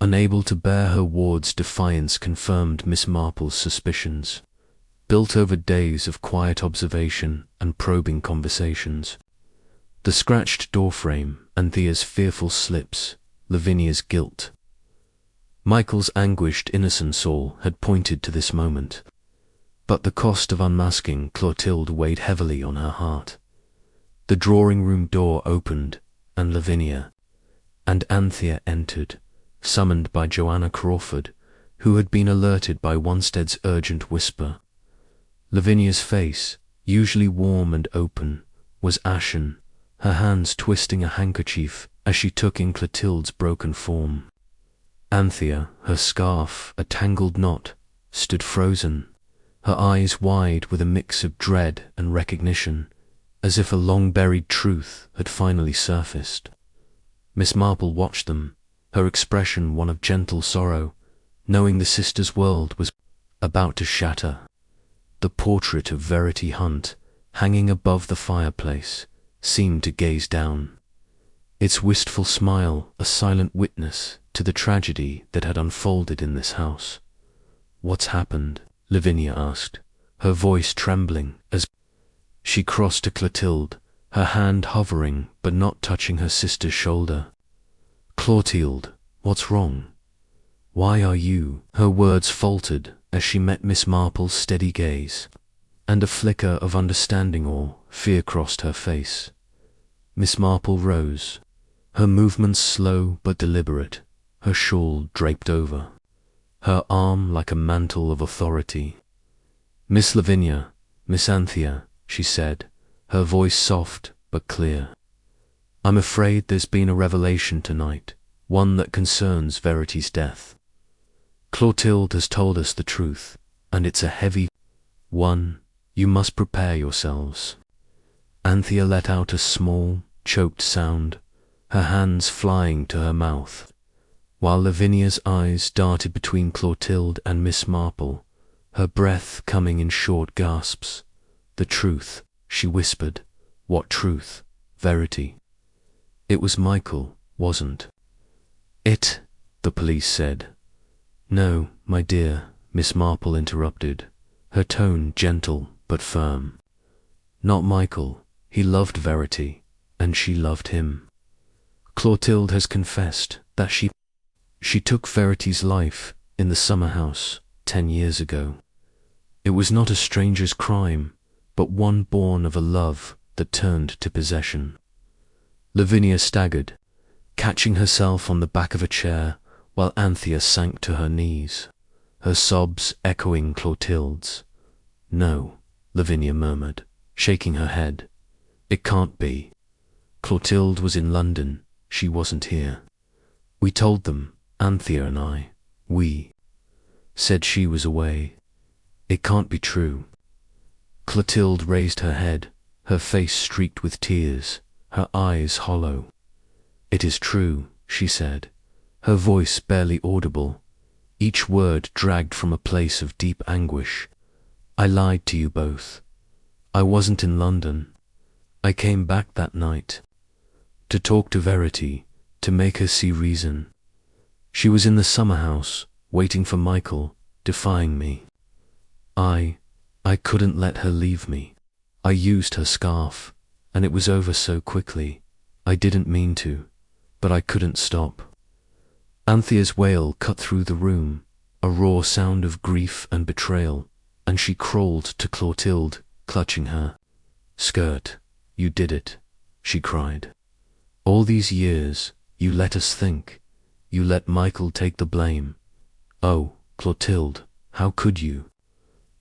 unable to bear her ward's defiance, confirmed Miss Marple's suspicions, built over days of quiet observation and probing conversations. The scratched doorframe, Anthea's fearful slips, Lavinia's guilt. Michael's anguished innocent soul had pointed to this moment, but the cost of unmasking Clotilde weighed heavily on her heart. The drawing-room door opened, and Lavinia and Anthea entered, summoned by Joanna Crawford, who had been alerted by Wanstead's urgent whisper. Lavinia's face, usually warm and open, was ashen, her hands twisting a handkerchief as she took in Clotilde's broken form. Anthea, her scarf a tangled knot, stood frozen, her eyes wide with a mix of dread and recognition, as if a long-buried truth had finally surfaced. Miss Marple watched them, her expression one of gentle sorrow, knowing the sisters' world was about to shatter. The portrait of Verity Hunt, hanging above the fireplace, seemed to gaze down, its wistful smile a silent witness to the tragedy that had unfolded in this house. "What's happened?" Lavinia asked, her voice trembling as she crossed to Clotilde, her hand hovering but not touching her sister's shoulder. "Clotilde, what's wrong? Why are you—" Her words faltered as she met Miss Marple's steady gaze, and a flicker of understanding or fear crossed her face. Miss Marple rose, her movements slow but deliberate, her shawl draped over her arm like a mantle of authority. "Miss Lavinia, Miss Anthea," she said, her voice soft but clear. "I'm afraid there's been a revelation tonight, one that concerns Verity's death. Clotilde has told us the truth, and it's a heavy one. You must prepare yourselves." Anthea let out a small, choked sound, her hands flying to her mouth, while Lavinia's eyes darted between Clotilde and Miss Marple, her breath coming in short gasps. "The truth," she whispered. "What truth, Verity?" "It was Michael, wasn't it?" the police said. "No, my dear," Miss Marple interrupted, her tone gentle but firm. "Not Michael. He loved Verity, and she loved him. Clotilde has confessed that she took Verity's life in the summer house 10 years ago. It was not a stranger's crime, but one born of a love that turned to possession." Lavinia staggered, catching herself on the back of a chair, while Anthea sank to her knees, her sobs echoing Clotilde's. "No," Lavinia murmured, shaking her head. "It can't be. Clotilde was in London, she wasn't here. We told them, Anthea and I. We said she was away. It can't be true." Clotilde raised her head, her face streaked with tears, her eyes hollow. "It is true," she said, her voice barely audible, each word dragged from a place of deep anguish. "I lied to you both. I wasn't in London. I came back that night to talk to Verity, to make her see reason. She was in the summer house, waiting for Michael, defying me. I couldn't let her leave me. I used her scarf, and it was over so quickly. I didn't mean to, but I couldn't stop. Anthea's wail cut through the room, a raw sound of grief and betrayal, and she crawled to Clotilde, clutching her. "Skirt, you did it," she cried. "All these years, you let us think. You let Michael take the blame. Oh, Clotilde, how could you?"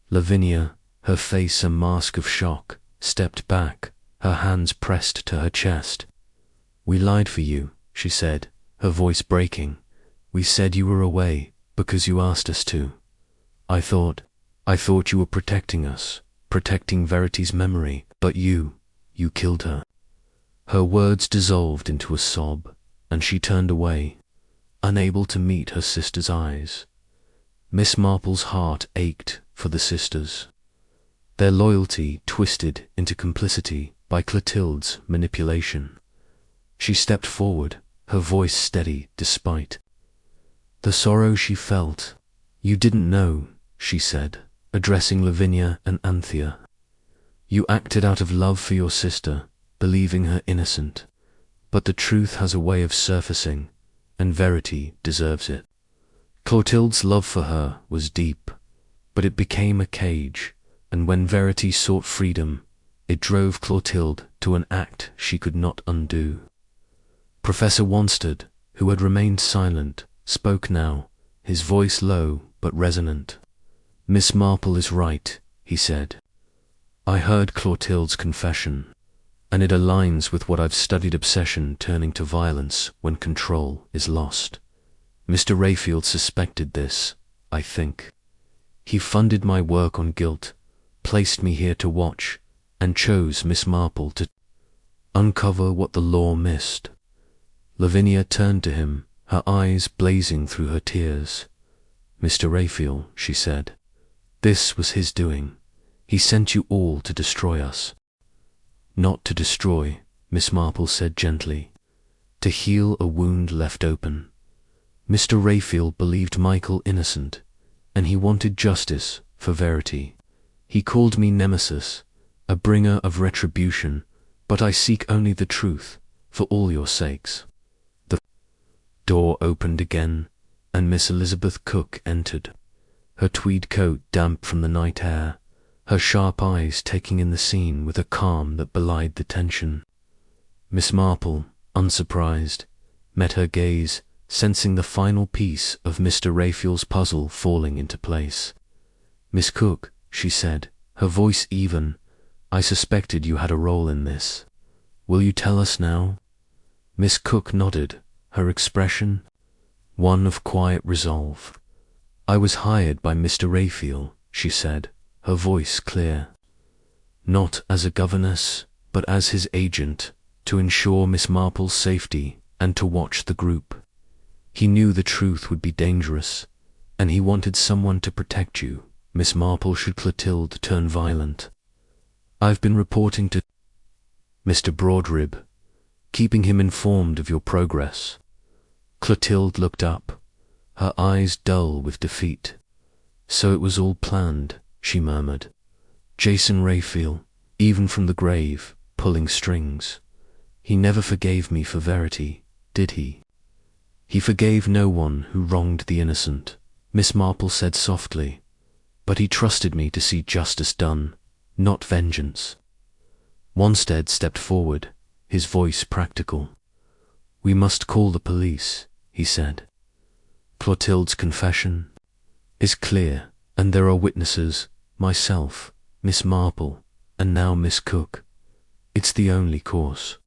Lavinia, her face a mask of shock, stepped back, her hands pressed to her chest. "We lied for you," she said, her voice breaking. "We said you were away because you asked us to. I thought you were protecting us, protecting Verity's memory, but you killed her." Her words dissolved into a sob, and she turned away, unable to meet her sister's eyes. Miss Marple's heart ached for the sisters. Their loyalty twisted into complicity by Clotilde's manipulation. She stepped forward, her voice steady despite the sorrow she felt. "You didn't know," she said, addressing Lavinia and Anthea. "You acted out of love for your sister, believing her innocent. But the truth has a way of surfacing, and Verity deserves it." Clotilde's love for her was deep, but it became a cage, and when Verity sought freedom, it drove Clotilde to an act she could not undo. Professor Wanstead, who had remained silent, spoke now, his voice low but resonant. "Miss Marple is right," he said. "I heard Clotilde's confession, and it aligns with what I've studied: obsession turning to violence when control is lost. Mr. Rayfield suspected this, I think. He funded my work on guilt, placed me here to watch, and chose Miss Marple to uncover what the law missed." Lavinia turned to him, her eyes blazing through her tears. "Mr. Rayfield," she said, "this was his doing. He sent you all to destroy us." "Not to destroy," Miss Marple said gently, "to heal a wound left open. Mr. Rayfield believed Michael innocent, and he wanted justice for Verity. He called me Nemesis, a bringer of retribution, but I seek only the truth, for all your sakes." The door opened again, and Miss Elizabeth Cook entered, her tweed coat damp from the night air, her sharp eyes taking in the scene with a calm that belied the tension. Miss Marple, unsurprised, met her gaze, sensing the final piece of Mr. Rayfield's puzzle falling into place. "Miss Cook," she said, her voice even, "I suspected you had a role in this. Will you tell us now?" Miss Cook nodded, her expression one of quiet resolve. "I was hired by Mr. Rayfield," she said, her voice clear. "Not as a governess, but as his agent, to ensure Miss Marple's safety and to watch the group. He knew the truth would be dangerous, and he wanted someone to protect you, Miss Marple, should Clotilde turn violent. I've been reporting to Mr. Broadrib, keeping him informed of your progress." Clotilde looked up, her eyes dull with defeat. "So it was all planned," she murmured. "Jason Rayfield, even from the grave, pulling strings. He never forgave me for Verity, did he?" "He forgave no one who wronged the innocent," Miss Marple said softly, "but he trusted me to see justice done, not vengeance." Wanstead stepped forward, his voice practical. "We must call the police," he said. "Clotilde's confession is clear, and there are witnesses, myself, Miss Marple, and now Miss Cook. It's the only course."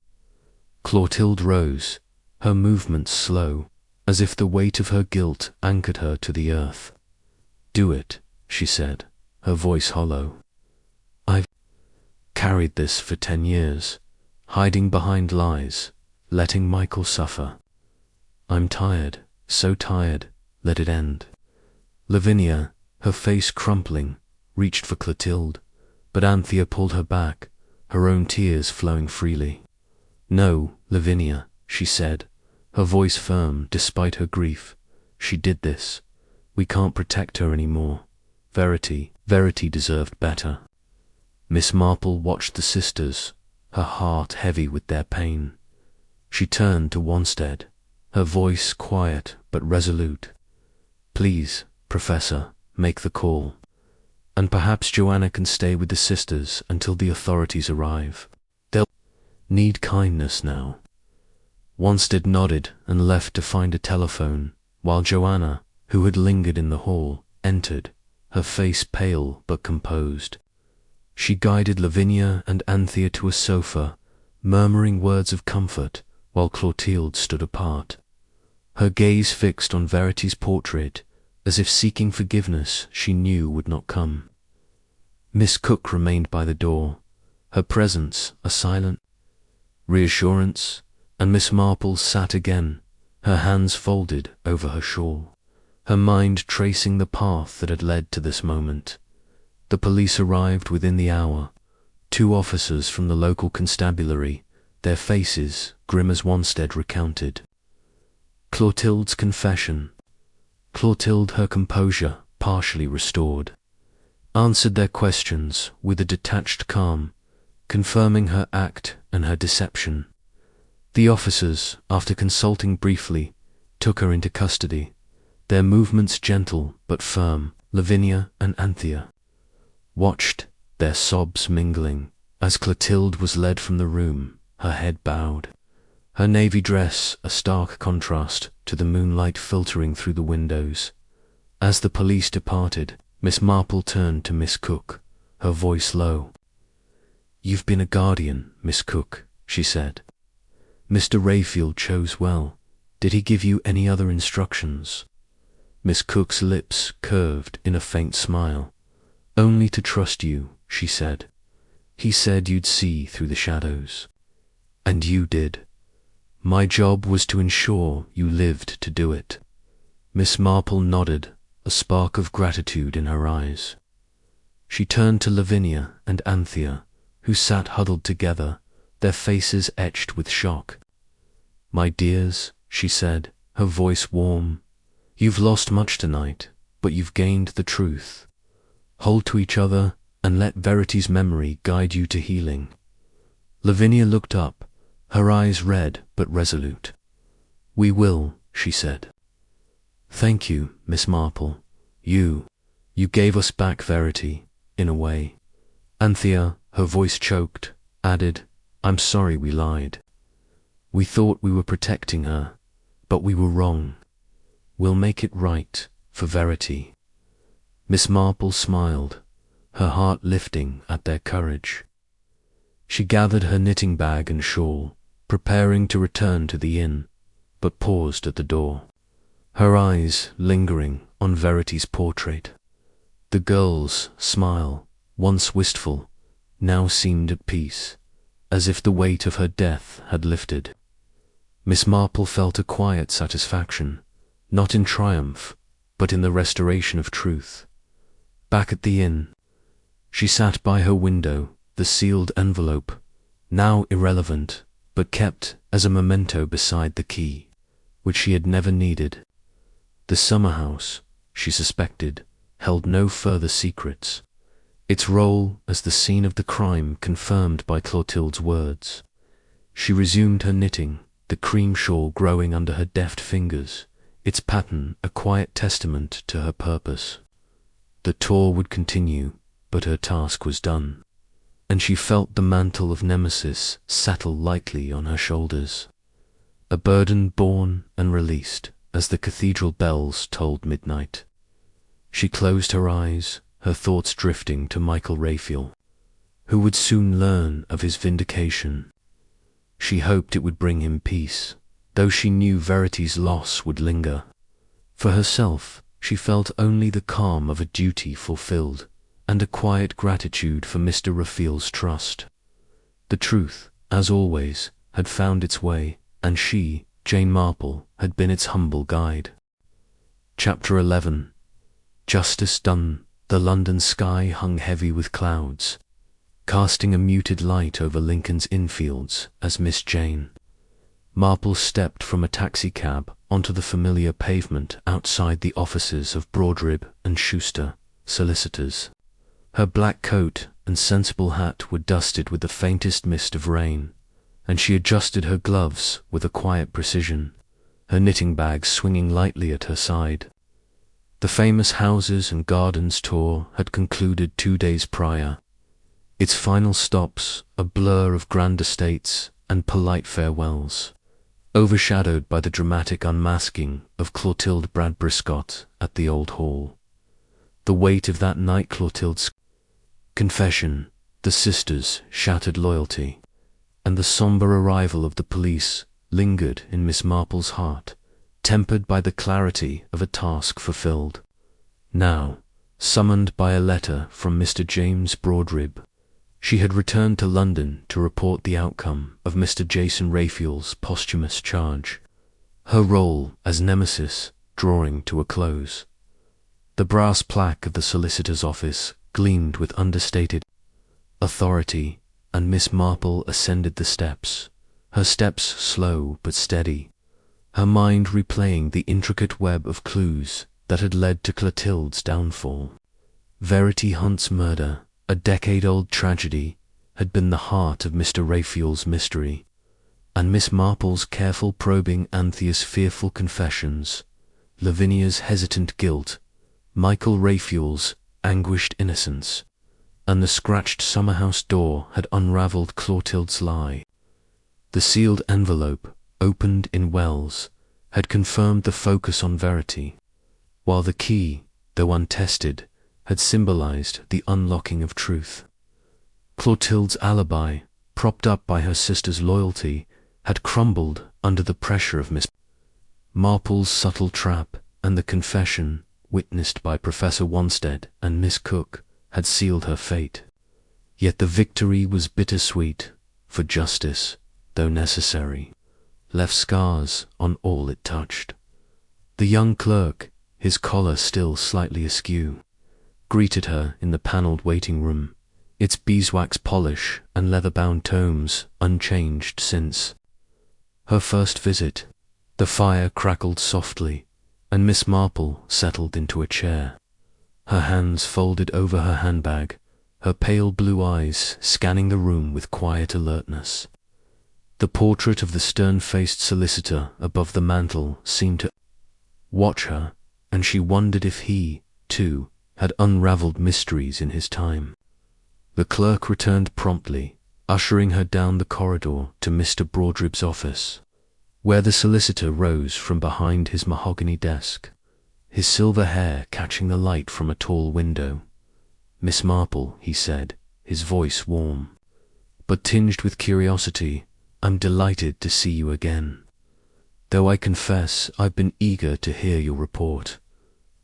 Clotilde rose, her movements slow, as if the weight of her guilt anchored her to the earth. "Do it," she said, her voice hollow. "I've carried this for 10 years, hiding behind lies, letting Michael suffer. I'm tired, so tired, let it end." Lavinia, her face crumpling, reached for Clotilde, but Anthea pulled her back, her own tears flowing freely. "No, Lavinia," she said, her voice firm despite her grief. She did this. We can't protect her anymore. Verity deserved better. Miss Marple watched the sisters, her heart heavy with their pain. She turned to Wanstead, her voice quiet but resolute. Please, Professor, make the call. And perhaps Joanna can stay with the sisters until the authorities arrive. They'll need kindness now. Wanstead nodded and left to find a telephone, while Joanna, who had lingered in the hall, entered, her face pale but composed. She guided Lavinia and Anthea to a sofa, murmuring words of comfort, while Clotilde stood apart, her gaze fixed on Verity's portrait, as if seeking forgiveness she knew would not come. Miss Cook remained by the door, her presence a silent reassurance, and Miss Marple sat again, her hands folded over her shawl, her mind tracing the path that had led to this moment. The police arrived within the hour, 2 officers from the local constabulary, their faces grim as Wanstead recounted. Clotilde's confession. Clotilde, her composure partially restored, answered their questions with a detached calm, confirming her act and her deception. The officers, after consulting briefly, took her into custody, their movements gentle but firm. Lavinia and Anthea watched, their sobs mingling, as Clotilde was led from the room, her head bowed, her navy dress a stark contrast to the moonlight filtering through the windows. As the police departed, Miss Marple turned to Miss Cook, her voice low. "You've been a guardian, Miss Cook," she said. "Mr. Rayfield chose well. Did he give you any other instructions?" Miss Cook's lips curved in a faint smile. "Only to trust you," she said. "He said you'd see through the shadows. And you did. My job was to ensure you lived to do it." Miss Marple nodded, a spark of gratitude in her eyes. She turned to Lavinia and Anthea, who sat huddled together, their faces etched with shock. "My dears," she said, her voice warm, "you've lost much tonight, but you've gained the truth. Hold to each other and let Verity's memory guide you to healing." Lavinia looked up, her eyes red but resolute. "We will," she said. "Thank you, Miss Marple. You gave us back Verity, in a way." Anthea, her voice choked, added, "I'm sorry we lied. We thought we were protecting her, but we were wrong. We'll make it right for Verity." Miss Marple smiled, her heart lifting at their courage. She gathered her knitting bag and shawl, preparing to return to the inn, but paused at the door, her eyes lingering on Verity's portrait. The girl's smile, once wistful, now seemed at peace, as if the weight of her death had lifted. Miss Marple felt a quiet satisfaction, not in triumph, but in the restoration of truth. Back at the inn, she sat by her window, the sealed envelope, now irrelevant, but kept as a memento beside the key, which she had never needed. The summer house, she suspected, held no further secrets, its role as the scene of the crime confirmed by Clotilde's words. She resumed her knitting, the cream shawl growing under her deft fingers, its pattern a quiet testament to her purpose. The tour would continue, but her task was done, and she felt the mantle of Nemesis settle lightly on her shoulders, a burden borne and released as the cathedral bells tolled midnight. She closed her eyes, her thoughts drifting to Michael Rayfield, who would soon learn of his vindication. She hoped it would bring him peace, though she knew Verity's loss would linger. For herself, she felt only the calm of a duty fulfilled, and a quiet gratitude for Mr. Raffield's trust. The truth, as always, had found its way, and she, Jane Marple, had been its humble guide. Chapter 11. Justice done. The London sky hung heavy with clouds, casting a muted light over Lincoln's Inn Fields as Miss Jane Marple stepped from a taxicab onto the familiar pavement outside the offices of Broadrib and Schuster, Solicitors. Her black coat and sensible hat were dusted with the faintest mist of rain, and she adjusted her gloves with a quiet precision, her knitting bag swinging lightly at her side. The famous Houses and Gardens tour had concluded 2 days prior, its final stops a blur of grand estates and polite farewells, overshadowed by the dramatic unmasking of Clotilde Bradbury at the Old Hall. The weight of that night, Clotilde's confession, the sisters' shattered loyalty, and the sombre arrival of the police lingered in Miss Marple's heart, tempered by the clarity of a task fulfilled. Now, summoned by a letter from Mr. James Broadrib, she had returned to London to report the outcome of Mr. Jason Raphael's posthumous charge, her role as Nemesis drawing to a close. The brass plaque of the solicitor's office gleamed with understated authority, and Miss Marple ascended the steps, her steps slow but steady, her mind replaying the intricate web of clues that had led to Clotilde's downfall. Verity Hunt's murder, a decade-old tragedy, had been the heart of Mr. Raphael's mystery, and Miss Marple's careful probing Anthea's fearful confessions, Lavinia's hesitant guilt, Michael Raphael's anguished innocence, and the scratched summer-house door had unravelled Clotilde's lie. The sealed envelope, opened in Wells, had confirmed the focus on Verity, while the key, though untested, had symbolized the unlocking of truth. Clotilde's alibi, propped up by her sister's loyalty, had crumbled under the pressure of Miss Marple's subtle trap, and the confession, witnessed by Professor Wanstead and Miss Cook, had sealed her fate. Yet the victory was bittersweet, for justice, though necessary, left scars on all it touched. The young clerk, his collar still slightly askew, greeted her in the panelled waiting room, its beeswax polish and leather-bound tomes unchanged since her first visit. The fire crackled softly, and Miss Marple settled into a chair, her hands folded over her handbag, her pale blue eyes scanning the room with quiet alertness. The portrait of the stern-faced solicitor above the mantel seemed to watch her, and she wondered if he, too, had unravelled mysteries in his time. The clerk returned promptly, ushering her down the corridor to Mr. Broadrib's office, where the solicitor rose from behind his mahogany desk, his silver hair catching the light from a tall window. "Miss Marple," he said, his voice warm, but tinged with curiosity, "I'm delighted to see you again. Though I confess I've been eager to hear your report.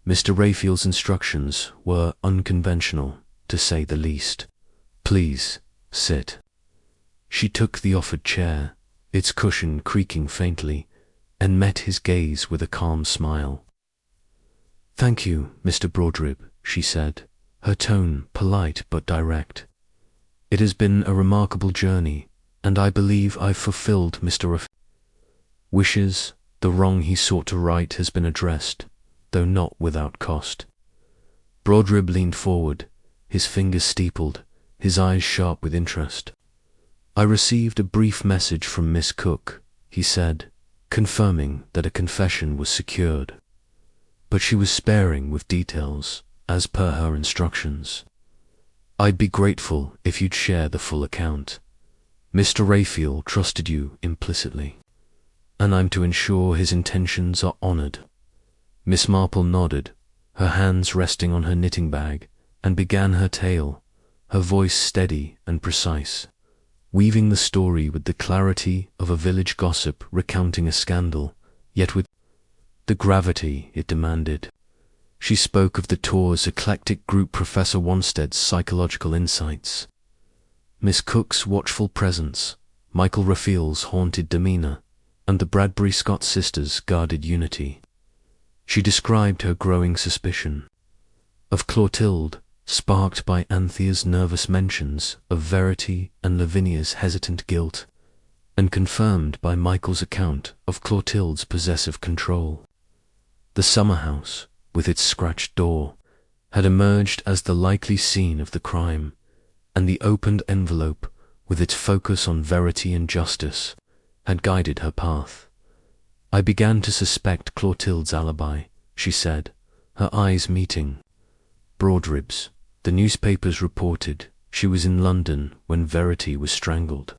Mr. Raphael's instructions were unconventional, to say the least. Please, sit." She took the offered chair, its cushion creaking faintly, and met his gaze with a calm smile. "Thank you, Mr. Broadrib," she said, her tone polite but direct. "It has been a remarkable journey, and I believe I've fulfilled Mr. Raphael's wishes. The wrong he sought to right has been addressed, though not without cost." Broadrib leaned forward, his fingers steepled, his eyes sharp with interest. "I received a brief message from Miss Cook," he said, confirming that a confession was secured. But she was sparing with details, as per her instructions. "I'd be grateful if you'd share the full account. Mr. Raphael trusted you implicitly, and I'm to ensure his intentions are honoured." Miss Marple nodded, her hands resting on her knitting bag, and began her tale, her voice steady and precise, weaving the story with the clarity of a village gossip recounting a scandal, yet with the gravity it demanded. She spoke of the tour's eclectic group, Professor Wanstead's psychological insights, Miss Cook's watchful presence, Michael Raphael's haunted demeanour, and the Bradbury Scott sisters' guarded unity. She described her growing suspicion of Clotilde, sparked by Anthea's nervous mentions of Verity and Lavinia's hesitant guilt, and confirmed by Michael's account of Clotilde's possessive control. The summer house, with its scratched door, had emerged as the likely scene of the crime, and the opened envelope, with its focus on verity and justice, had guided her path. "I began to suspect Clotilde's alibi," she said, her eyes meeting. "Broadribs, the newspapers reported she was in London when Verity was strangled.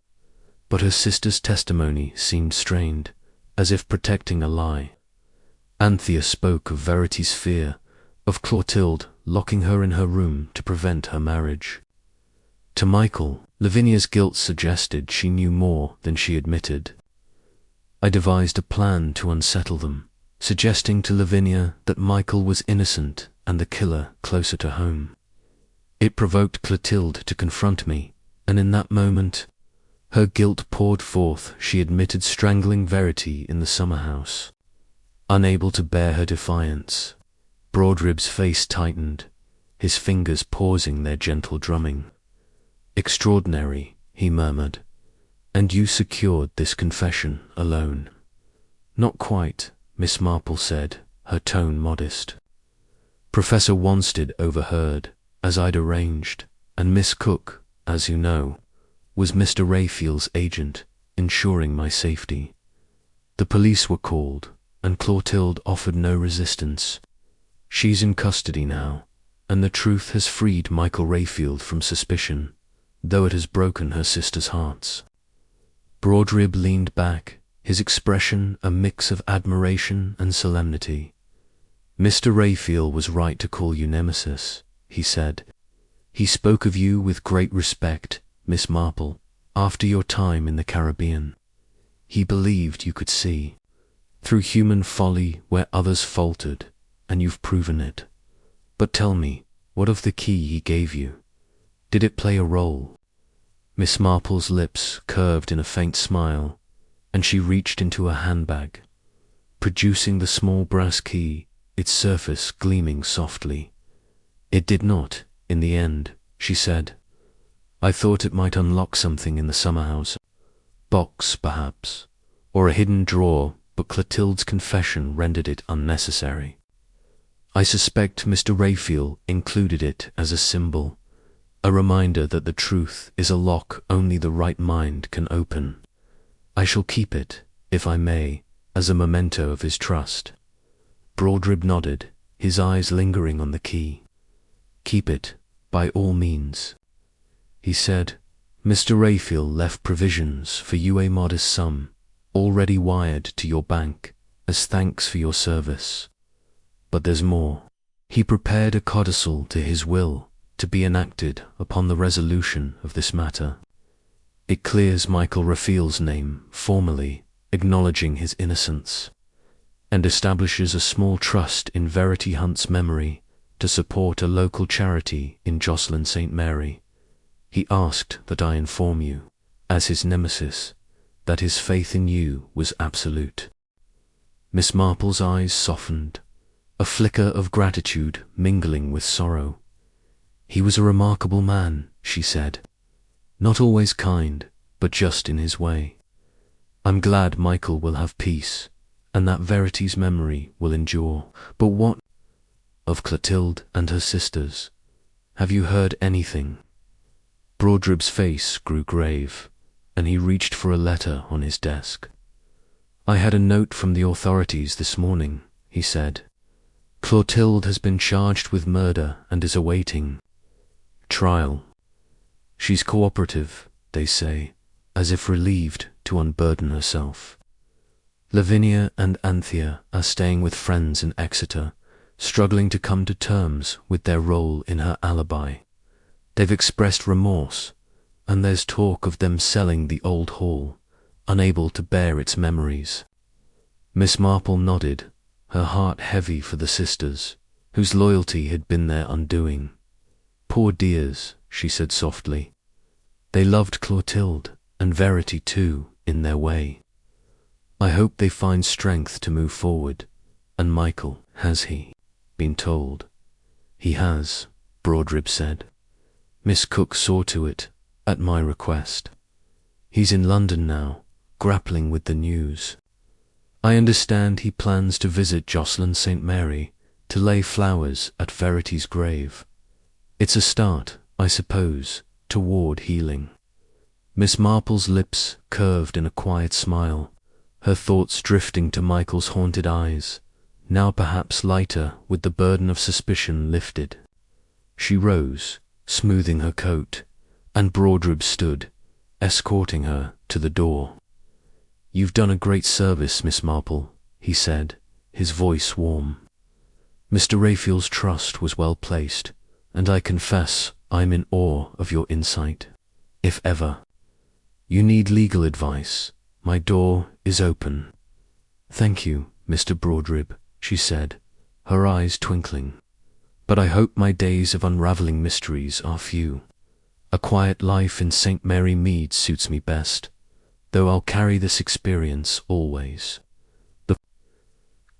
But her sister's testimony seemed strained, as if protecting a lie. Anthea spoke of Verity's fear, of Clotilde locking her in her room to prevent her marriage. To Michael, Lavinia's guilt suggested she knew more than she admitted. I devised a plan to unsettle them, suggesting to Lavinia that Michael was innocent and the killer closer to home. It provoked Clotilde to confront me, and in that moment, her guilt poured forth. She admitted strangling Verity in the summer house. Unable to bear her defiance, Broadrib's face tightened, his fingers pausing their gentle drumming. "Extraordinary," he murmured. "And you secured this confession alone?" "Not quite," Miss Marple said, her tone modest. "Professor Wanstead overheard, as I'd arranged, and Miss Cook, as you know, was Mr. Raphael's agent, ensuring my safety. The police were called, and Clotilde offered no resistance. She's in custody now, and the truth has freed Michael Raphael from suspicion, though it has broken her sister's hearts." Broadrib leaned back, his expression a mix of admiration and solemnity. "Mr. Raphael was right to call you Nemesis," he said. "He spoke of you with great respect, Miss Marple, after your time in the Caribbean. He believed you could see through human folly where others faltered, and you've proven it. But tell me, what of the key he gave you? Did it play a role?" Miss Marple's lips curved in a faint smile, and she reached into a handbag, producing the small brass key, its surface gleaming softly. "It did not, in the end," she said. "I thought it might unlock something in the summer house. Box, perhaps, or a hidden drawer, but Clotilde's confession rendered it unnecessary. I suspect Mr. Raphael included it as a symbol, a reminder that the truth is a lock only the right mind can open. I shall keep it, if I may, as a memento of his trust." Broadrib nodded, his eyes lingering on the key. "Keep it, by all means," he said. "Mr. Raphael left provisions for you, a modest sum, already wired to your bank, as thanks for your service. But there's more. He prepared a codicil to his will, to be enacted upon the resolution of this matter. It clears Michael Raphael's name formally, acknowledging his innocence, and establishes a small trust in Verity Hunt's memory to support a local charity in Jocelyn St. Mary. He asked that I inform you, as his nemesis, that his faith in you was absolute." Miss Marple's eyes softened, a flicker of gratitude mingling with sorrow. "He was a remarkable man," she said. "Not always kind, but just in his way. I'm glad Michael will have peace, and that Verity's memory will endure. But what of Clotilde and her sisters? Have you heard anything?" Broadrib's face grew grave, and he reached for a letter on his desk. "I had a note from the authorities this morning," he said. "Clotilde has been charged with murder and is awaiting trial. She's cooperative, they say, as if relieved to unburden herself. Lavinia and Anthea are staying with friends in Exeter, struggling to come to terms with their role in her alibi. They've expressed remorse, and there's talk of them selling the old hall, unable to bear its memories." Miss Marple nodded, her heart heavy for the sisters, whose loyalty had been their undoing. "Poor dears," she said softly. "They loved Clotilde, and Verity too, in their way. I hope they find strength to move forward. And Michael, has he been told?" "He has," Broadrib said. "Miss Cook saw to it, at my request. He's in London now, grappling with the news. I understand he plans to visit Jocelyn St. Mary to lay flowers at Verity's grave. It's a start, I suppose, toward healing. Miss Marple's lips curved in a quiet smile, her thoughts drifting to Michael's haunted eyes, now perhaps lighter with the burden of suspicion lifted. She rose, smoothing her coat, and Broadrib stood, escorting her to the door. "You've done a great service, Miss Marple," he said, his voice warm. "Mr. Raphael's trust was well placed, and I confess I'm in awe of your insight. If ever you need legal advice, my door is open." "Thank you, Mr. Broadrib," she said, her eyes twinkling. "But I hope my days of unravelling mysteries are few. A quiet life in St. Mary Mead suits me best, though I'll carry this experience always." The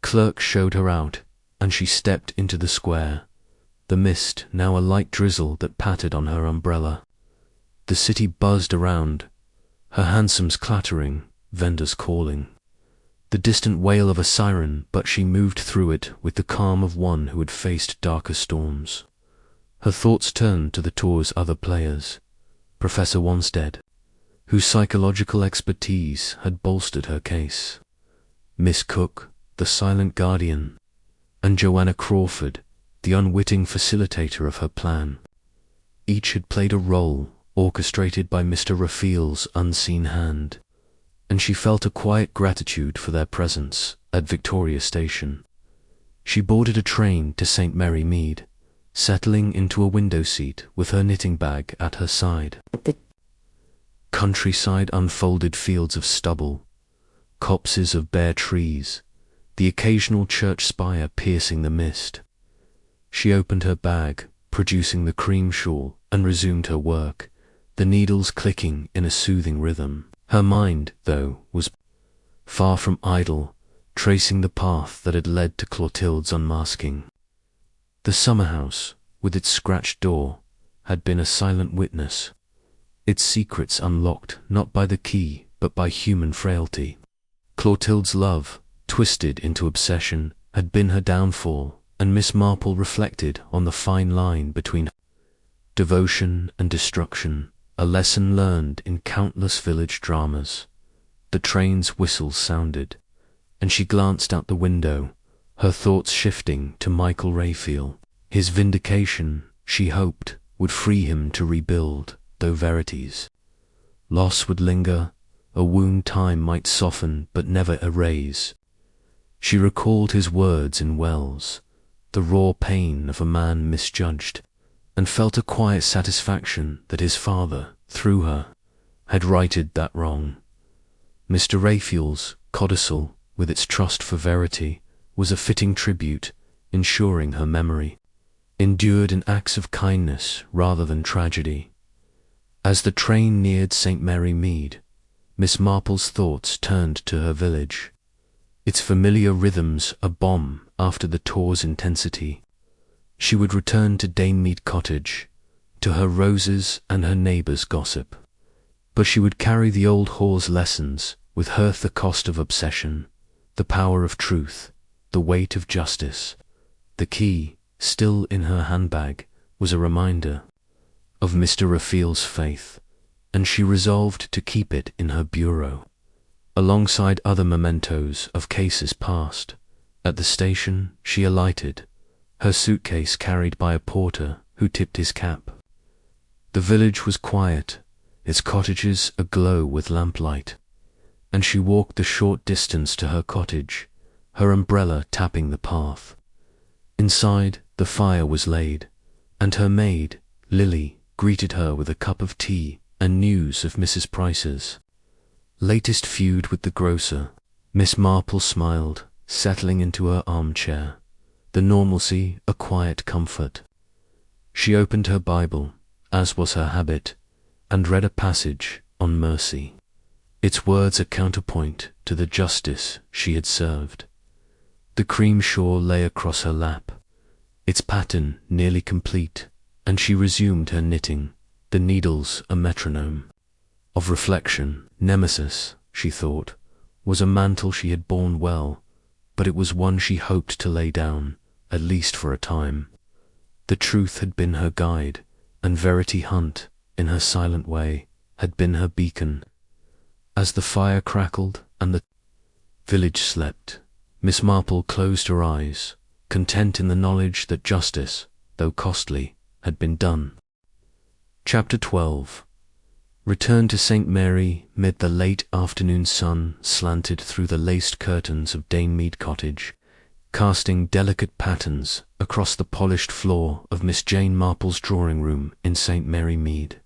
clerk showed her out, and she stepped into the square, the mist now a light drizzle that pattered on her umbrella. The city buzzed around, her hansoms clattering, vendors calling. The distant wail of a siren, but she moved through it with the calm of one who had faced darker storms. Her thoughts turned to the tour's other players, Professor Wanstead, whose psychological expertise had bolstered her case, Miss Cook, the silent guardian, and Joanna Crawford, the unwitting facilitator of her plan. Each had played a role orchestrated by Mr. Raphael's unseen hand, and she felt a quiet gratitude for their presence at Victoria Station. She boarded a train to St. Mary Mead, settling into a window seat with her knitting bag at her side. The countryside unfolded fields of stubble, copses of bare trees, the occasional church spire piercing the mist. She opened her bag, producing the cream shawl, and resumed her work, the needles clicking in a soothing rhythm. Her mind, though, was far from idle, tracing the path that had led to Clotilde's unmasking. The summer house, with its scratched door, had been a silent witness, its secrets unlocked not by the key but by human frailty. Clotilde's love, twisted into obsession, had been her downfall, and Miss Marple reflected on the fine line between devotion and destruction, a lesson learned in countless village dramas. The train's whistle sounded, and she glanced out the window, her thoughts shifting to Michael Raphael. His vindication, she hoped, would free him to rebuild, though Verity's loss would linger, a wound time might soften but never erase. She recalled his words in Wells, the raw pain of a man misjudged, and felt a quiet satisfaction that his father, through her, had righted that wrong. Mr. Raphael's codicil, with its trust for Verity, was a fitting tribute, ensuring her memory, endured in acts of kindness rather than tragedy. As the train neared St. Mary Mead, Miss Marple's thoughts turned to her village, its familiar rhythms a balm after the tour's intensity. She would return to Danemead Cottage, to her roses and her neighbours' gossip, but she would carry the old whore's lessons with her, the cost of obsession, the power of truth, the weight of justice. The key, still in her handbag, was a reminder of Mr. Raphael's faith, and she resolved to keep it in her bureau, alongside other mementos of cases past. At the station she alighted, her suitcase carried by a porter who tipped his cap. The village was quiet, its cottages aglow with lamplight, and she walked the short distance to her cottage, her umbrella tapping the path. Inside, the fire was laid, and her maid, Lily, greeted her with a cup of tea and news of Mrs. Price's latest feud with the grocer. Miss Marple smiled, settling into her armchair, the normalcy a quiet comfort. She opened her Bible, as was her habit, and read a passage on mercy, its words a counterpoint to the justice she had served. The cream shawl lay across her lap, its pattern nearly complete, and she resumed her knitting, the needles a metronome. Of reflection, Nemesis, she thought, was a mantle she had borne well, but it was one she hoped to lay down, at least for a time. The truth had been her guide, and Verity Hunt, in her silent way, had been her beacon. As the fire crackled and the village slept, Miss Marple closed her eyes, content in the knowledge that justice, though costly, had been done. Chapter 12. Return to St. Mary mid the late afternoon sun slanted through the laced curtains of Danemead Cottage, casting delicate patterns across the polished floor of Miss Jane Marple's drawing-room in St. Mary Mead.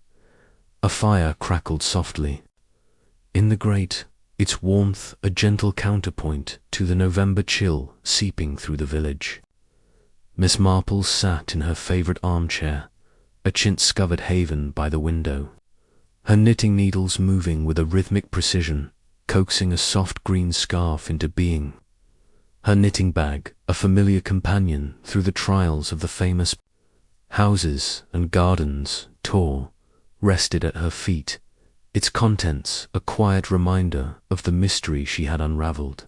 A fire crackled softly. In the grate, its warmth a gentle counterpoint to the November chill seeping through the village. Miss Marple sat in her favourite armchair, a chintz-covered haven by the window, her knitting needles moving with a rhythmic precision, coaxing a soft green scarf into being. Her knitting bag, a familiar companion through the trials of the famous houses and gardens, tore, rested at her feet, its contents a quiet reminder of the mystery she had unravelled.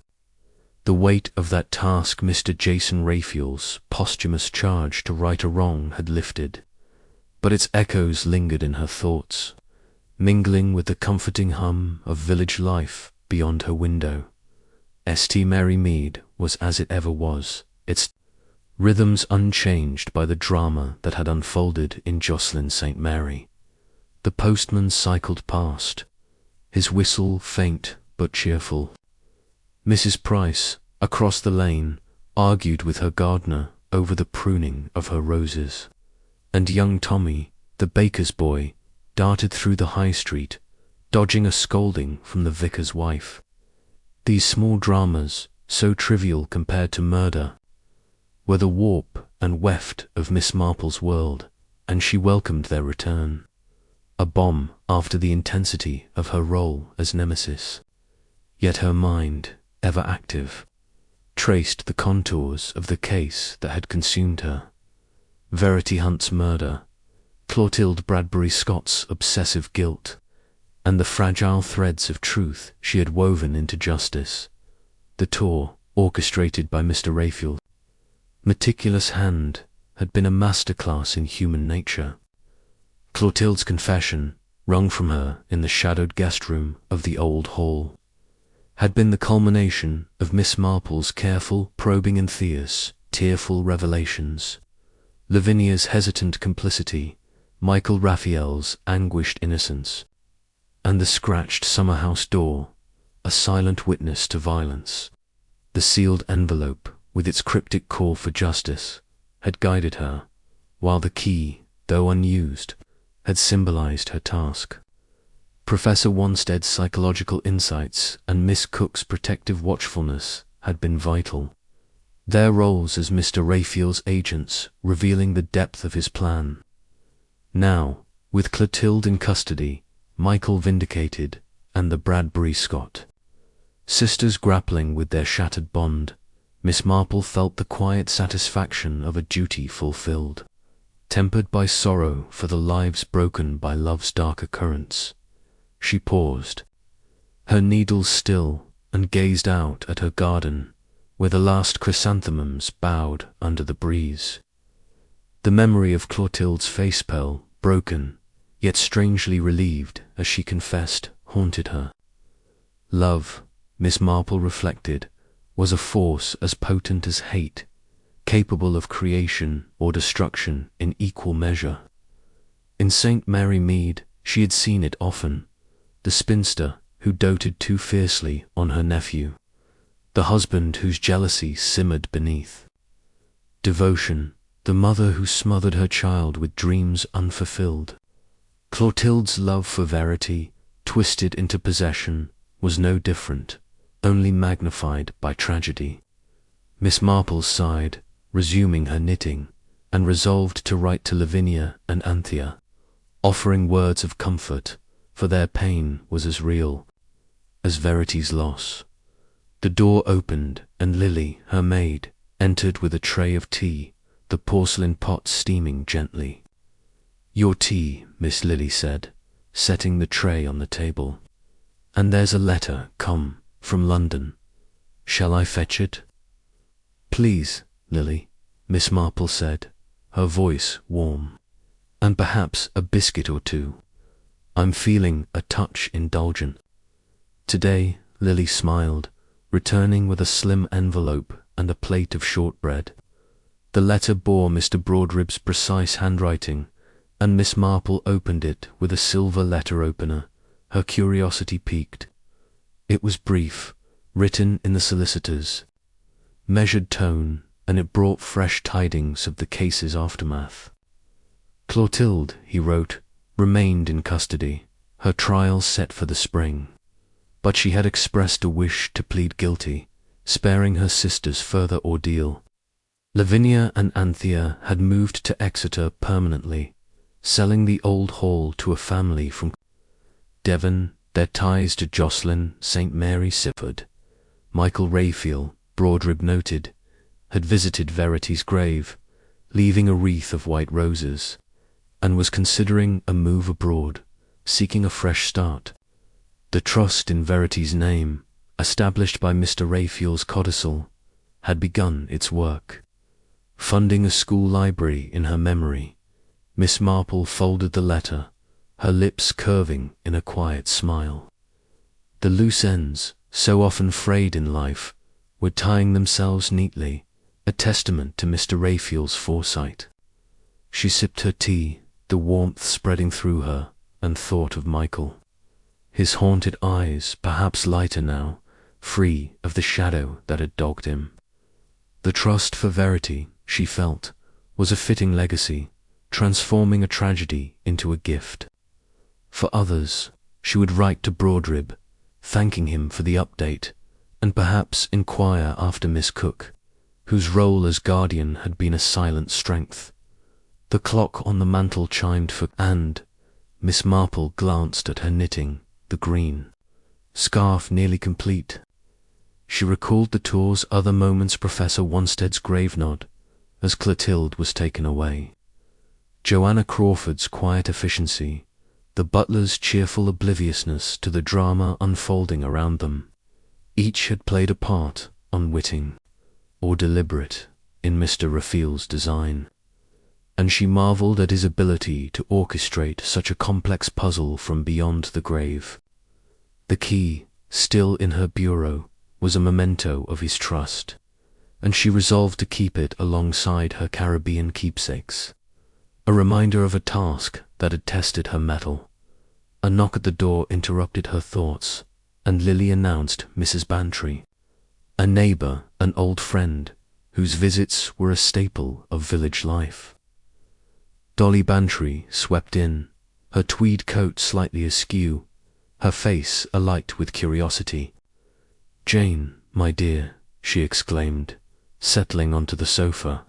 The weight of that task Mr. Jason Raphael's posthumous charge to right a wrong had lifted, but its echoes lingered in her thoughts, mingling with the comforting hum of village life beyond her window. St. Mary Mead was as it ever was, its rhythms unchanged by the drama that had unfolded in Jocelyn St. Mary. The postman cycled past, his whistle faint but cheerful. Mrs. Price, across the lane, argued with her gardener over the pruning of her roses, and young Tommy, the baker's boy, darted through the high street, dodging a scolding from the vicar's wife. These small dramas, so trivial compared to murder, were the warp and weft of Miss Marple's world, and she welcomed their return. A bomb after the intensity of her role as Nemesis. Yet her mind, ever active, traced the contours of the case that had consumed her. Verity Hunt's murder, Clotilde Bradbury Scott's obsessive guilt, and the fragile threads of truth she had woven into justice. The tour, orchestrated by Mr. Raphael's meticulous hand, had been a masterclass in human nature. Clotilde's confession, wrung from her in the shadowed guest room of the old hall, had been the culmination of Miss Marple's careful probing and Thea's tearful revelations, Lavinia's hesitant complicity, Michael Raphael's anguished innocence, and the scratched summer-house door, a silent witness to violence. The sealed envelope, with its cryptic call for justice, had guided her, while the key, though unused, had symbolized her task. Professor Wanstead's psychological insights and Miss Cook's protective watchfulness had been vital, their roles as Mr. Raphael's agents revealing the depth of his plan. Now, with Clotilde in custody, Michael vindicated, and the Bradbury Scott sisters grappling with their shattered bond, Miss Marple felt the quiet satisfaction of a duty fulfilled, tempered by sorrow for the lives broken by love's darker currents. She paused, her needles still, and gazed out at her garden, where the last chrysanthemums bowed under the breeze. The memory of Clotilde's face pearl, broken, yet strangely relieved as she confessed, haunted her. Love, Miss Marple reflected, was a force as potent as hate, capable of creation or destruction in equal measure. In St. Mary Mead she had seen it often, the spinster who doted too fiercely on her nephew, the husband whose jealousy simmered beneath. Devotion, the mother who smothered her child with dreams unfulfilled. Clotilde's love for Verity, twisted into possession, was no different, only magnified by tragedy. Miss Marple sighed, resuming her knitting, and resolved to write to Lavinia and Anthea, offering words of comfort, for their pain was as real as Verity's loss. The door opened, and Lily, her maid, entered with a tray of tea, the porcelain pot steaming gently. "Your tea," Miss Lily said, setting the tray on the table. And there's a letter come from London. Shall I fetch it?" "Please, Lily," Miss Marple said, her voice warm. "And perhaps a biscuit or two. I'm feeling a touch indulgent." Today, Lily smiled, returning with a slim envelope and a plate of shortbread. The letter bore Mr. Broadrib's precise handwriting, and Miss Marple opened it with a silver letter opener, her curiosity piqued. It was brief, written in the Solicitors' measured tone, and it brought fresh tidings of the case's aftermath. Clotilde, he wrote, remained in custody, her trial set for the spring. But she had expressed a wish to plead guilty, sparing her sisters further ordeal. Lavinia and Anthea had moved to Exeter permanently, selling the old hall to a family from Devon, their ties to Jocelyn St. Mary Sifford. Michael Raphael, Broadrib noted, had visited Verity's grave, leaving a wreath of white roses, and was considering a move abroad, seeking a fresh start. The trust in Verity's name, established by Mr. Raphael's codicil, had begun its work. Funding a school library in her memory, Miss Marple folded the letter, her lips curving in a quiet smile. The loose ends, so often frayed in life, were tying themselves neatly, a testament to Mr. Raphael's foresight. She sipped her tea, the warmth spreading through her, and thought of Michael. His haunted eyes, perhaps lighter now, free of the shadow that had dogged him. The trust for Verity, she felt, was a fitting legacy, transforming a tragedy into a gift. For others, she would write to Broadrib, thanking him for the update, and perhaps inquire after Miss Cook, whose role as guardian had been a silent strength. The clock on the mantel chimed for, and Miss Marple glanced at her knitting, the green scarf nearly complete. She recalled the tour's other moments, Professor Wanstead's grave nod, as Clotilde was taken away, Joanna Crawford's quiet efficiency, the butler's cheerful obliviousness to the drama unfolding around them. Each had played a part, unwitting or deliberate, in Mr. Raphael's design, and she marvelled at his ability to orchestrate such a complex puzzle from beyond the grave. The key, still in her bureau, was a memento of his trust, and she resolved to keep it alongside her Caribbean keepsakes, a reminder of a task that had tested her mettle. A knock at the door interrupted her thoughts, and Lily announced Mrs. Bantry, a neighbour, an old friend, whose visits were a staple of village life. Dolly Bantry swept in, her tweed coat slightly askew, her face alight with curiosity. "Jane, my dear," she exclaimed, settling onto the sofa,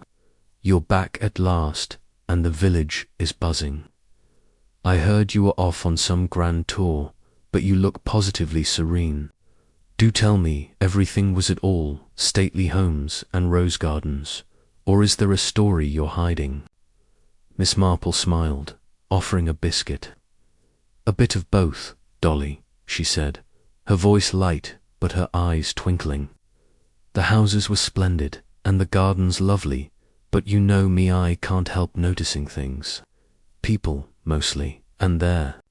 "you're back at last, and the village is buzzing. I heard you were off on some grand tour, but you look positively serene. Do tell me, everything was at all stately homes and rose gardens, or is there a story you're hiding?" Miss Marple smiled, offering a biscuit. "A bit of both, Dolly," she said, her voice light but her eyes twinkling. "The houses were splendid, and the gardens lovely, but you know me, I can't help noticing things. People, mostly, and their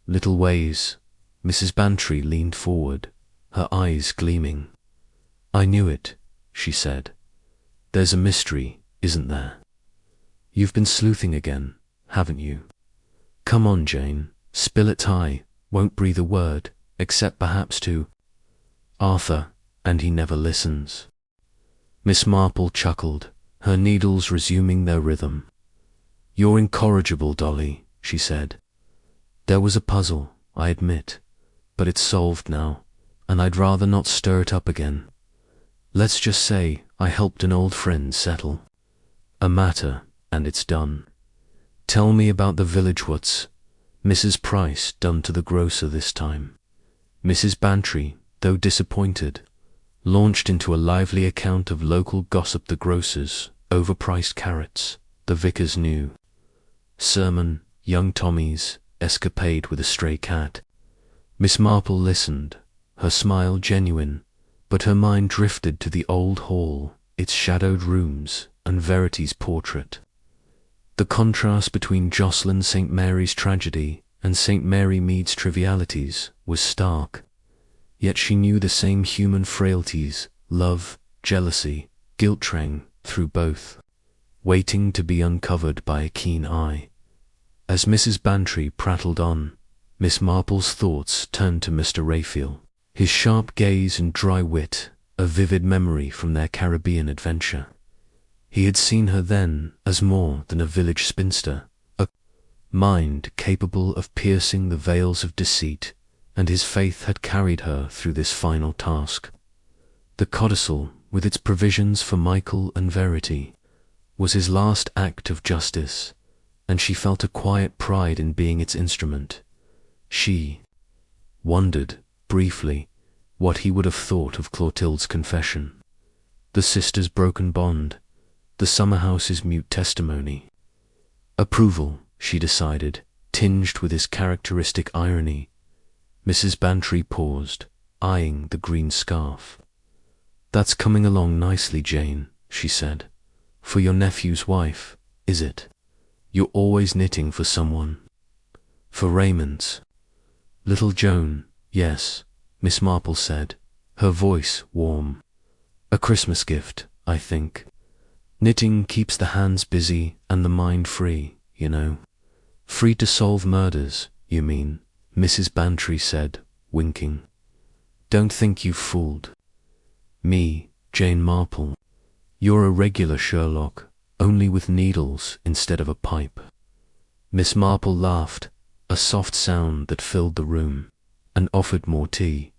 little ways." Mrs. Bantry leaned forward, her eyes gleaming. "I knew it," she said. "There's a mystery, isn't there? You've been sleuthing again, haven't you? Come on, Jane, spill it. I won't breathe a word, except perhaps to Arthur, and he never listens." Miss Marple chuckled, her needles resuming their rhythm. "You're incorrigible, Dolly," she said. "There was a puzzle, I admit, but it's solved now, and I'd rather not stir it up again. Let's just say I helped an old friend settle a matter, and it's done. Tell me about the village. What's Mrs. Price done to the grocer this time?" Mrs. Bantry, though disappointed, launched into a lively account of local gossip, the grocer's overpriced carrots, the vicar's new sermon, young Tommy's escapade with a stray cat. Miss Marple listened, her smile genuine, but her mind drifted to the old hall, its shadowed rooms, and Verity's portrait. The contrast between Jocelyn St. Mary's tragedy and St. Mary Mead's trivialities was stark, yet she knew the same human frailties, love, jealousy, guilt rang through both, waiting to be uncovered by a keen eye. As Mrs. Bantry prattled on, Miss Marple's thoughts turned to Mr. Raphael, his sharp gaze and dry wit a vivid memory from their Caribbean adventure. He had seen her then as more than a village spinster, a mind capable of piercing the veils of deceit, and his faith had carried her through this final task. The codicil, with its provisions for Michael and Verity, was his last act of justice, and she felt a quiet pride in being its instrument. She wondered, briefly, what he would have thought of Clotilde's confession, the sisters' broken bond, the summer house's mute testimony. Approval, she decided, tinged with his characteristic irony. Mrs. Bantry paused, eyeing the green scarf. "That's coming along nicely, Jane," she said. "For your nephew's wife, is it? You're always knitting for someone." "For Raymond's." "Little Joan, yes," Miss Marple said, her voice warm. "A Christmas gift, I think. Knitting keeps the hands busy and the mind free, you know." "Free to solve murders, you mean," Mrs. Bantry said, winking. "Don't think you've fooled me, Jane Marple. You're a regular Sherlock, only with needles instead of a pipe." Miss Marple laughed, a soft sound that filled the room, and offered more tea.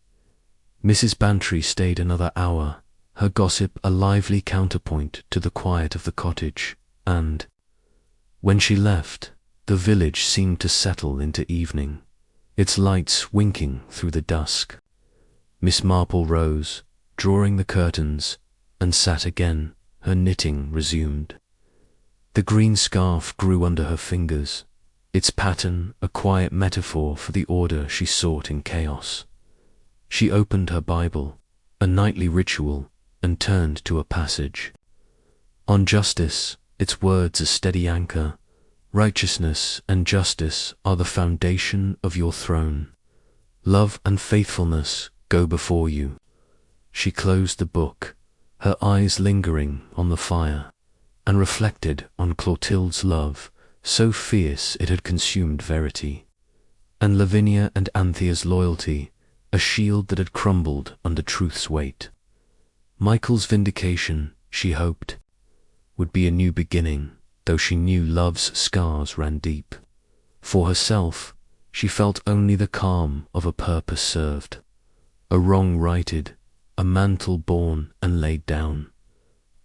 Mrs. Bantry stayed another hour, her gossip a lively counterpoint to the quiet of the cottage, and, when she left, the village seemed to settle into evening, its lights winking through the dusk. Miss Marple rose, drawing the curtains, and sat again, her knitting resumed. The green scarf grew under her fingers, its pattern a quiet metaphor for the order she sought in chaos. She opened her Bible, a nightly ritual, and turned to a passage. "On justice, its words a steady anchor. Righteousness and justice are the foundation of your throne. Love and faithfulness go before you." She closed the book, her eyes lingering on the fire, and reflected on Clotilde's love, so fierce it had consumed Verity, and Lavinia and Anthea's loyalty, a shield that had crumbled under truth's weight. Michael's vindication, she hoped, would be a new beginning, though she knew love's scars ran deep. For herself, she felt only the calm of a purpose served, a wrong righted, a mantle borne and laid down.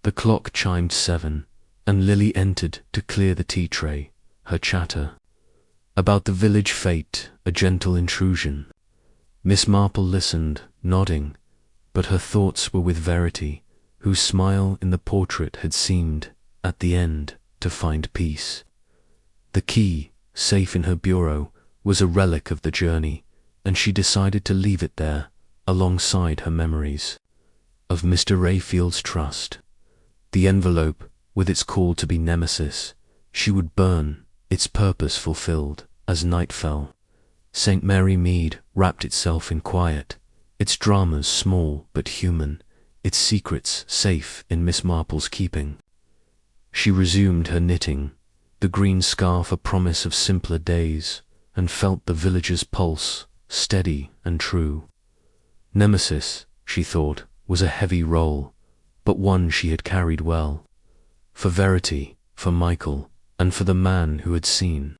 The clock chimed 7, and Lily entered to clear the tea tray, her chatter about the village fete a gentle intrusion. Miss Marple listened, nodding, but her thoughts were with Verity, whose smile in the portrait had seemed, at the end, to find peace. The key, safe in her bureau, was a relic of the journey, and she decided to leave it there, alongside her memories of Mr. Raphael's trust. The envelope, with its call to be Nemesis, she would burn, its purpose fulfilled, as night fell. St. Mary Mead wrapped itself in quiet, its dramas small but human, its secrets safe in Miss Marple's keeping. She resumed her knitting, the green scarf a promise of simpler days, and felt the villager's pulse, steady and true. Nemesis, she thought, was a heavy role, but one she had carried well. For Verity, for Michael, and for the man who had seen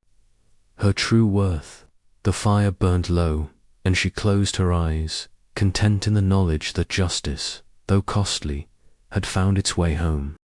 her true worth. The fire burned low, and she closed her eyes, content in the knowledge that justice, though costly, had found its way home.